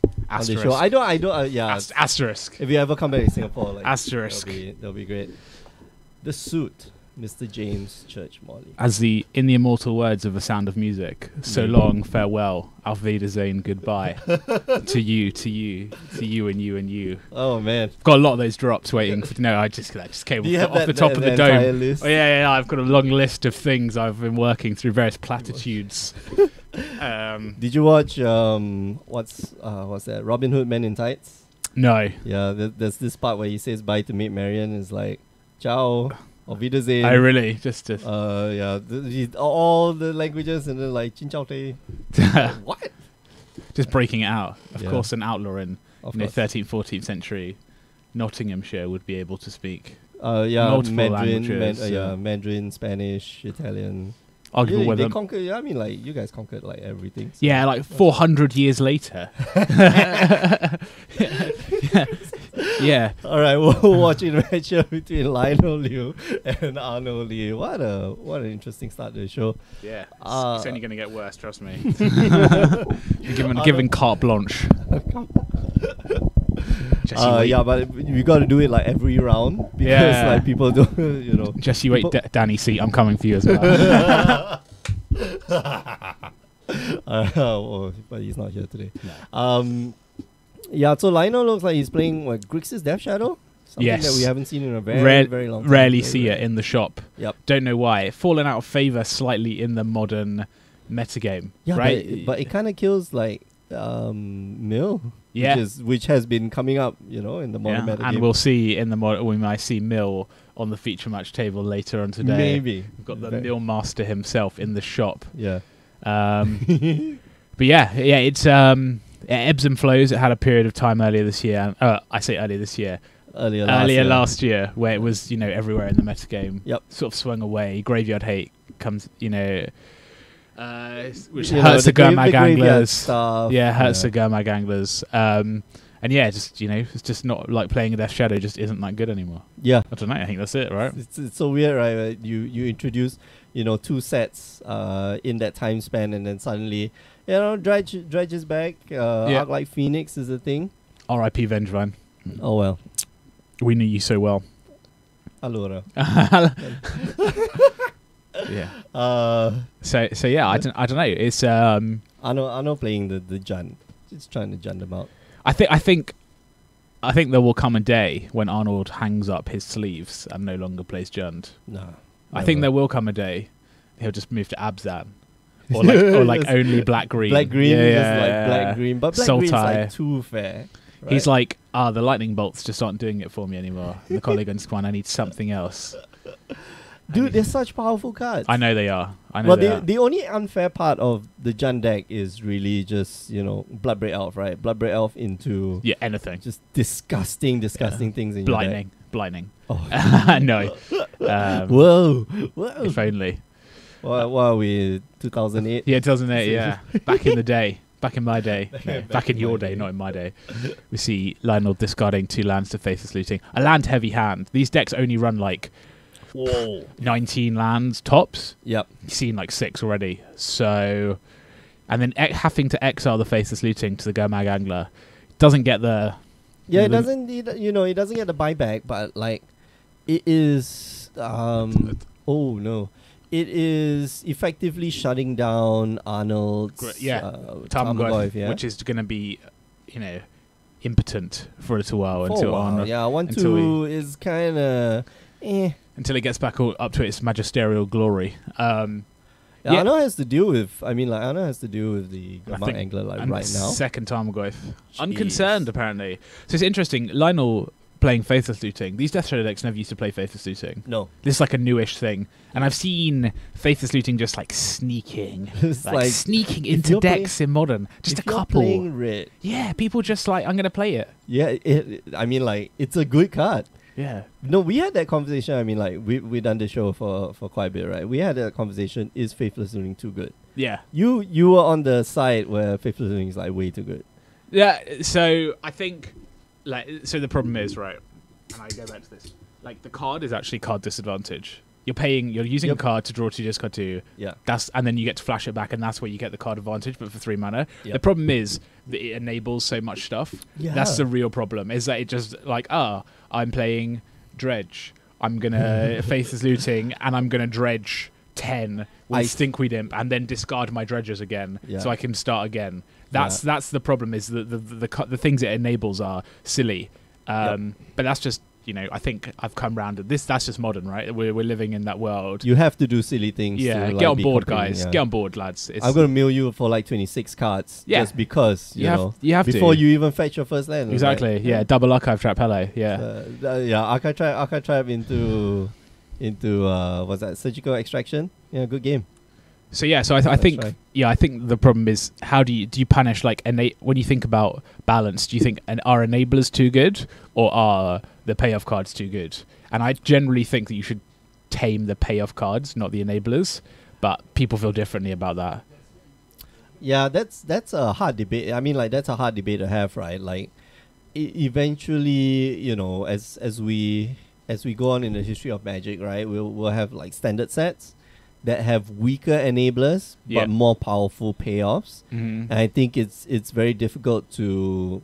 on the Asterisk. show. I don't yeah. Asterisk. If you ever come back to Singapore, like Asterisk. that'll be great. The suit, Mr. James Church Morley. As in the immortal words of The Sound of Music, so long, farewell, auf Wiedersehen, goodbye. to you and you. Oh man. Got a lot of those drops waiting. I just came Do you have off the that- top of the entire dome. list? Oh yeah, I've got a long list of things I've been working through, various platitudes. Did you watch what's that? Robin Hood Men in Tights? No, Yeah, there's this part where he says bye to Maid Marian. It's like, ciao, auf Wiedersehen. I really just yeah, all the languages and then like chin chow tei. What? just breaking it out. Of Yeah. course, an outlaw in Of 13th, 14th century Nottinghamshire would be able to speak. Yeah, multiple Mandarin, languages, Mandarin, Spanish, Italian. Arguable Yeah, with they them. conquered. Yeah, I mean, like you guys conquered like everything. So. Yeah, like 400 years later. Yeah. All right, we're watching a match here between Lionel Liu and Arnold Lee. What an interesting start to the show. Yeah. Uh, It's only going to get worse, trust me. You're given carte blanche. Just you wait. Yeah, but we got to do it like every round because Yeah. like people don't, you know. Just you wait, people- Danny C. I'm coming for you as well. But he's not here today. Yeah, so Lionel looks like he's playing what, Grixis Death Shadow? Something Yes. that we haven't seen in a very long time. Rarely Very see rare. it in the shop. Yep. Don't know why. Fallen out of favor slightly in the modern metagame. Yeah, right? but it kind of kills like Mill. Yeah. Which has been coming up, you know, in the modern Yeah, metagame. and we'll see in the we might see Mill on the feature match table later on today. Maybe. We've got the Very- Mill master himself in the shop. Yeah. But yeah, it's it ebbs and flows. It had a period of time earlier this year. I say earlier this year. Earlier Last year, where it was everywhere in the metagame. Yep. Sort of swung away. Graveyard hate comes, which You know, hurts the Gurmag graveyard anglers. stuff, Yeah, hurts yeah. the Gurmag anglers. And yeah, just it's just not like playing a Death Shadow. Just isn't that good anymore. Yeah. I don't know. I think that's it, right? It's so weird, right? You introduce, 2 sets in that time span, and then suddenly, Dredge is back. Arc Light Phoenix is a thing. R.I.P. Vengevine. Oh well. We knew you so well. Allura. Yeah. So yeah, I don't know. It's Arno playing the Jund. Just trying to Jund them out. I think there will come a day when Arnold hangs up his sleeves and no longer plays Jund. Nah. I think there will come a day he'll just move to Abzan. Or like only black green. Black green, Yeah, just like black green. But black green's Sultai. like too fair. Right? He's like, the lightning bolts just aren't doing it for me anymore. The Colligan squad, I need something else. dude, they're such powerful cards. I know they are. Well, the only unfair part of the Jund deck is really just, Bloodbraid Elf, right? Bloodbraid Elf into anything. just disgusting things in Blinding. your deck. Oh. No. Whoa. If only. What are we, 2008? Yeah, 2008, yeah. Back in the day. Back in my day. No, back in your day, not in my day. We see Lionel discarding 2 lands to Faithless Looting. A land-heavy hand. These decks only run like 19 lands tops. Yep. You've seen like 6 already. So, and then having to exile the Faceless Looting to the Gurmag Angler doesn't get the... Yeah, it doesn't get the buyback, but like, it is... oh, no. It is effectively shutting down Arnold's Tarmogoyf, yeah? which is going to be, impotent for a little while until Arnold... Yeah, 1/2 is kind of... Until it gets back up to its magisterial glory. Arno has to deal with. Arno has to deal with the Gurmag Angler right now. Second Tarmogoyf. Unconcerned, apparently. So it's interesting. Lionel playing Faithless Looting. These Death Shadow decks never used to play Faithless Looting. No. This is like a newish thing. And I've seen Faithless Looting just like sneaking. Sneaking into decks in Modern. Just a couple. Playing red. Yeah, people just like, I'm going to play it. Yeah, it's a good card. Yeah. No, we had that conversation. We done the show for quite a bit, right? We had that conversation. Is Faithless Looting too good? Yeah. You were on the side where Faithless Looting is like way too good. Yeah. So I think, the problem is, right, and I go back to this. Like, the card is actually card disadvantage. You're using a card to draw 2, discard 2. Yeah. And then you get to flash it back, and that's where you get the card advantage, but for 3 mana. Yep. The problem is that it enables so much stuff. Yeah. That's the real problem, is that it just, I'm playing Dredge. I'm going to Faithless Looting, and I'm going to Dredge 10 with Stinkweed Imp, and then discard my Dredges again, so I can start again. That's the problem, is that the things it enables are silly. But that's just... I think I've come round to this. That's just Modern, right? We're living in that world. You have to do silly things. Yeah, to, get on board, competing, guys. Get on board, lads. I'm gonna mail you for 26 cards. Yeah. Just because you have before to. you even fetch your first land. Exactly. Right? Yeah. Double Archive Trap Pele. Yeah. Archive Trap into what's that? Surgical Extraction. Yeah, good game. So yeah, I think the problem is, how do you punish when you think about balance? Do you think are enablers too good, or are the payoff cards too good? And I generally think that you should tame the payoff cards, not the enablers. But people feel differently about that. Yeah, that's a hard debate. That's a hard debate to have, right? Eventually, as we go on in the history of Magic, right, we'll have standard sets that have weaker enablers but more powerful payoffs. Mm-hmm. And I think it's very difficult to,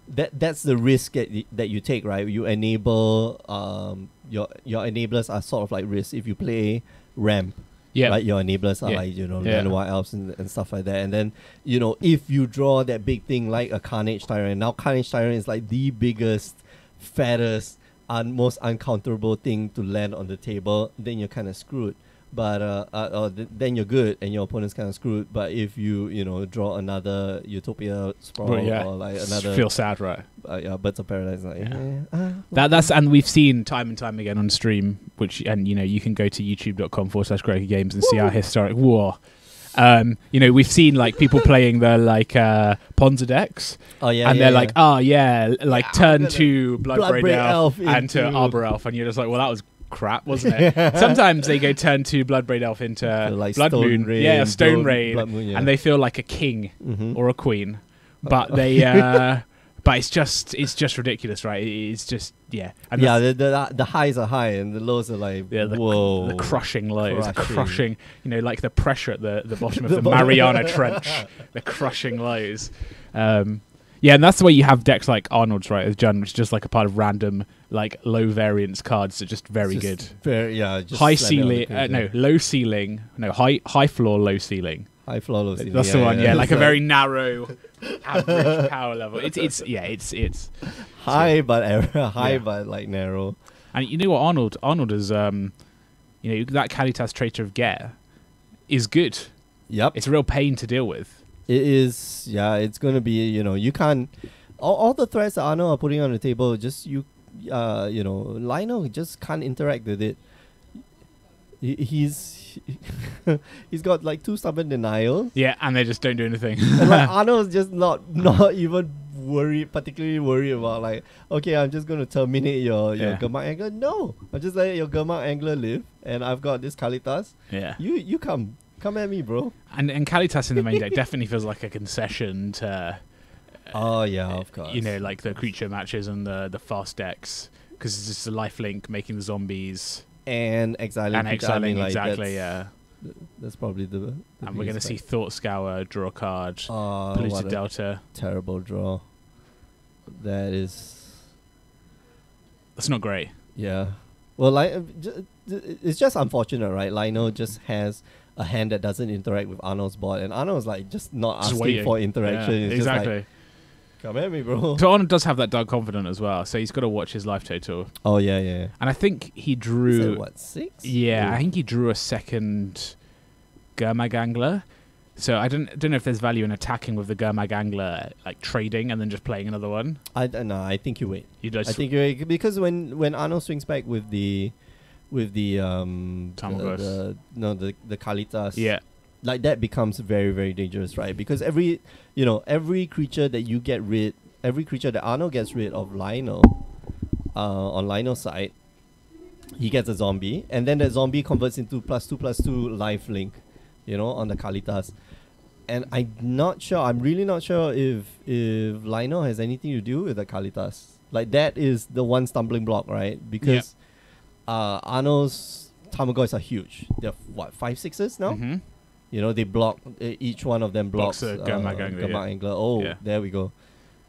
that's the risk that you take, right? You enable your enablers are sort of like risk. If you play ramp, right, your enablers are Llanowar Elves and stuff like that. And then if you draw that big thing like a Carnage Tyrant, now Carnage Tyrant is like the biggest, fattest, most uncounterable thing to land on the table, then you're kind of screwed. But then you're good and your opponent's kind of screwed. But if you draw another Utopia Sprawl or another, feel sad, right? Birds of Paradise, that's and we've seen time and time again on stream, you can go to youtube.com/GregorGames and see our historic war. We've seen people playing the Ponza decks. They're turn to Bloodbraid Elf and to Arbor Elf, and you're just like, well, that was crap, wasn't it? Sometimes they go turn to Bloodbraid Elf into Blood Moon, Stone Rain, and they feel like a king or a queen, but they, but it's just ridiculous, right? It's just and the highs are high and the lows are whoa, the crushing lows, crushing, the pressure at the bottom of the Mariana Trench, the crushing lows. Yeah, and that's the way you have decks like Arnold's, right, as Jun, which is just like a part of random, like, low variance cards that are just very It's good. just very, yeah. Just High slam it on the ceiling, page, no, low ceiling, no, high floor, low ceiling. High floor, low ceiling. That's the one, yeah, like a It's very narrow average power level. It's high but high Yeah. but like narrow. And you know what, Arnold is, that Kalitas Traitor of Gare is good. Yep. It's a real pain to deal with. It is, yeah, it's going to be, you can't, all the threats that Arno are putting on the table, just Lionel just can't interact with it. He's got like 2 stubborn denials. Yeah, and they just don't do anything. And like Arno's just not even particularly worried about like, okay, I'm just going to terminate your Yeah. Gurmag Angler. No, I'm just letting your Gurmag Angler live, and I've got this Kalitas. Yeah. You come at me, bro. And Kalitas in the main deck definitely feels like a concession to, Oh yeah, of course. like the creature matches and the fast decks, because it's just a lifelink making the zombies and exiling, and creature, I exiling, mean, like, exactly, that's- yeah. That's probably the And we're going to biggest see Thought Scour, draw a card, threat. What Polluted a Delta. terrible draw. That is, That's not great. yeah. Well, like it's just unfortunate, right? Lionel just has a hand that doesn't interact with Arnold's board, and Arnold's like just not Just asking waiting. for interaction. Yeah, It's just exactly. like, come at me, bro. So Arnold does have that Dark Confidant as well, so he's got to watch his life total. Oh yeah. And I think he Is drew... that what, 6? Yeah, Ooh. I think he drew a second Gurmag Angler. So I don't know if there's value in attacking with the Gurmag Angler, like trading and then just playing another one. No, I think you wait. You just I think you wait because when Arnold swings back with the Tamagotchi. the Kalitas, yeah, like that becomes very, very dangerous, right? Because every creature that Arnold gets rid of Lionel, on Lionel's side, he gets a zombie, and then that zombie converts into +2/+2 life link, on the Kalitas. And I'm really not sure if Lionel has anything to do with the Kalitas. Like that is the one stumbling block, right? Because Arnold's Tamagotchis are huge. They're 5/6s now? Mm-hmm. They block, each one of them blocks Blocks a Gurmag Angler, Gurmag yeah. Angler. Oh, Yeah. there we go.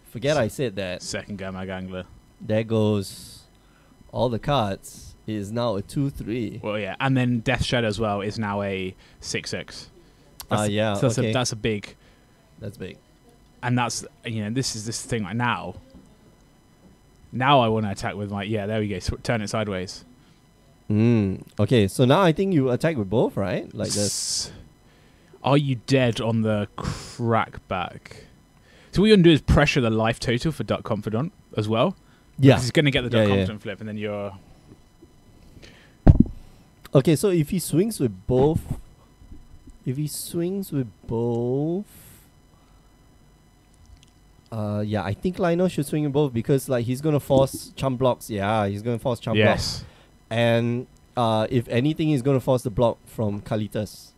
Forget I said that. Second Gurmag Angler. There goes all the cards. It is now a 2/3. Well, yeah, and then Death Shadow as well is now a 6/6. Yeah, So okay. that's a big, That's big. and that's this is this thing like now. Now I want to attack with my there we go, turn it sideways. Okay, so now I think you attack with both, right? Like this. Are you dead on the crackback? So what you're gonna do is pressure the life total for Dark Confidant as well. Yeah. Because he's gonna get the Dark Yeah, yeah. Confidant flip, and then you're Okay, so if he swings with both, I think Lionel should swing with both because like he's gonna force chump blocks. Yeah, he's gonna force chump blocks. And if anything, he's gonna force the block from Kalitas,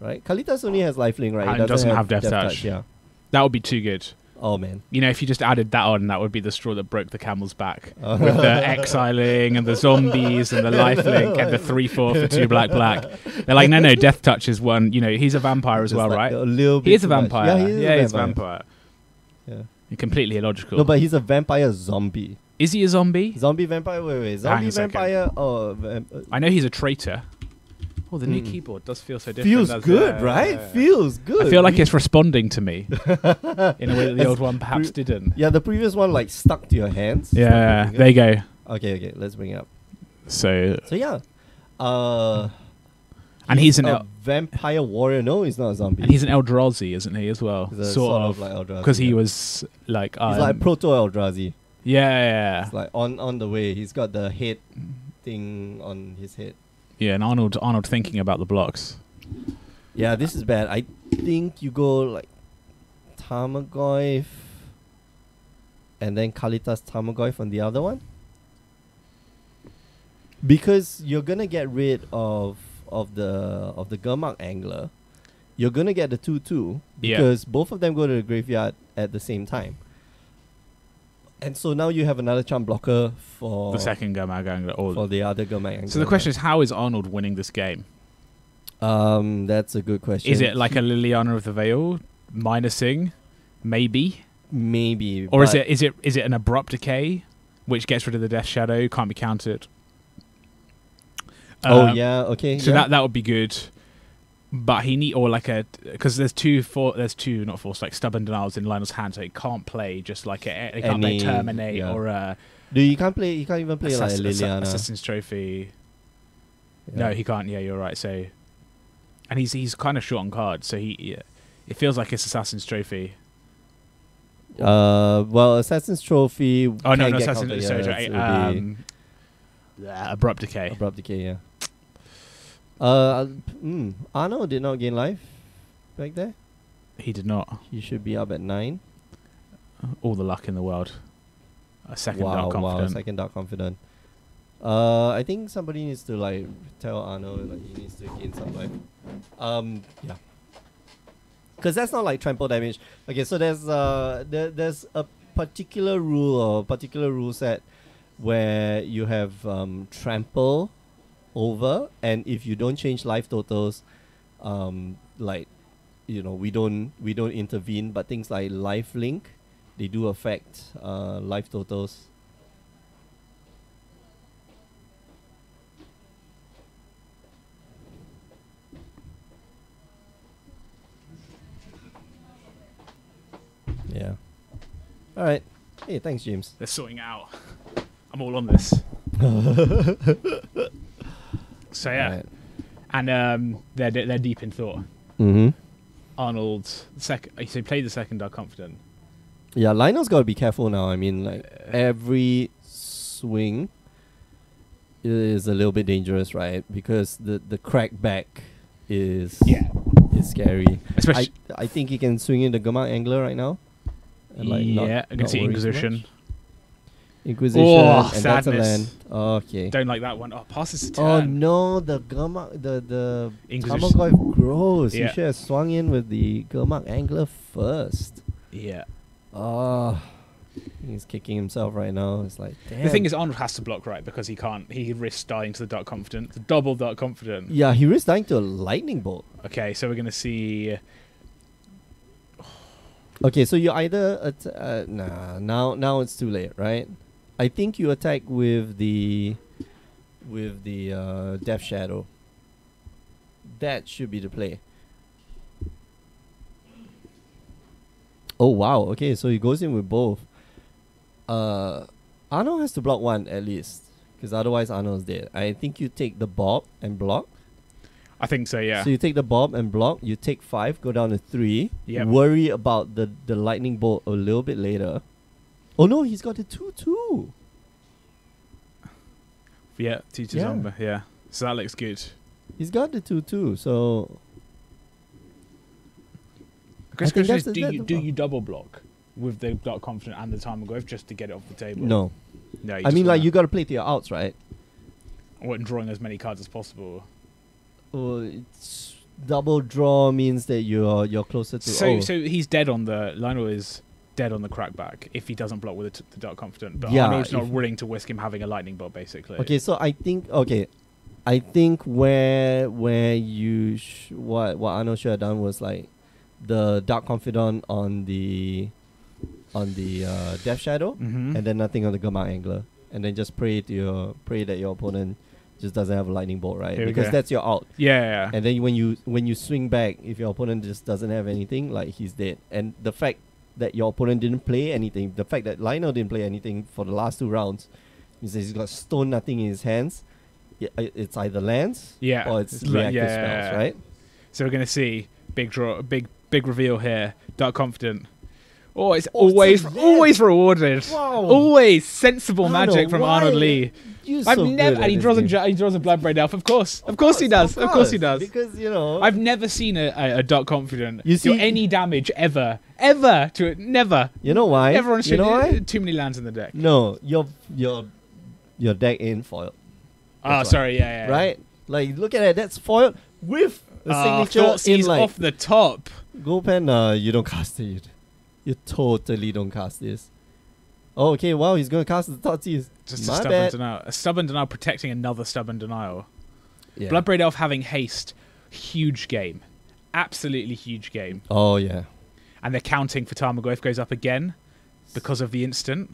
right? Kalitas only has lifelink, right? And It doesn't have Death Touch. Yeah. That would be too good. Oh man. If you just added that on, that would be the straw that broke the camel's back. With the exiling and the zombies and the lifelink and the 3/4 for 2 black. They're like, no, Death Touch is one. He's a vampire as Just well, like right? a little bit He is a too much. vampire. Yeah, he's a vampire. Yeah. Completely illogical. No, but he's a vampire zombie. Is he a zombie? Zombie vampire? Wait. Hang Zombie a second. vampire? Oh, I know he's a traitor. Oh, the new keyboard does feel so different. feels doesn't good, it? right? Feels good. I feel like it's responding to me in a way that the old one perhaps pre- didn't. Yeah, the previous one like stuck to your hands. Yeah, Stuck to there your you go. Okay, let's bring it up. So, So yeah, and he's an a vampire warrior. No, he's not a zombie. and he's an Eldrazi, isn't he, as well? He's a sort of like Eldrazi. because he yeah. was like, He's like proto Eldrazi. yeah, It's like on the way. He's got the head thing on his head. yeah. And Arnold thinking about the blocks. Yeah, this is bad. I think you go like Tamagotchi and then Kalitas Tamagotchi on the other one. Because you're gonna get rid of the Gurmag Angler. You're gonna get the 2/2 Yeah. because both of them go to the graveyard at the same time. And so now you have another chump blocker for The second Gurmag Angler. for the other Gurmag Angler. So the question is, how is Arnold winning this game? That's a good question. Is it like a Liliana of the Veil minusing? Maybe. maybe. Or but is it an abrupt decay, which gets rid of the Death Shadow, can't be countered? Oh yeah, okay. So yeah. that would be good. But he need or like because there's two not force like stubborn denials in Lionel's hand, so he can't play just like it can't play Terminate or You can't play. You can't even play like Liliana. Assassin's Trophy. Yeah. No, he can't. Yeah, you're right. So, and he's kind of short on cards, so it feels like it's Assassin's Trophy. Well, Assassin's Trophy. Oh no, can no, get Assassin's countered, Trophy. yeah, it would be Abrupt Decay. Abrupt Decay, yeah. Arno did not gain life back there. He did not. He should be up at 9. All the luck in the world. A second Dark Confident. Second Dark Confident. I think somebody needs to like tell Arno like he needs to gain some life. Yeah. Because that's not like trample damage. Okay, so there's a particular rule or particular rule set where you have trample over, and if you don't change life totals, like we don't intervene, but things like life link, they do affect life totals. Yeah. All right. Hey, thanks, James. They're sorting out. I'm all on this. So yeah, Right. and they're deep in thought. Mm-hmm. Arnold second. So he played the second Dark Confident. Yeah, Lionel's got to be careful now. I mean, like every swing is a little bit dangerous, right? Because the crack back is scary. Especially I think he can swing in the Gamma Angler right now. And I can not see worry too Inquisition. much. Inquisition, Oh, and that's a sadness. land. Okay. Don't like that one. Oh, passes to turn. Oh no, the Gamma, the Inquisition. Tamagotchi gross. Yeah. You should have swung in with the Gamma Angler first. Yeah. Oh, he's kicking himself right now. It's like, damn. The thing is, Arnold has to block right because he can't. He risks dying to the Dark Confident, the double Dark Confident. Yeah, he risks dying to a lightning bolt. Okay, so we're gonna see. Okay, so you either now it's too late, right? I think you attack with the Death Shadow. That should be the play. Oh wow, okay, so he goes in with both. Arno has to block one at least, because otherwise Arno's dead. I think you take the Bob and block. I think so. Yeah. So you take the Bob and block, you take 5, go down to 3. Yep. Worry about the lightning bolt a little bit later. Oh no, he's got the 2/2. Yeah, Teacher Yeah. Zombie. Yeah. So that looks good. He's got the 2/2, so I guess I think question is, that's the- do you double block with the Dark Confident and the Time of Growth just to get it off the table? no. No. I mean, like, you got to play to your outs, right? and drawing as many cards as possible. Well, it's double draw means that you're closer to. So he's dead on the Lionel is dead on the crackback if he doesn't block with the Dark Confident. But Yeah, Arnold's not if- willing to risk him having a lightning bolt, basically. Okay, so I think where what Arnold should have done was like the Dark Confidant on the Death Shadow, Mm-hmm. and then nothing on the Gamma Angler, and then just pray that your opponent just doesn't have a lightning bolt, right? Here we Because go. that's your out. Yeah. And then when you swing back, if your opponent just doesn't have anything, like, he's dead. And the fact that your opponent didn't play anything, the fact that Lionel didn't play anything for the last 2 rounds, means that he's got stone nothing in his hands. It's either lands Yeah. or it's reactive spells, right? So we're gonna see big draw, big reveal here. Dark Confident. Oh, it's Oh, always it's a always rewarded. Wow. Always sensible Arnold, magic from why? Arnold Lee. You're I've so never, good and he at draws this game. he draws a Bloodbraid Elf. Of course he does. Of course he does. Because I've never seen a Dark Confident You do see- any damage ever to it. Never. you know why? Everyone you should. know why? Too many lands in the deck. No, your deck ain't foiled. Oh, That's why. sorry. Yeah. Right? Like, look at it. That's foiled with a signature in, Thoughtseize like, off the top. Gopen. You don't cast it. You totally don't cast this. Oh, okay. Wow, he's gonna cast the Thoughtseize. Just My a stubborn bad. denial. A stubborn denial protecting another stubborn denial. Yeah. Bloodbraid Elf having haste. Huge game. Absolutely huge game. Oh yeah. And they're counting for Tarmogoyf goes up again. because of the instant.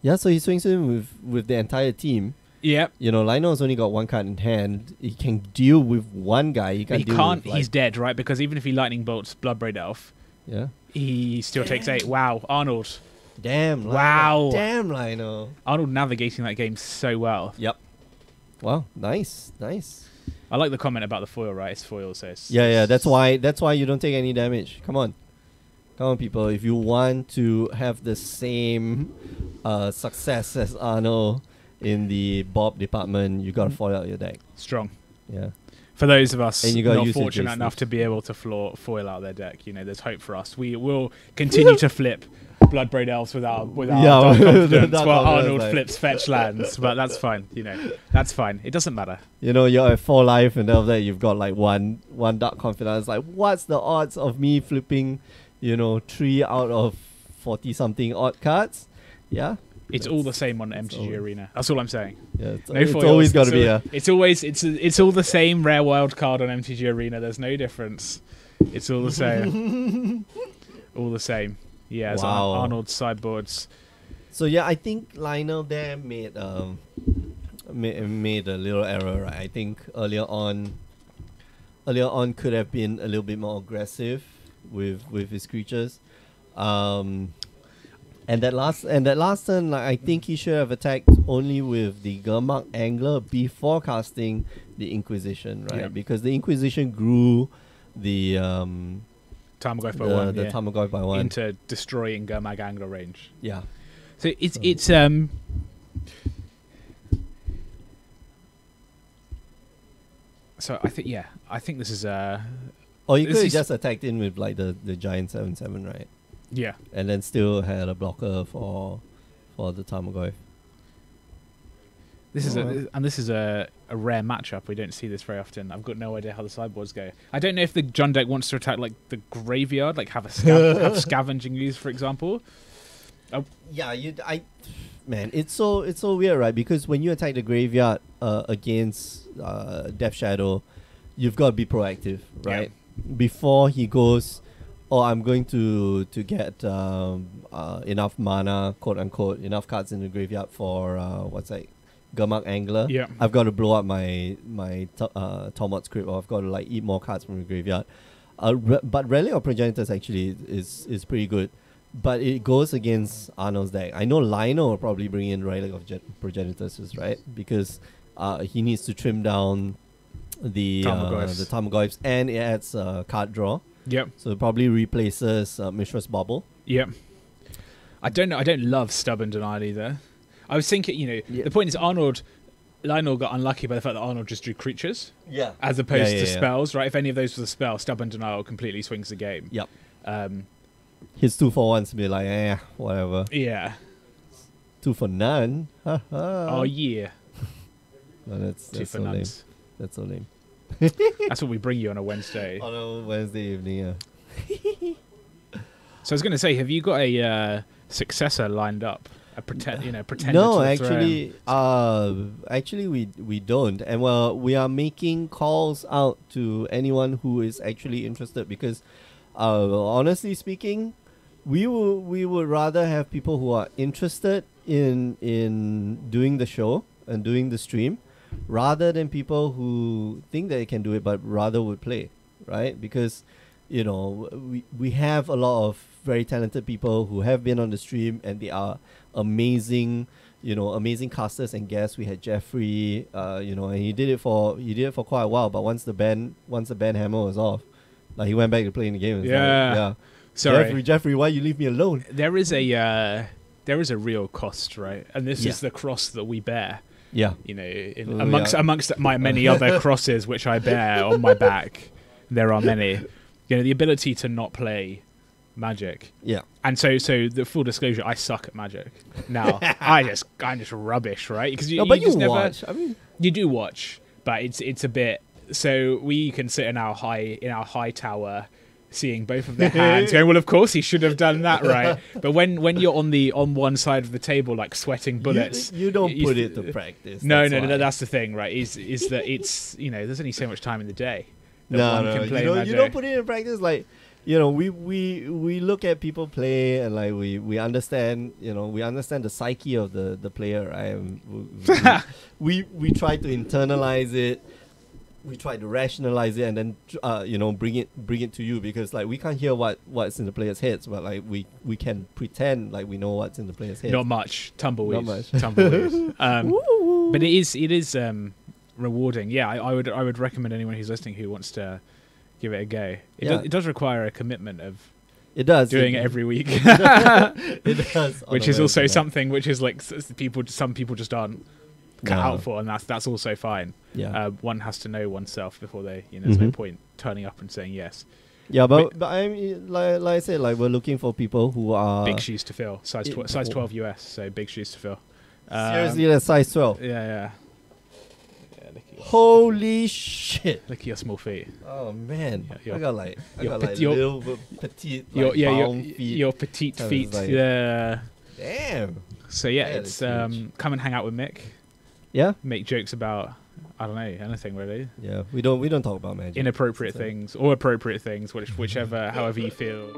Yeah, so he swings in with the entire team. Yep. You know, Lionel's only got one card in hand. He can deal with one guy. He can't. With, like, he's dead, right? Because even if he lightning bolts Bloodbraid Elf, yeah, he still takes 8. Wow, Arnold. Damn. Wow. Damn, Lionel. Arnold navigating that game so well. Yep. Wow. Nice. I like the comment about the foil, right? It's foil, so it's... Yeah. That's why you don't take any damage. Come on, people. If you want to have the same success as Arnold in the Bob department, you gotta foil out your deck. Strong. Yeah. For those of us And you gotta not use fortunate your enough to be able to foil out their deck, you know, there's hope for us. We will continue to flip Bloodbraid Elves without dark confidence while Arnold flips fetch lands, but that's fine, you know. That's fine. It doesn't matter. You know, you're at 4 life and after that you've got like one dark confidence. Like, what's the odds of me flipping, 3 out of 40 something odd cards? Yeah. It's all the same on MTG Arena. That's all I'm saying. Yeah, it's always got to be a... It's all the same rare wild card on MTG Arena. There's no difference. It's all the same. All the same. Yeah, it's Wow. Arnold's sideboards. So yeah, I think Lionel there made a little error, right? I think earlier on could have been a little bit more aggressive with his creatures. And that last turn, like, I think he should have attacked only with the Gurmag Angler before casting the Inquisition, right? Yeah. Because the Inquisition grew the Tarmogoyf by 1. The Tarmogoyf by 1 into destroying Gurmag Angler range. Yeah. So it's So I think this is Or you this could have is- just attacked in with like the giant 7/7, right? yeah. And then still had a blocker for the Tarmogoyf. This Oh. is a rare matchup. We don't see this very often. I've got no idea how the sideboards go. I don't know if the Jund deck wants to attack like the graveyard, like have have scavenging use, for example. Yeah, man, it's so weird, right? Because when you attack the graveyard against Death Shadow, you've got to be proactive, right? Before he goes, I'm going to get enough mana, quote unquote, enough cards in the graveyard for Gurmag Angler. Yeah. I've got to blow up my Tormod script, or I've got to like eat more cards from the graveyard. But Relic of Progenitors actually is pretty good. But it goes against Arnold's deck. I know Lionel will probably bring in Relic of Progenitors, right? Because he needs to trim down the Tarmogoyfs, and it adds card draw. Yep. So it probably replaces Mishra's Bubble. Yep. I don't know. I don't love Stubborn Denial either. I was thinking, the point is Lionel got unlucky by the fact that Arnold just drew creatures. Yeah. As opposed to spells, right? If any of those was a spell, Stubborn Denial completely swings the game. Yep. His 2 for 1s be like, whatever. Yeah. 2 for none. Oh yeah. No, that's 2 for so lame. nuns. That's so lame. That's what we bring you on a Wednesday. On a Wednesday evening, yeah. So I was going to say, have you got a successor lined up? A pretender No, to the throne? actually we don't, and we are making calls out to anyone who is actually interested, because honestly speaking, we would rather have people who are interested in doing the show and doing the stream, rather than people who think they can do it but rather would play, right? Because we have a lot of very talented people who have been on the stream, and they are amazing casters and guests. We had Jeffrey, and he did it for quite a while, but once the ban hammer was off, like, he went back to playing the game. Yeah. Sorry, Jeffrey, why you leave me alone? There is a real cost, right? And this is the cross that we bear. Yeah. Amongst my many other crosses which I bear on my back, there are many. The ability to not play Magic. Yeah. And so the full disclosure, I suck at Magic. Now, I'm just rubbish, right? Because you just never watch. I mean, you do watch, but it's a bit. So we can sit in our high tower, seeing both of their hands, going, well, of course he should have done that, right? But when you're on one side of the table, like sweating bullets, you don't put it to practice. No, that's the thing, right? Is that it's there's only so much time in the day that one can play you Magic. don't put it in practice. Like, we look at people play and like we understand, we understand the psyche of the player, right? We try to internalize it. We try to rationalize it and then bring it to you, because like we can't hear what's in the players' heads, but like we can pretend like we know what's in the players' heads. Not much tumbleweed. Not much. Tumbleweed. But it is rewarding. Yeah, I would recommend anyone who's listening who wants to give it a go. It does require a commitment of it does doing it every week. it does, which is also something which is like some people just aren't cut out for, and that's also fine. Yeah. One has to know oneself before they, there's no point turning up and saying yes. Yeah, but I mean, like I said, like we're looking for people who are big shoes to fill. Size 12 US, so big shoes to fill. Seriously, that's size 12. Yeah. Holy shit! Look at your small feet. Oh man, Yeah, I got like your little petite, feet. Your petite That was feet. like- Yeah. Damn. So yeah, Yeah, it's that's huge. come and hang out with Mick. Yeah. Make jokes about I don't know anything really. Yeah. We don't talk about magic. Inappropriate So- things or appropriate things, whichever, however you feel.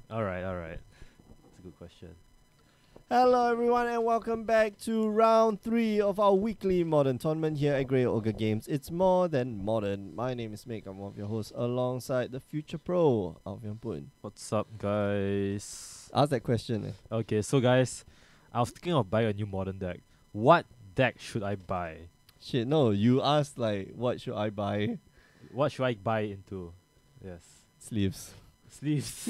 All right. That's a good question. Hello everyone and welcome back to round 3 of our weekly modern tournament here at Grey Ogre Games. It's more than modern. My name is Mick. I'm one of your hosts alongside the future pro, Alvian Pun. What's up, guys? Ask that question. Okay, so guys, I was thinking of buying a new modern deck. What deck should I buy? Shit, no, you asked like what should I buy? What should I buy into? Yes, Sleeves. sleeves.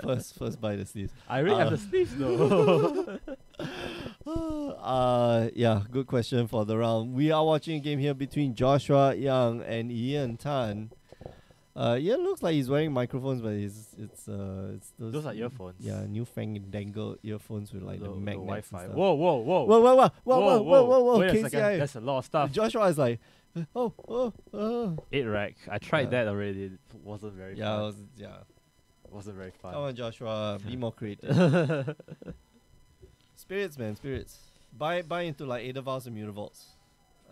First buy the sleeves. I already have the sleeves though. Yeah, good question for the round. We are watching a game here between Joshua Young and Ian Tan. Ian looks like he's wearing microphones, but it's Those are earphones. Yeah, newfangled earphones with like the magnets. Wi-Fi. and stuff. Whoa. Whoa, Wait a second. KCI. That's a lot of stuff. Joshua is like, oh. 8-rack. I tried that already. It wasn't very fun. Wasn't very fun. Come on, Joshua, be more creative. Spirits, man, spirits. Buy into like Aethervials and Mutavaults.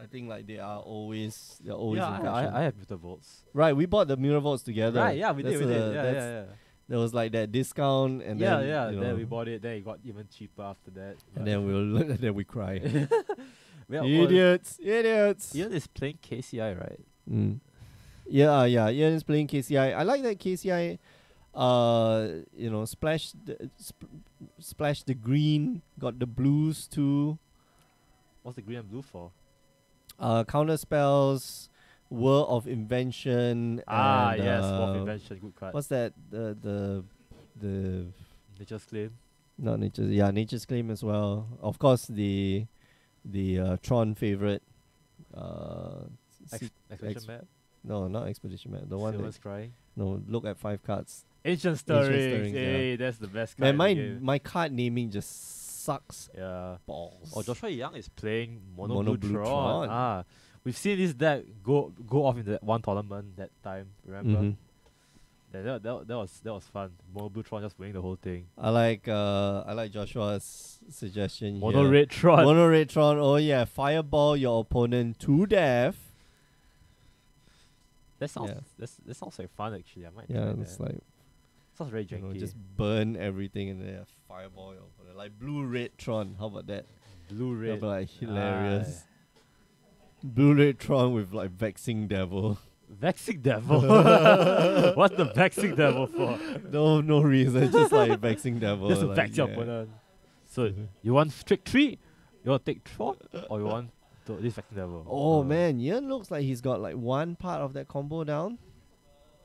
I think like they're always in fashion. I have Mutavaults. Right, we bought the Mutavaults together. Right, yeah, we That's did. Yeah. There was like that discount, and then Then we bought it. Then it got even cheaper after that. and then then we cry. Idiots. Idiots. Ian is playing KCI, right? Mm. Yeah. Ian is playing KCI. I like that KCI. Splash the green, got the blues too. What's the green and blue for? Counter spells, World of Invention. And, Yes, World of Invention, good card. What's that? The Nature's Claim. not Nature's, yeah, Nature's Claim as well. Of course, the Tron favorite. Expedition Map. No, not Expedition Map. The one Silver's that Crying. look at 5 cards. Ancient Stirrings, Stirrings. yeah. Hey, that's the best card. Man, in the game. my card naming just sucks Yeah. balls. Oh, Joshua Young is playing Mono, Mono Blue Blue Tron. Tron. We've seen this deck go off in that one tournament that time. Remember? Mhm. That was fun. Mono Blue Tron just winning the whole thing. I like Joshua's suggestion Mono here. Red Tron. Mono Red Tron. Oh yeah, fireball your opponent to death. That sounds Yeah. that sounds like fun actually. I might Yeah, try it's that. like Sounds very janky. just burn everything and then fireball your opponent. Like blue red Tron. How about that? Blue That'd red. be like hilarious. Blue red Tron with like vexing devil. Vexing Devil. What's the Vexing Devil for? No reason, just like vexing devil. Just to like, vex your yeah. opponent. So you want trick 3? You want take Tron? Or you want this Vexing Devil? Oh man, Ian looks like he's got like one part of that combo down.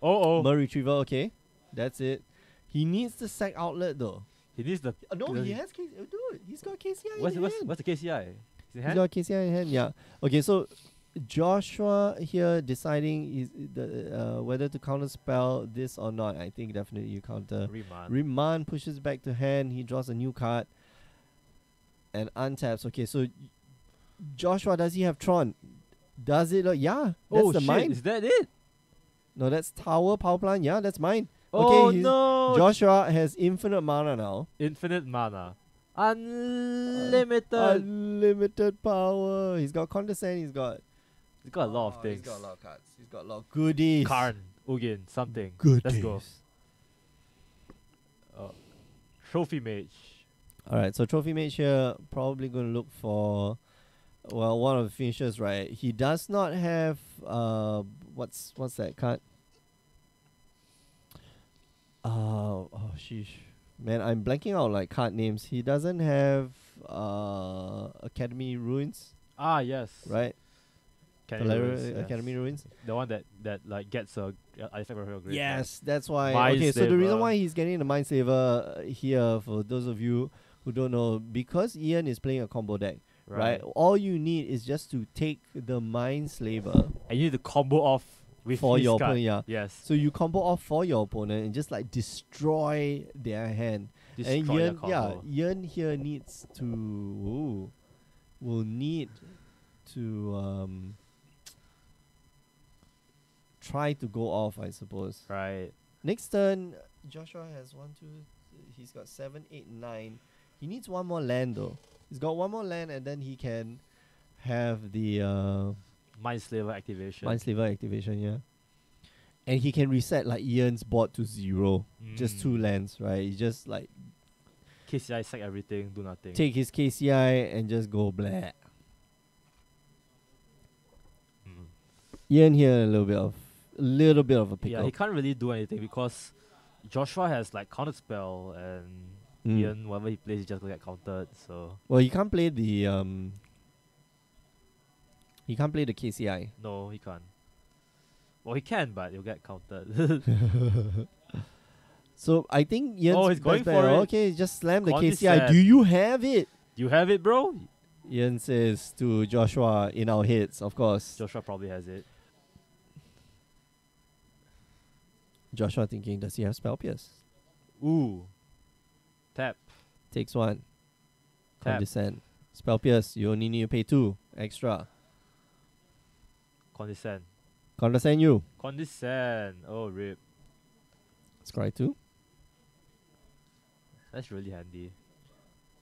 Oh. Mer Retriever, okay. That's it. He needs the sack outlet though. He needs the. No, he has KCI. Dude, he's got KCI What's in hand. the KCI? Is it He's hand? got KCI in hand, yeah. Okay, so Joshua here deciding whether to counterspell this or not. I think definitely you counter. Remand. Remand pushes back to hand. He draws a new card and untaps. Okay, so Joshua, does he have Tron? Does it? Yeah, that's Oh the shit! mine. Is that it? No, that's Tower Power Plant. Yeah, that's mine. Oh Okay, no! Joshua has infinite mana now. Infinite mana. Unlimited. Unlimited power. He's got Condescend. He's got a lot of things. He's got a lot of cards. He's got a lot of goodies. Karn, Ugin, something. Goodies. Let's go. Trophy Mage. Alright, so Trophy Mage here probably going to look for, well, one of the finishers, right? He does not have, what's that card? Oh, sheesh. Man, I'm blanking out like card names. He doesn't have Academy Ruins, Ah yes. right? Yes. Academy Ruins. The one that like gets a artifact from your graveyard. Yes, that's why. Mind Okay, so the reason Slaver. why he's getting the Mind Slaver here, for those of you who don't know, because Ian is playing a combo deck, right? All you need is just to take the Mind Slaver And you need to combo off with for his your card. opponent. Yeah. Yes. So you combo off for your opponent and just like destroy their hand. Destroy And their Ian, yeah, combo. Ian here needs to, will need to try to go off, I suppose. Right. Next turn, Joshua has he's got 7, 8, 9. He needs one more land though. He's got one more land and then he can have the Mind Slaver activation. Mind Slaver activation, yeah. And he can reset like Ian's board to 0. Just 2 lands, right? He just like KCI sack everything, do nothing. take his KCI and just go blah. Mm. Ian here a little bit of a pickle. Yeah, he can't really do anything because Joshua has like counterspell and Ian, whatever he plays, he just gonna get countered. So Well, he can't play the KCI. no, he can't. Well, he can, but he'll get countered. So I think Ian's he's going best bet, for it. Okay, just slam the Condescend. KCI. Do you have it? Do you have it, bro? Ian says to Joshua in our heads, of course. Joshua probably has it. Joshua thinking, does he have Spell Pierce? Ooh. Tap. Takes 1. Tap. Condescend. Spell Pierce, you only need to pay 2 extra. Condescend. Condescend you. Condescend. Oh, rip. Scry 2. That's really handy.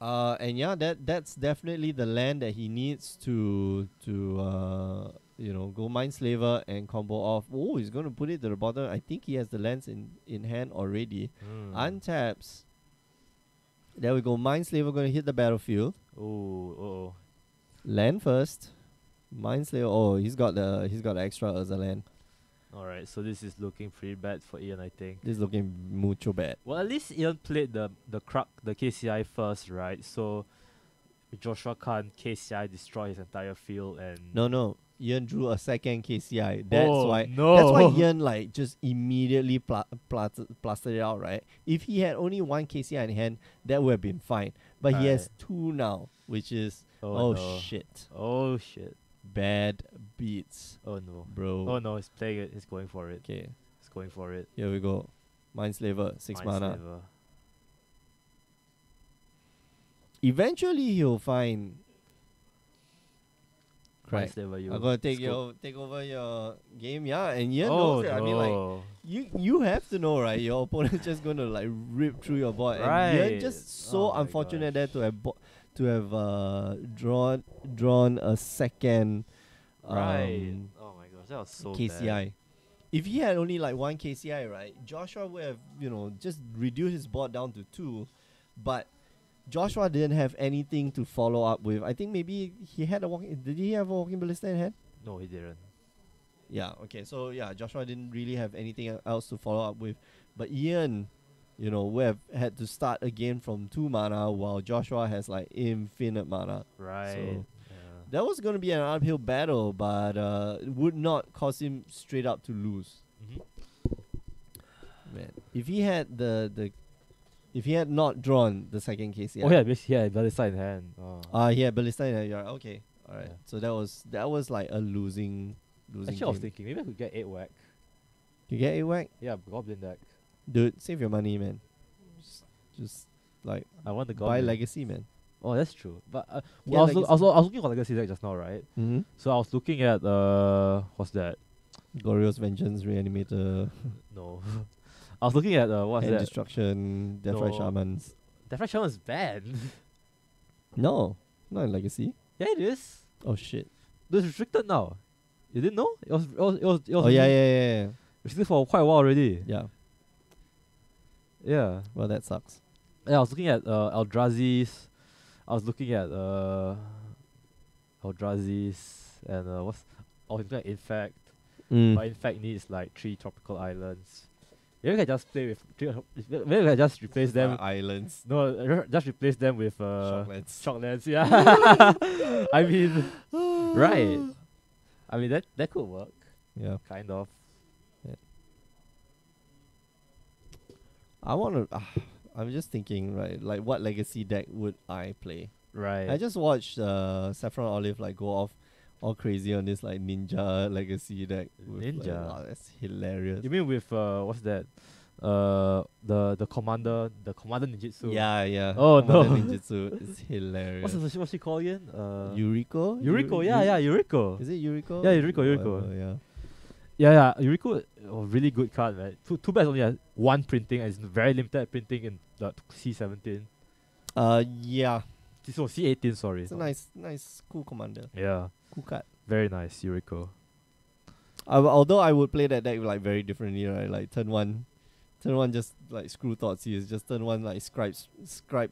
And yeah, that's definitely the land that he needs to go Mind Slaver and combo off. Oh, he's gonna put it to the bottom. I think he has the lands in hand already. Untaps. There we go. Mind Slaver gonna hit the battlefield. Oh. Land first. Mind Slaver. Oh, he's got the extra as a land. Alright, so this is looking pretty bad for Ian, I think. This is looking mucho bad. Well, at least Ian played the KCI first, right? So Joshua can't KCI destroy his entire field and No. Ian drew a second KCI. That's why. no. That's why Ian like just immediately plastered it out, right? If he had only one KCI in hand, that would have been fine. But he has 2 now, which is Oh, no. shit. Oh shit. Bad beats, Oh no. bro. Oh no, he's playing it. He's going for it. Okay, He's going for it. here we go. Mind Slaver, 6 Mind mana. Slaver. Eventually he'll find. Mind Right. Slaver, you. I'm gonna take over your game, yeah. And Ian knows it. I mean, like you have to know, right? Your opponent's just gonna like rip through your board. And Ian Right. just so Oh my unfortunate gosh. there to have drawn a second right. Oh my gosh, that was so KCI. bad. If he had only like 1 KCI, right, Joshua would have, just reduced his board down to 2. But Joshua didn't have anything to follow up with. I think maybe he had did he have a Walking Ballista in hand? No, he didn't. Yeah, okay. So yeah, Joshua didn't really have anything else to follow up with. But Ian, would have had to start again from 2 mana while Joshua has like infinite mana. Right. So yeah. that was going to be an uphill battle, but it would not cause him straight up to lose. Man, if he had if he had not drawn the second KCI. Oh yeah, yeah, Ballista in hand. Oh. He had Ballista in hand. Yeah, okay. Alright. Yeah. So that was like a losing Actually, I was game. thinking maybe I could get 8 whack. You get a whack? Yeah, goblin deck. Dude, save your money, man. Just like I want the buy goblin. legacy, man. Oh, that's true. But Yeah, I was legacy. looking for legacy deck just now, right? Mm-hmm. So I was looking at what's that? Glorious Vengeance, Reanimator, No. I was looking at what's Hand that? Destruction, Deathrise No. Shamans. Deathrise Shaman is bad. No, not in Legacy. Yeah, it is. Oh shit. It's restricted now. You didn't know? It was Oh yeah. restricted for quite a while already. Yeah. Yeah. Well, that sucks. Yeah, I was looking at Eldrazi's. I was looking at Eldrazi's and what's I was looking at Infect. But Infect needs like 3 tropical islands. Maybe we can just play with maybe we can just replace them. Islands. No, just replace them with Shocklands. Shocklands, yeah. I mean, right. I mean that could work, Yeah. kind of. I wanna. I'm just thinking, right? Like, what legacy deck would I play? Right. I just watched Saffron Olive like go off all crazy on this like ninja legacy deck. with, like, Ninja? wow, that's hilarious. You mean with what's that? The commander ninjutsu. Yeah. Oh, no. Commander Ninjutsu is hilarious. What's she called again? Yuriko? Yuriko. Yeah, Yuriko. Is it Yuriko? Yeah, Yuriko. Whatever, yeah. Yeah. Yuriko, really good card, man. Too bad it's only has 1 printing and it's very limited printing in the C17. Yeah. So C18, sorry. It's a nice, cool commander. Yeah, Cool card. very nice, Yuriko. Although I would play that deck like very differently, right? Like turn one just like screw Thoughtseize, just turn 1 like scribe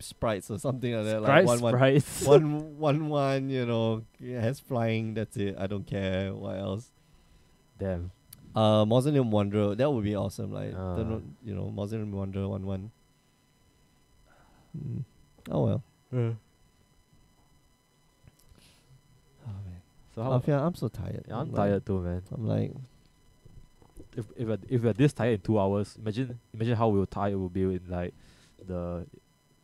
sprites or something like that. Like Sprites, sprites. one, you know, it has flying, that's it. I don't care what else. Damn. Mausoleum Wanderer, that would be awesome. Like turn Ah. one, you know, Mausoleum Wanderer 1/1. Oh well. Oh man. So how? I'm so tired. Yeah, I'm like- tired too, man. I'm like, If we're this tired in 2 hours, imagine how tired we'll be in like the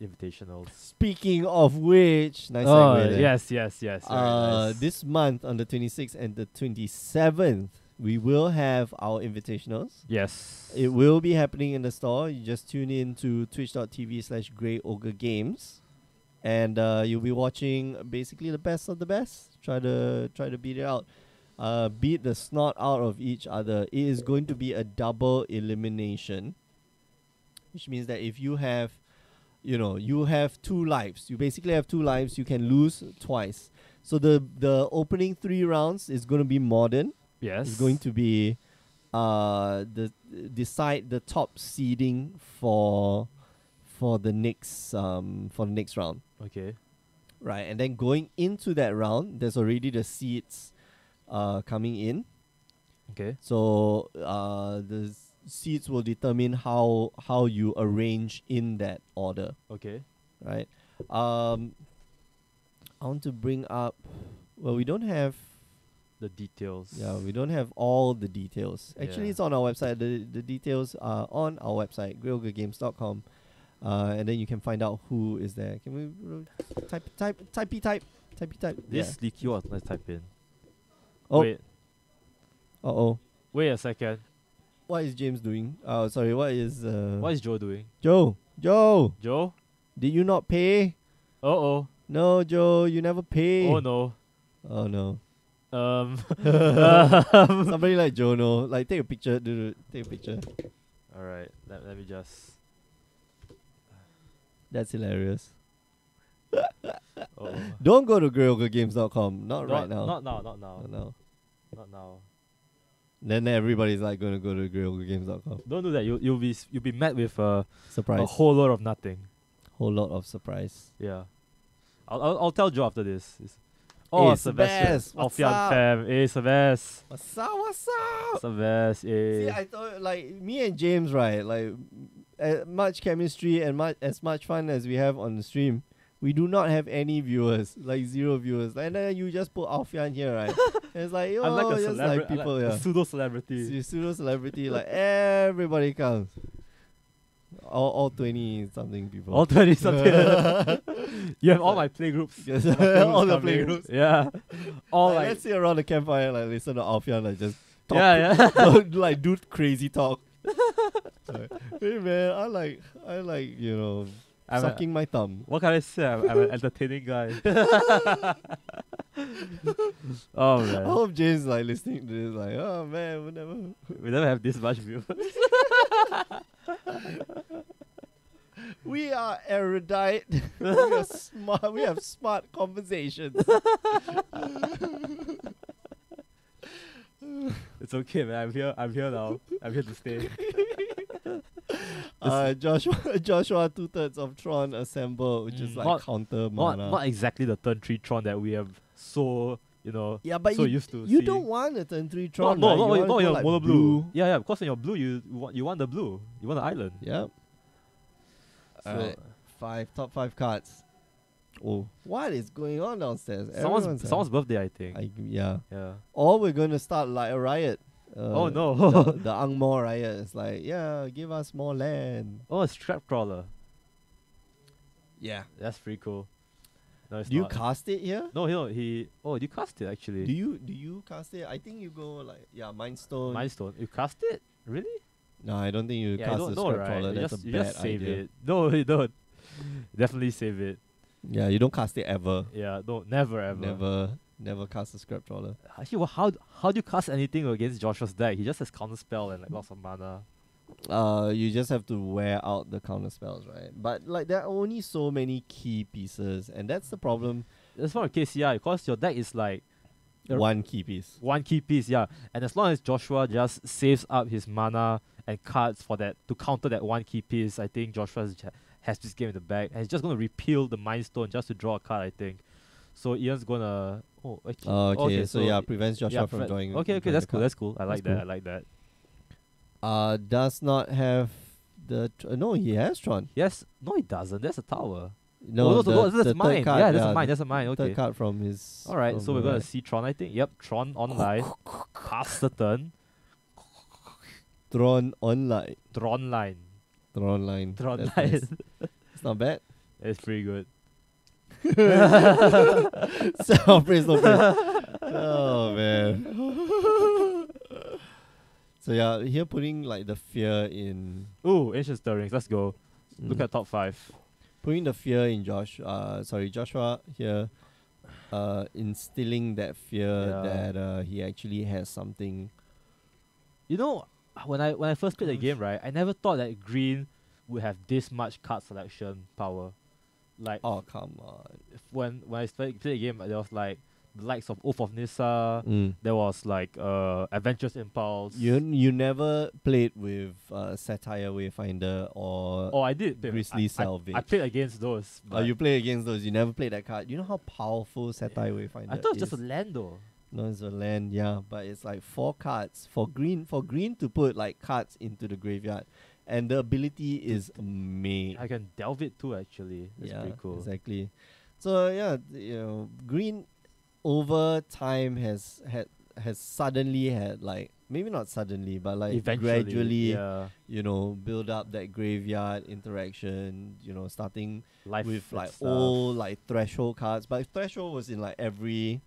invitationals. speaking of which, nice segue there. yes. Very nice. This month on the 26th and the 27th, we will have our invitationals. Yes. It will be happening in the store. You just tune in to twitch.tv/Grey Ogre Games, and you'll be watching basically the best of the best. Try to beat it out. Beat the snot out of each other. It is going to be a double elimination, which means that if you have, you have 2 lives. You basically have 2 lives. You can lose twice. So the opening 3 rounds is going to be modern. Yes. It's going to be decide the top seeding for the next round. Okay. Right, and then going into that round, there's already the seeds coming in. Okay. So the seeds will determine how you arrange in that order, Okay. right? I want to bring up. Well, we don't have. The details. Yeah, we don't have all the details. Actually, Yeah. it's on our website. The details are on our website, greyogregames.com. And then you can find out who is there. Can we type? This leak keyword, let's type in. Oh. Wait. Uh-oh. Wait a second. What is James doing? Oh, sorry. What is What is Joe doing? Joe? Joe? Did you not pay? Oh. No, Joe, you never pay. Oh no. Oh no. Um. Somebody like Joe, no. Like, take a picture, dude. Take a picture. Alright, let me just. That's hilarious. Oh. Don't go to greyogregames.com. Not right now. Not now. Not now. Not now. Then everybody's like going to go to greyogregames.com. Don't do that. You'll be met with a Surprise. whole lot of nothing. Whole lot of surprise. Yeah. I'll tell Joe after this. Hey, Sebastian. Sebas, what's Alfian up? fam. Hey, Sebas. What's up? Sebas. See, Hey. I thought like me and James, right? Like as much chemistry and as much fun as we have on the stream, we do not have any viewers, like 0 viewers. And then you just put Alfian here, right? And it's like, I'm like a just celebrity. like people, like yeah. a pseudo celebrity. Pseudo celebrity, like everybody comes. All 20 something people. All 20 something. You have all my playgroups. Yes, My playgroups all the coming. playgroups. Yeah. All Like, like let's sit around the campfire and like listen to Alfian like just talk. yeah. Like do crazy talk. Like, hey man, I like I'm a- sucking my thumb. What can I say? I'm an entertaining guy. Oh I man, hope James like listening to this like, oh man, we never have this much view. we are erudite. We are smart. We have smart conversations. It's okay, man. I'm here now. I'm here to stay. Joshua 2/3 of Tron assemble, which is like not- counter Not mana. not exactly the turn 3 Tron that we have so Yeah, but so you, used to. you see. don't want a turn 3 Tron. No, right? no, You wanna no, go you're like mono blue. Yeah, because in your blue you want the blue. You want the island. Yep. So Alright. Top 5 cards. Oh, what is going on downstairs? someone's birthday, I think. Yeah. Yeah. Or we're gonna start like a riot. Oh, no. the Angmor riot is like, yeah, give us more land. Oh, it's Trap Crawler. Yeah. That's pretty cool. No, it's Do you not. cast it here? No, he. Oh, you cast it actually. Do you cast it? I think you go like Mind Stone. Milestone. You cast it? Really? No, I don't think you Yeah, cast you the don't know, Scrap Crawler. right? That's You a bad just save idea. it. No, you don't. Definitely save it. Yeah, you don't cast it ever. Yeah, no, never ever. Never cast a Scrap Trawler. Actually, how do you cast anything against Joshua's deck? He just has counter spell and like lots of mana. You just have to wear out the counter spells, right? But like there are only so many key pieces, and that's the problem. That's not a case, yeah, because your deck is like One key piece. one key piece, yeah. And as long as Joshua just saves up his mana and cards for that to counter that one key piece, I think Joshua has this game in the bag. And he's just gonna repeal the Mind Stone just to draw a card, I think. So Ian's gonna Okay, so yeah, prevents Joshua yeah, from drawing. Okay, drawing that's the cool. card. That's cool. I like That's that. cool. I like that. Does not have the no, he has Tron. Yes. No, it doesn't. That's a tower. No, oh, the that's third mine. card, Yeah, that's mine. That's mine. Okay. Third card from his. All right. from So we're the gonna right. see Tron. I think. Yep. Tron online. Cast the turn. Tron online. Tron line. Tron line. Tron That's line. nice. It's not bad. It's pretty good. Self-praise, no praise. Oh man. So yeah, here putting like the fear in. Ooh, ancient stirrings. Let's go. Look at top 5. Putting the fear in Joshua here, instilling that fear Yeah. that he actually has something. You know, when I first played the game, right, I never thought that green would have this much card selection power. Like Oh come on. when I played the game, there was like the likes of Oath of Nissa. There was like Adventurous Impulse. You never played with Satire Wayfinder Oh, or I did. Grizzly Salvage. I played against those. But You play against those. You never played that card. You know how powerful Satire Wayfinder I thought it is? was just a land though. No, it's a land, yeah, but it's like 4 cards for green to put like cards into the graveyard, and the ability is amazing. I can delve it too. Actually, that's pretty cool. Exactly. So yeah, green over time has suddenly had like maybe not suddenly, but like Eventually, gradually, yeah. build up that graveyard interaction. Starting Life with and like stuff. all like threshold cards, but threshold was in like every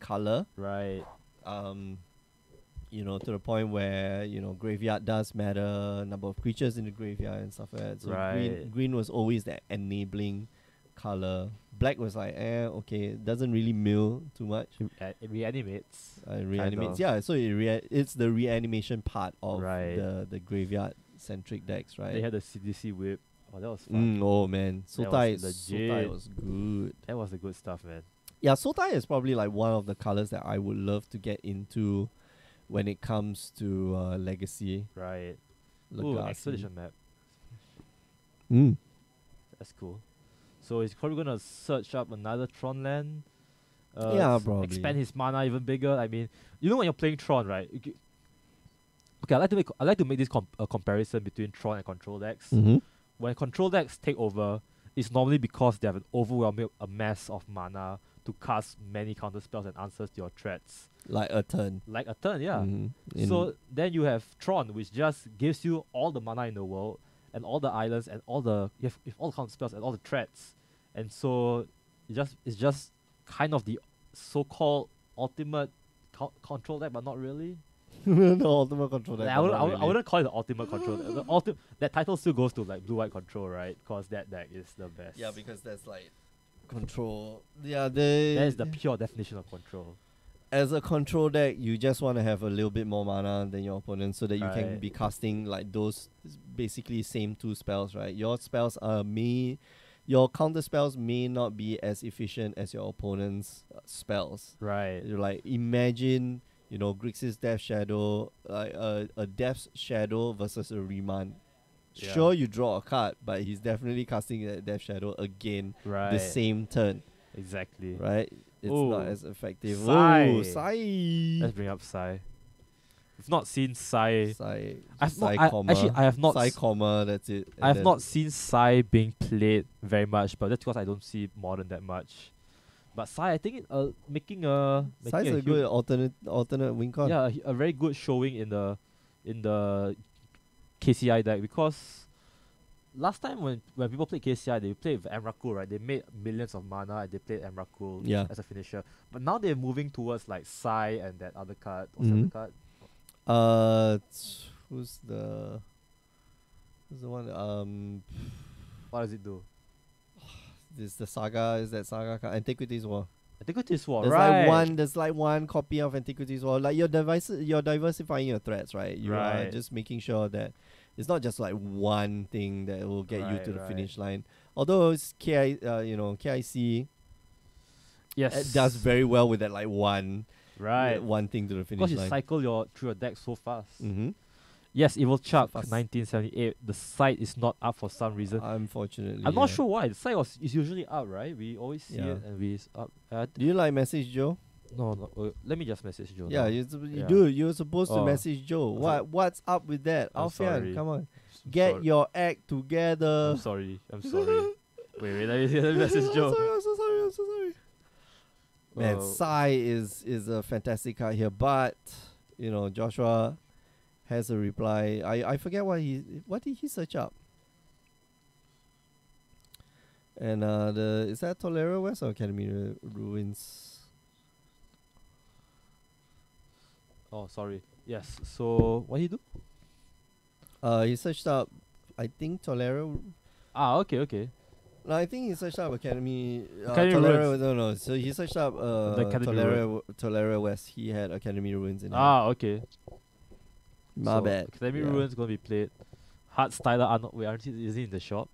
color. Right. To the point where graveyard does matter, number of creatures in the graveyard and stuff like that. So Right. green was always that enabling color. Black was like okay, it doesn't really mill too much. It reanimates. It reanimates, of. yeah. So it's the reanimation part of Right. the graveyard centric decks, right? They had the CDC whip. Oh, that was fun. Oh man, Sultai legit. was good. That was the good stuff, man. Yeah, Sultai is probably like one of the colors that I would love to get into when it comes to Legacy. Right. Ooh, Legacy. expedition map. Mm. That's cool. So he's probably gonna search up another Tron land. Yeah, probably. Expand his mana even bigger. I mean, when you're playing Tron, right? Okay, I like to make this a comparison between Tron and control decks. Mm-hmm. When control decks take over, it's normally because they have an overwhelming mass of mana to cast many counter spells and answers to your threats. Like a turn. Like a turn, yeah. Mm-hmm. So then you have Tron, which just gives you all the mana in the world and all the islands and all the all the counter spells and all the threats, and so it's just kind of the so-called ultimate control deck, but not really. The ultimate control deck. Like, but not I really. wouldn't call it the ultimate control. That title still goes to like blue-white control, right? Because that deck is the best. Yeah, because that's like control. Yeah, that is the pure definition of control. as a control deck, you just want to have a little bit more mana than your opponent so that you can Right. be casting like those basically same two spells, right? Your spells your counter spells may not be as efficient as your opponent's spells. Right. You're like, imagine, Grixis Death Shadow, like a Death Shadow versus a Remand. Yeah. Sure, you draw a card, but he's definitely casting that Death Shadow again Right. the same turn, Exactly. right? It's Ooh. not as effective. Sai. Oh, Sai. Let's bring up Sai. I've not seen Sai. Sai. I've Sai not, comma. actually, I have not. Sai comma, that's it. And I have then not seen Sai being played very much, but that's because I don't see Modern that much. But Sai, I think making a Sai's a huge- good alternate win con. yeah, a very good showing in the KCI deck, because last time when people played KCI, they played with Emrakul, right? They made millions of mana and they played Emrakul Yeah. as a finisher. But now they're moving towards like Sai and that other card. What's Mhm. the other card? Who's the one? What does it do? Is that Saga card? Antiquities War. I think it is War, There's right? like one copy of Antiquities War. Like you're diversifying your threats, right? You are Right. just making sure that it's not just like one thing that will get you Right, to the right. finish line. Although it's KIC Yes. does very well with that like one right. one thing to the Because finish you line. cycle through your deck so fast. Mm-hmm. Yes, Evil Chuck, fast. 1978. The site is not up for some reason. Unfortunately, I'm not yeah. sure why. The site is usually up, right? We always see Yeah. it and it's up. Do you like message Joe? No. Let me just message Joe. Yeah, now. you Yeah. do. You're supposed to Oh. message Joe. What's up with that? I'm Alfian, sorry. come on, I'm get sorry. your act together. I'm sorry. Wait, let me message Joe. I'm so sorry. Man, Oh. Sai is a fantastic card here, but Joshua has a reply. I forget what did he search up? And is that Tolera West or Academy Ruins? Oh, sorry. Yes. So what he do? He searched up, I think Tolera. Okay. No, I think he searched up Academy. Academy Tolera, Ruins. no. So he searched up The Academy Tolera West. He had Academy Ruins in. Okay. My So bad. Academy Yeah. Ruins gonna be played. Hard Styler are not. Wait, is he in the shop?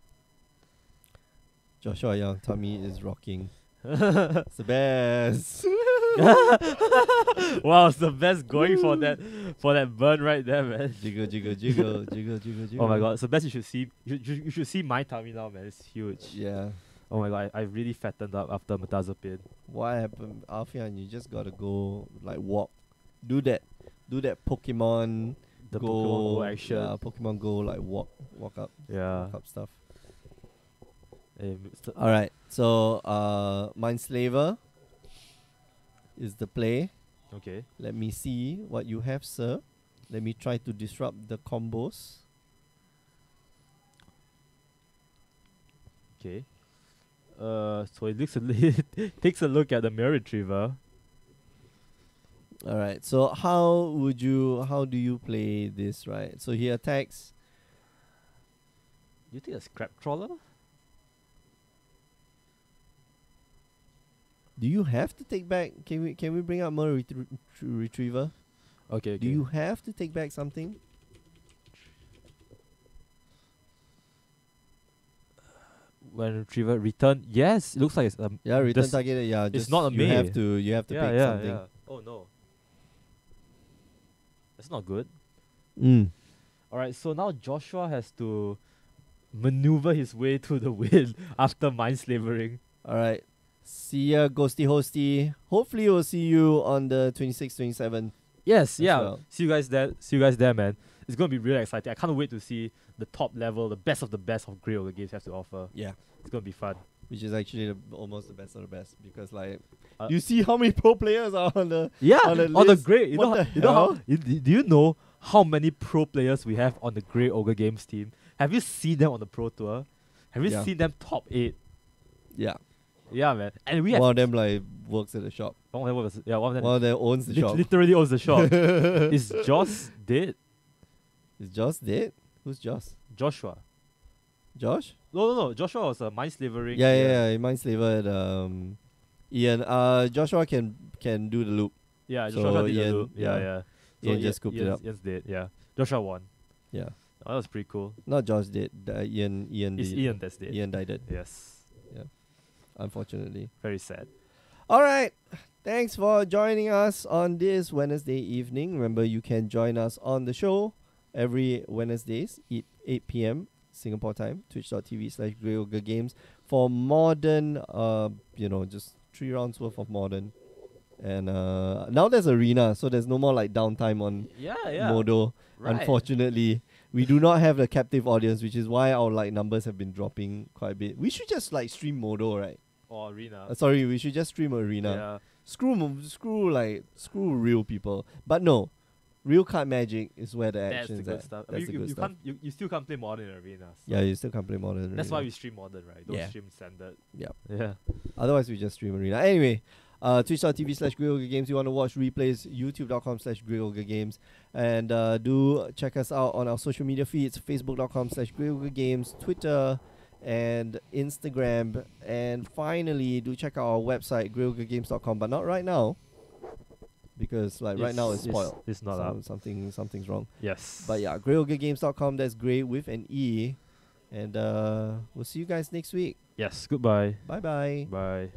Joshua Young, Tommy is rocking. It's the best. Wow, it's the best going for that burn right there, man. Jiggle. Oh my god, it's the best. You should see my tummy now, man. It's huge. Yeah. Oh my god, I really fattened up after Metazapin. What happened, Alfian? You just gotta go like walk. Do that Pokemon The Go Pokemon Go action. Yeah, Pokemon Go like walk up Yeah. stuff. Mr. All right. So Mindslaver is the play. Okay. Let me see what you have, sir. Let me try to disrupt the combos. Okay. So it looks takes a look at the Mirror Retriever. All right. So how do you play this, right? So he attacks. You think a Scrap Trawler? Do you have to take back? Can we bring up more retriever? Okay. Do you have to take back something? When Retriever return? Yes, it looks like it's Yeah, return this- target. Yeah, it's just not a you have May. to yeah, pick something. yeah. Oh no. That's not good. Mm. Alright, so now Joshua has to maneuver his way to the win after mind slavering. All right. See ya, Ghosty Hosty. Hopefully, we'll see you on the 26th, 27th. Yes, As yeah. well. See you guys there, man. It's gonna be really exciting. I can't wait to see the top level, the best of the best of Grey Ogre games have to offer. Yeah. It's gonna be fun. Which is actually almost the best of the best because like Uh, you see how many pro players are on the Yeah, on the on the list. Grey. You What know, the you know how? hell? Do you know how many pro players we have on the Grey Ogre Games team? Have you seen them on the Pro Tour? Have you Yeah. seen them top 8? Yeah. Yeah, man. And we had One of them like works at the shop. one of them one of them One of them owns the shop. literally owns the shop. Is Joss dead? Is Josh dead? Who's Josh? Joshua. Josh? No. Joshua was a mind slavering. Yeah. He mind slavered Ian. Joshua can do the loop. Yeah, So Joshua did the Ian- loop. yeah. Yeah. Ian just scooped it up. Ian's dead. Yeah. Joshua won. Yeah. Oh, that was pretty cool. Not Josh did. Ian It's did. Ian that's dead. Ian died it, Yes. unfortunately. Very sad. All right. Thanks for joining us on this Wednesday evening. Remember, you can join us on the show every Wednesdays, 8 p.m. Singapore time, twitch.tv/GreyOgreGames for modern, just 3 rounds worth of modern. And now there's arena, so there's no more like downtime on Yeah. Modo. Right. Unfortunately, we do not have the captive audience, which is why our like numbers have been dropping quite a bit. We should just like stream Modo, right? Or arena. Sorry, we should just stream arena. Yeah. Screw real people. But no, real card magic is where the That's action's the good at. stuff. I That's mean, the you, good you stuff. can't you still can't play modern in arena. So Yeah, you still can't play modern. that's why arena. we stream modern, right? Don't Yeah. stream standard. Yep. Yeah. Otherwise, we just stream arena. Anyway, twitch.tv/GreyOgreGames. You want to watch replays, youtube.com/GreyOgreGames. And do check us out on our social media feeds, facebook.com/GreyOgreGames, Twitter, and Instagram. And finally, do check out our website, GreyOgreGames.com. But not right now, because like right now it's spoiled. It's not up. Something's wrong. Yes. But yeah, GreyOgreGames.com. That's Grey with an E. And we'll see you guys next week. Yes. Goodbye. Bye bye. Bye.